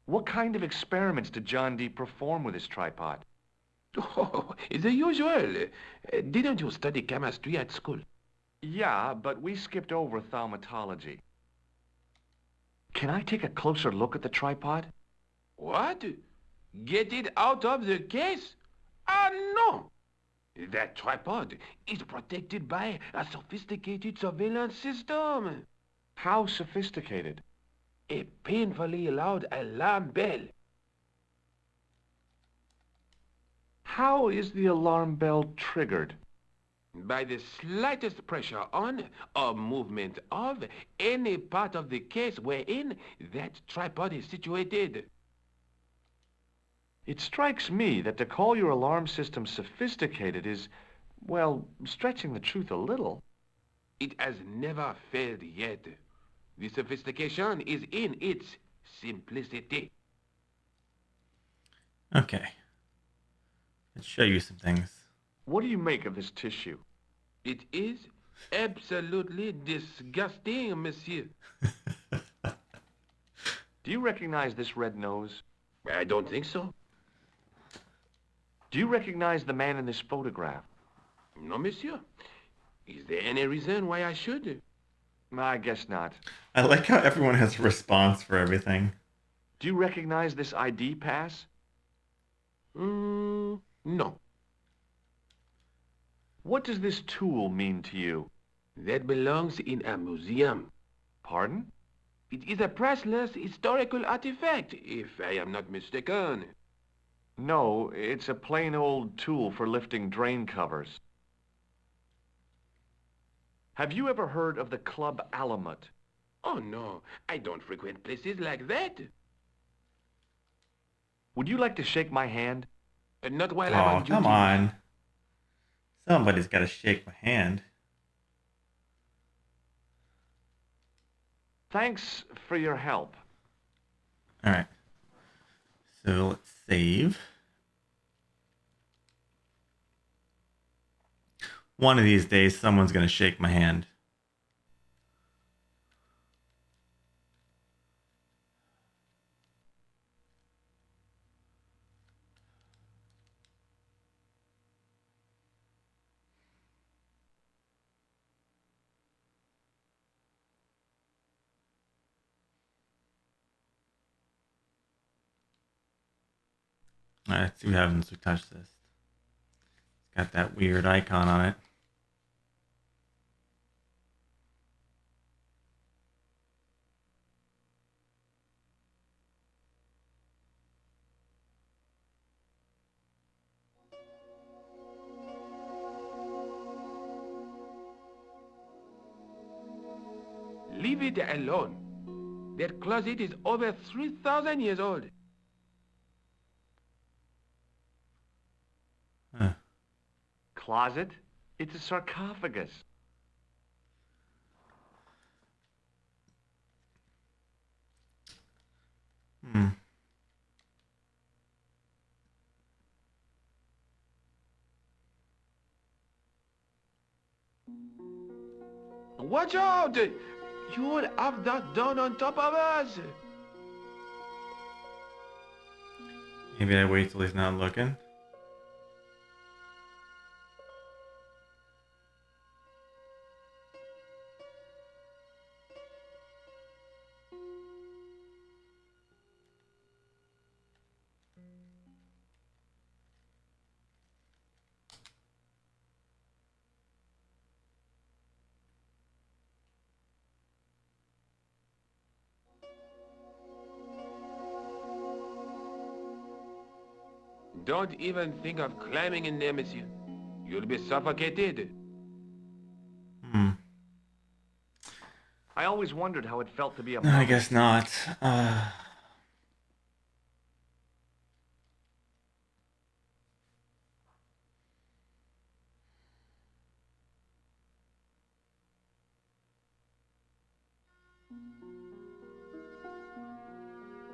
B: What kind of experiments did John Dee perform with his tripod?
G: Oh, the usual. Didn't you study chemistry at school?
B: Yeah, but we skipped over thaumatology. Can I take a closer look at the tripod?
G: What? Get it out of the case? Ah, no! That tripod is protected by a sophisticated surveillance system.
B: How sophisticated?
G: A painfully loud alarm bell.
B: How is the alarm bell triggered?
G: By the slightest pressure on or movement of any part of the case wherein that tripod is situated.
B: It strikes me that to call your alarm system sophisticated is, well, stretching the truth a little.
G: It has never failed yet. The sophistication is in its simplicity.
A: Okay. Let's show you some things.
B: What do you make of this tissue?
G: It is absolutely disgusting, monsieur.
B: Do you recognize this red nose?
G: I don't think so.
B: Do you recognize the man in this photograph?
G: No, monsieur. Is there any reason why I should?
B: I guess not.
A: I like how everyone has a response for everything.
B: Do you recognize this ID pass?
G: No.
B: What does this tool mean to you?
G: That belongs in a museum.
B: Pardon?
G: It is a priceless historical artifact, if I am not mistaken.
B: No, it's a plain old tool for lifting drain covers. Have you ever heard of the Club Alamut?
G: Oh, no. I don't frequent places like that.
B: Would you like to shake my hand?
G: Not while I'm on duty.
A: Come on. Somebody's got to shake my hand.
B: Thanks for your help.
A: All right. So let's save. One of these days, someone's going to shake my hand. All right, let's see what happens if we touch this. It's got that weird icon on it.
G: Leave it alone. That closet is over 3,000 years old.
A: Huh.
B: Closet? It's a sarcophagus.
G: Watch out! You'll have that done on top of us.
A: Maybe I wait till he's not looking.
G: Don't even think of climbing in there, monsieur. You'll be suffocated.
B: I always wondered how it felt to be a
A: No, I guess not.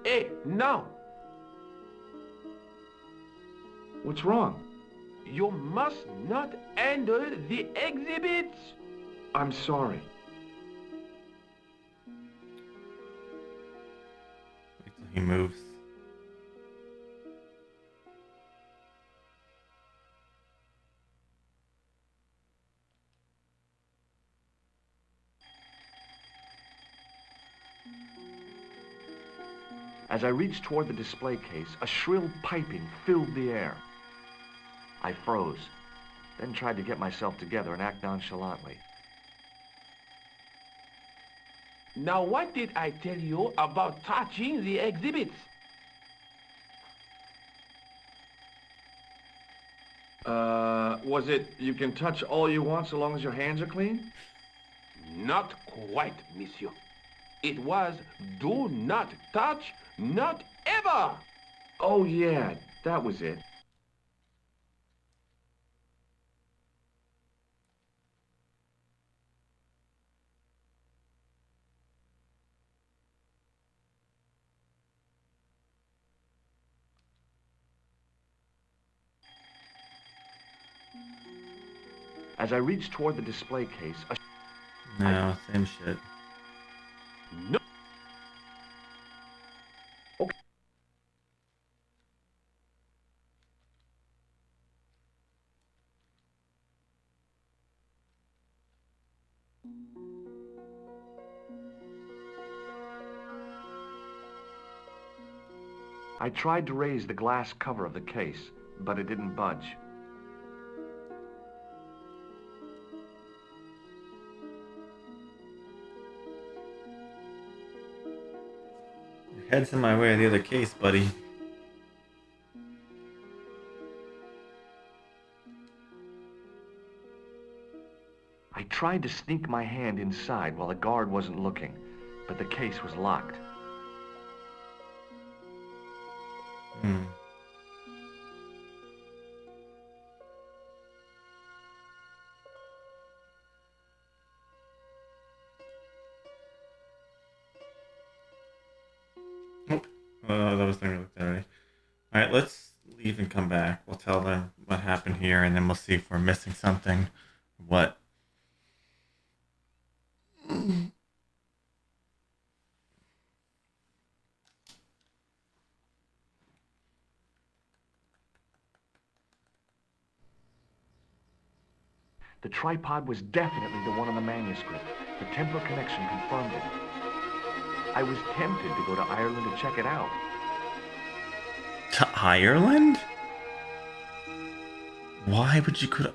G: Hey, no!
B: What's wrong?
G: You must not handle the exhibits!
B: I'm sorry.
A: Wait till he moves.
B: As I reached toward the display case, a shrill piping filled the air. I froze, then tried to get myself together and act nonchalantly.
G: Now what did I tell you about touching the exhibits?
B: Was it you can touch all you want so long as your hands are clean?
G: Not quite, monsieur. It was do not touch, not ever!
B: Oh yeah, that was it. As I reached toward the display case,
A: No, same shit.
B: No. Okay. I tried to raise the glass cover of the case, but it didn't budge.
A: Your head's in my way of the other case, buddy.
B: I tried to sneak my hand inside while the guard wasn't looking, but the case was locked.
A: Oh, that was the thing we looked at already. Alright, let's leave and come back. We'll tell them what happened here, and then we'll see if we're missing something. What?
B: The tripod was definitely the one on the manuscript. The Templar connection confirmed it. I was tempted to go to Ireland to check it out.
A: To Ireland? Why would you go to...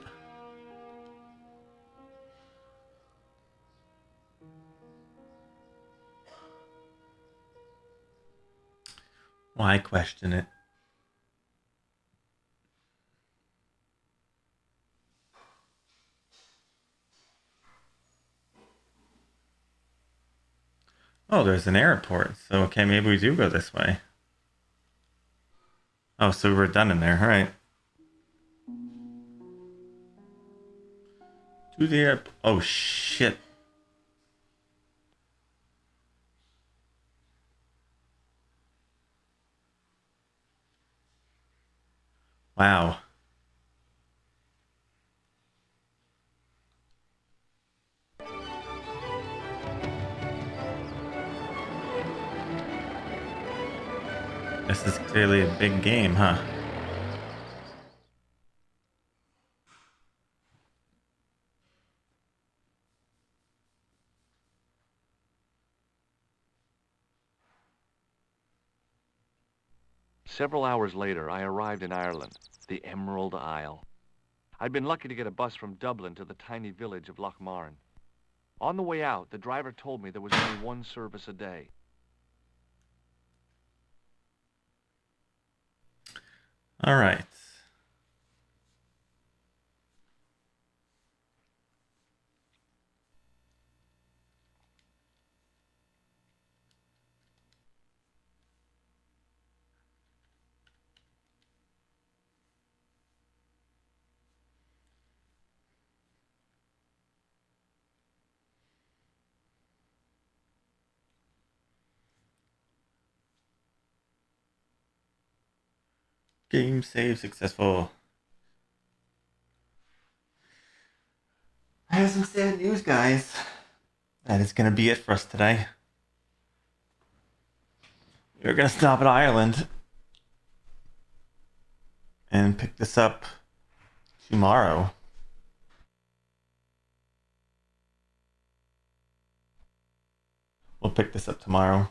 A: Why question it? Oh, there's an airport. So, okay, maybe we do go this way. Oh, so we're done in there. All right. To the airport. Oh, shit. Wow. This is clearly a big game, huh?
B: Several hours later, I arrived in Ireland, the Emerald Isle. I'd been lucky to get a bus from Dublin to the tiny village of Lochmarne. On the way out, the driver told me there was only one service a day.
A: All right. Game save successful. I have some sad news, guys. That is going to be it for us today. We're going to stop at Ireland and pick this up tomorrow. We'll pick this up tomorrow.